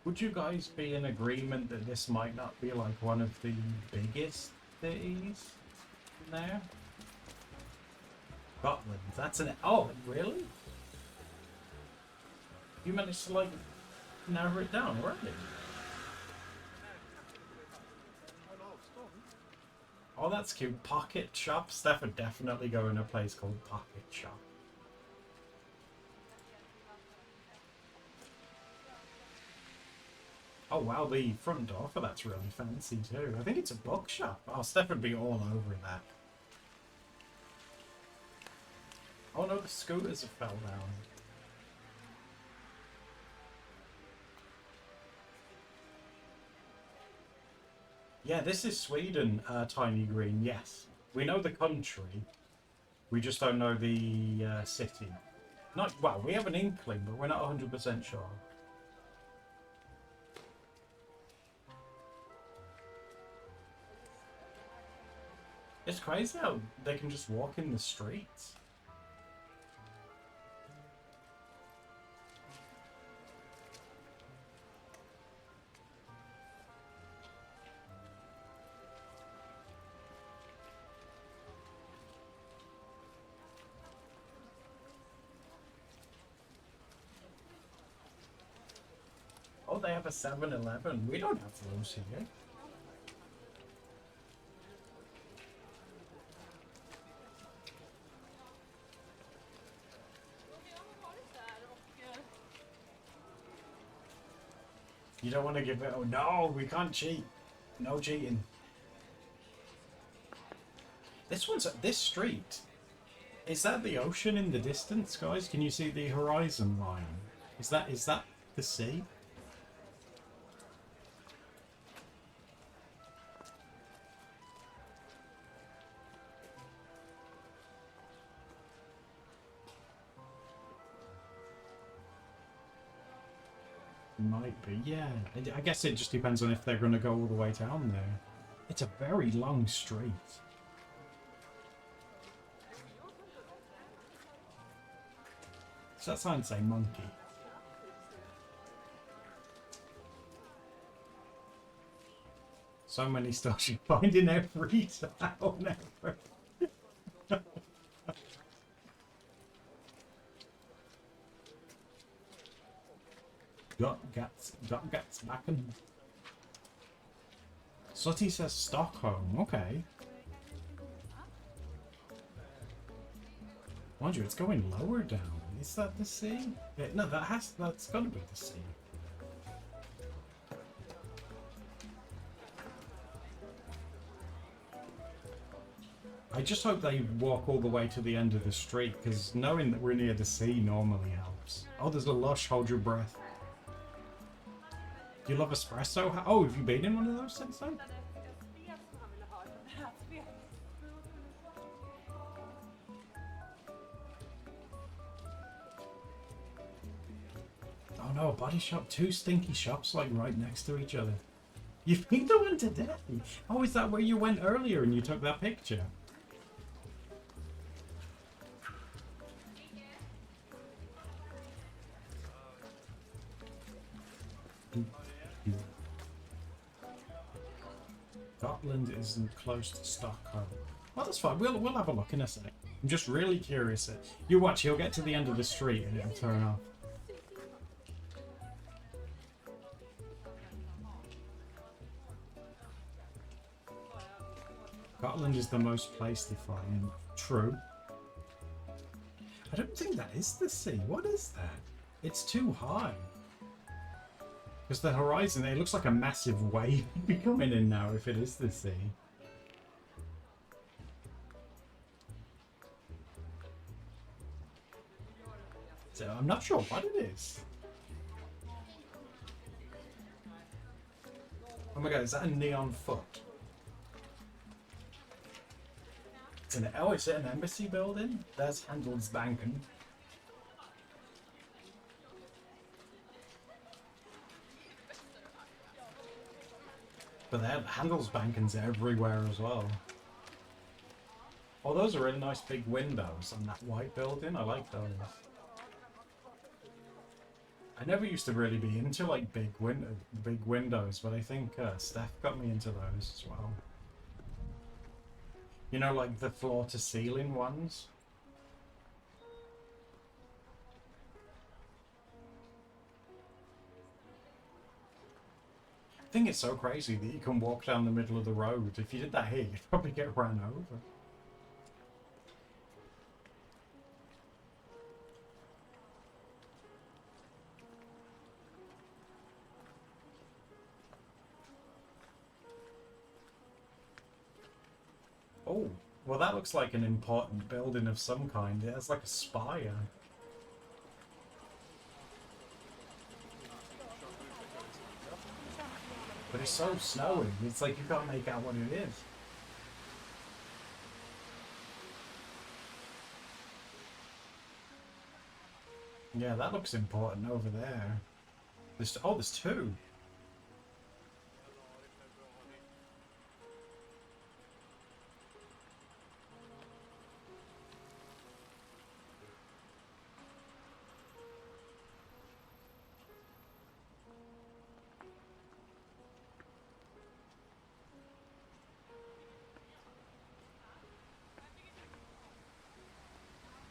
Would you guys be in agreement that this might not be like one of the biggest cities in there? Scotland, that's an... Oh, really? You managed to, like, narrow it down already? Oh, that's cute. Pocket Shop. Steph would definitely go in a place called Pocket Shop. Oh, wow, the front door for that's really fancy, too. I think it's a bookshop. Oh, Steph would be all over that. Oh, no, the scooters have fell down. Yeah, this is Sweden, Tiny Green, yes. We know the country. We just don't know the city. Not, well, we have an inkling, but we're not 100% sure. It's crazy how they can just walk in the streets. Oh, they have a 7-Eleven. We don't have those here. You don't want to give it... Oh, no, we can't cheat. No cheating. This street. Is that the ocean in the distance, guys? Can you see the horizon line? Is that the sea? Might be, yeah. I guess it just depends on if they're going to go all the way down there. It's a very long street. Does that sign say monkey? So many stars you find in every town ever. Got gats backen. Sooty says Stockholm, okay. Mind you, it's going lower down. Is that the sea? Yeah, no, that's gotta be the sea. I just hope they walk all the way to the end of the street, because knowing that we're near the sea normally helps. Oh, there's a lush, hold your breath. You love espresso? Oh, have you been in one of those since then? Oh no, a body shop. Two stinky shops like right next to each other. You've been to one today? Oh, is that where you went earlier and you took that picture? Gotland isn't close to Stockholm. Well, that's fine. We'll have a look in a sec. I'm just really curious. You watch. He'll get to the end of the street and it'll turn off. Gotland is the most place to find. True. I don't think that is the sea. What is that? It's too high. Because the horizon, it looks like a massive wave coming in now if it is the sea. So I'm not sure what it is. Oh my god, is that a neon foot? Oh, is it an embassy building? There's Handelsbanken. But they have Handelsbanken's everywhere as well. Oh, those are really nice big windows on that white building. I like those. I never used to really be into like big windows, but I think Steph got me into those as well. You know, like the floor-to-ceiling ones? I think it's so crazy that you can walk down the middle of the road. If you did that here, you'd probably get run over. Oh, well that looks like an important building of some kind. It has like a spire. But it's so snowy, it's like you can't make out what it is. Yeah, that looks important over there. There's two.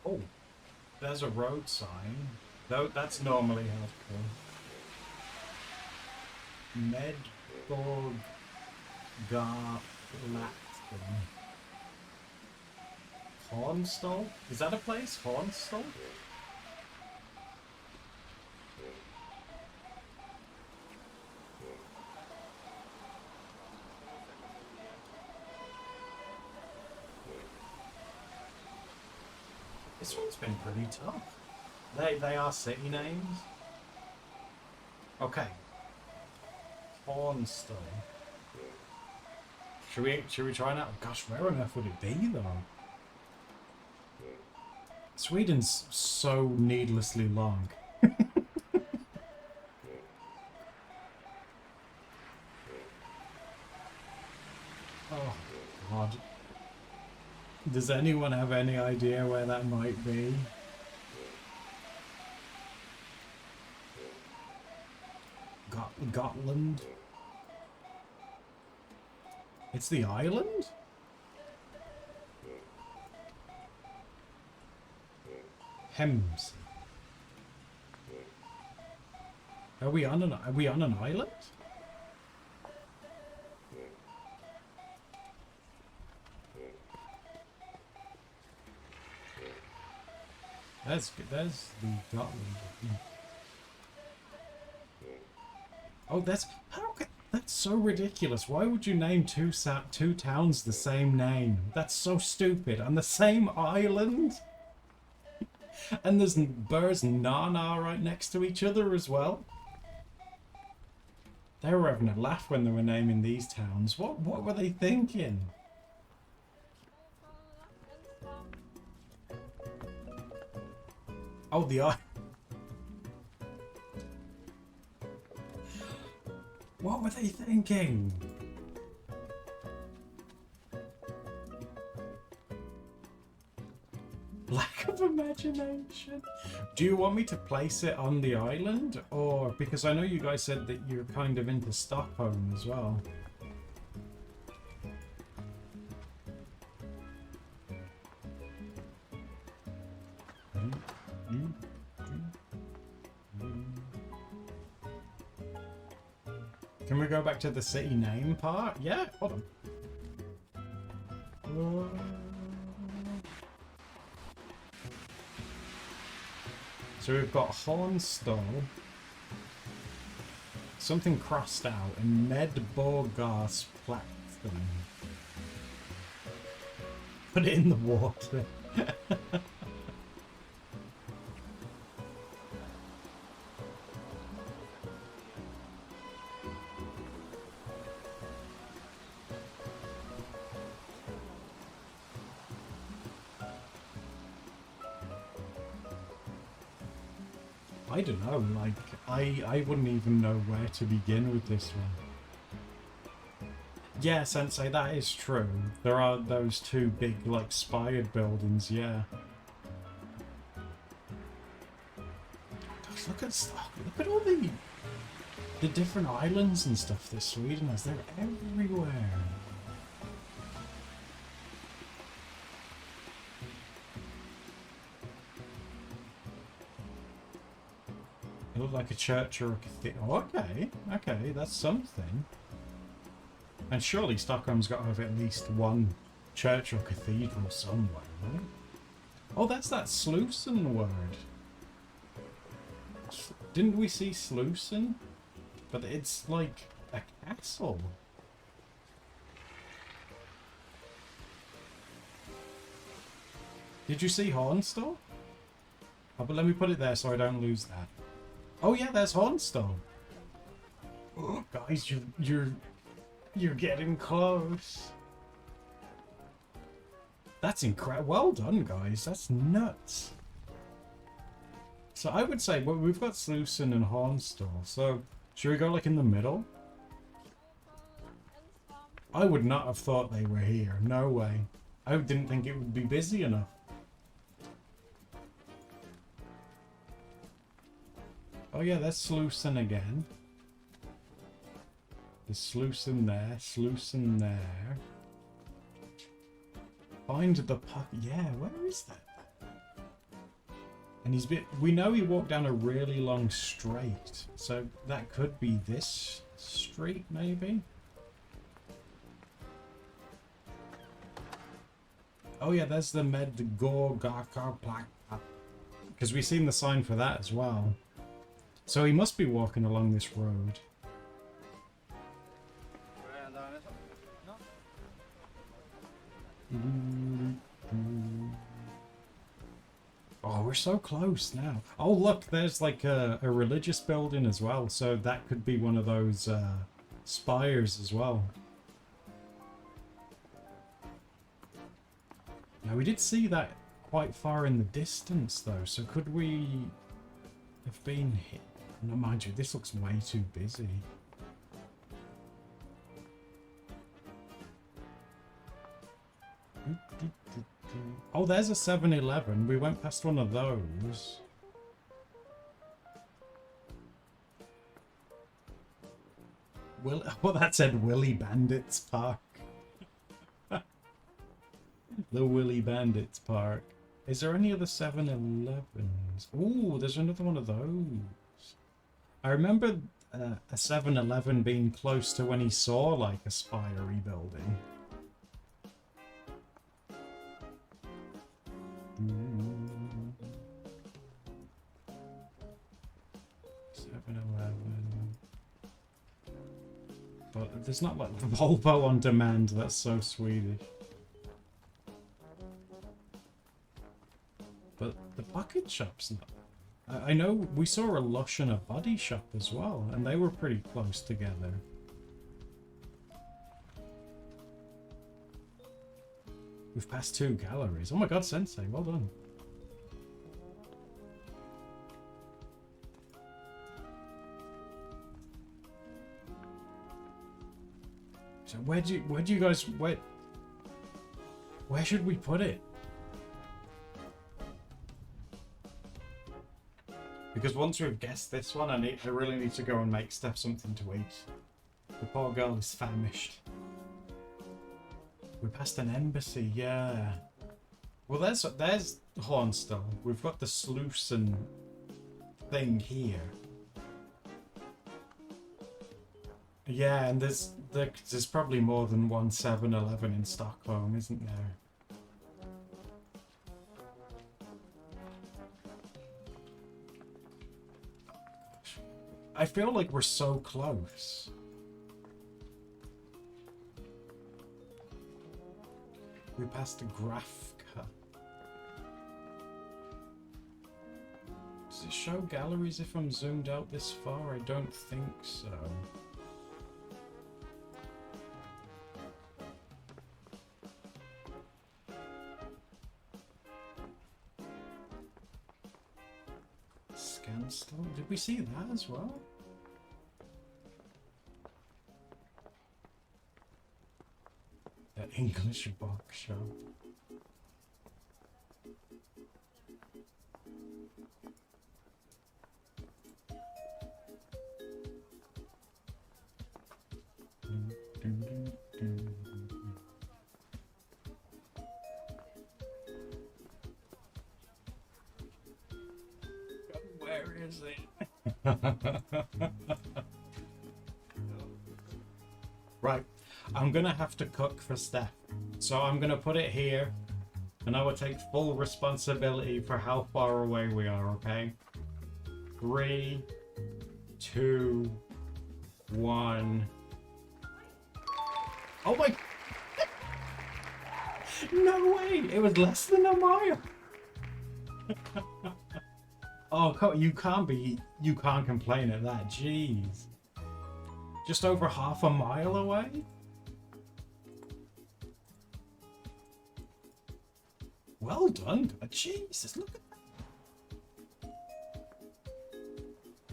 Oh, there's a road sign. Though that's normally helpful. Medborg Garlaxton. Hornstall? Is that a place? Hornstall? This one's been pretty tough. They are city names. Okay. Hornstall. Should we try that? Gosh, where on earth would it be though? Sweden's so needlessly long. Oh god. Does anyone have any idea where that might be? Gotland? It's the island? Hems. Are we on an island? That's good. There's the Gotland. Oh, that's so ridiculous. Why would you name two towns the same name? That's so stupid. On the same island? And there's Burrs and Nana right next to each other as well. They were having a laugh when they were naming these towns. What were they thinking? Oh, the eye. What were they thinking? Lack of imagination. Do you want me to place it on the island? Or, because I know you guys said that you're kind of into Stockholm as well. Can we go back to the city name part? Yeah, hold on. So we've got Hornstall, something crossed out, and Medborgar's Platten. Put it in the water. I don't know, like, I wouldn't even know where to begin with this one. Yeah, Sensei, that is true. There are those two big, like, spired buildings, yeah. Gosh, look at all the different islands and stuff that Sweden has. They're everywhere. It looked like a church or a cathedral. Okay, okay, that's something. And surely Stockholm's got to have at least one church or cathedral somewhere, right? Oh, that's that Slusen word. Didn't we see Slusen? But it's like a castle. Did you see Hornstall? Oh, but let me put it there so I don't lose that. Oh yeah, there's Hornstall. Oh, guys, you're getting close. That's incredible. Well done, guys. That's nuts. So I would say, well, we've got Slusen and Hornstall. So should we go like in the middle? I would not have thought they were here. No way. I didn't think it would be busy enough. Oh yeah, there's Slusen again. There's Slusen there, Slusen there. Find the puck. Yeah, where is that? And we know he walked down a really long straight, so that could be this street, maybe? Oh yeah, there's the Medgorgarkarplak, because we've seen the sign for that as well. So he must be walking along this road. Oh, we're so close now. Oh, look, there's like a religious building as well. So that could be one of those spires as well. Now, we did see that quite far in the distance, though. So could we have been hit? No, mind you, this looks way too busy. Oh, there's a 7-Eleven. We went past one of those. Well, that said Willy Bandits Park. The Willy Bandits Park. Is there any other 7-Elevens? Ooh, there's another one of those. I remember a 7-Eleven being close to when he saw like a spiry building. 7-Eleven. But there's not like Volvo on demand. That's so Swedish. But the bucket shop's not. I know we saw a Lush and a Body Shop as well, and they were pretty close together. We've passed 2 galleries. Oh my god, Sensei, well done. So where do you guys, where should we put it? Because once we've guessed this one, I really need to go and make Steph something to eat. The poor girl is famished. We passed an embassy, yeah. Well, there's Hornstall. We've got the sluice and thing here. Yeah, and there's probably more than one 7-Eleven in Stockholm, isn't there? I feel like we're so close. We passed the Grafka. Does it show galleries if I'm zoomed out this far? I don't think so. Scanstorm? Did we see that as well? The English box shop. Where is it? Right, I'm gonna have to cook for Steph, so I'm gonna put it here, and I will take full responsibility for how far away we are, okay? 3, 2, 1. Oh my... No way! It was less than a mile! Oh, you can't complain at that, jeez. Just over half a mile away? Well done, God. Jesus, look at that.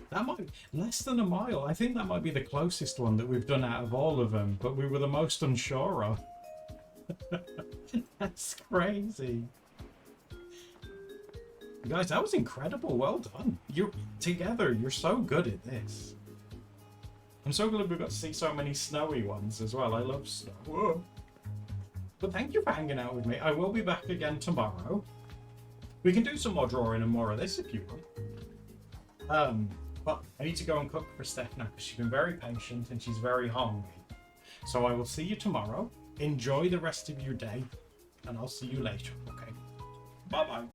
That might be less than a mile. I think that might be the closest one that we've done out of all of them, but we were the most unsure of. That's crazy. Guys, that was incredible. Well done. You're together. You're so good at this. I'm so glad we got to see so many snowy ones as well. I love snow. Whoa. But thank you for hanging out with me. I will be back again tomorrow. We can do some more drawing and more of this if you want. But I need to go and cook for Steph now because she's been very patient and she's very hungry. So I will see you tomorrow. Enjoy the rest of your day and I'll see you later. Okay. Bye-bye.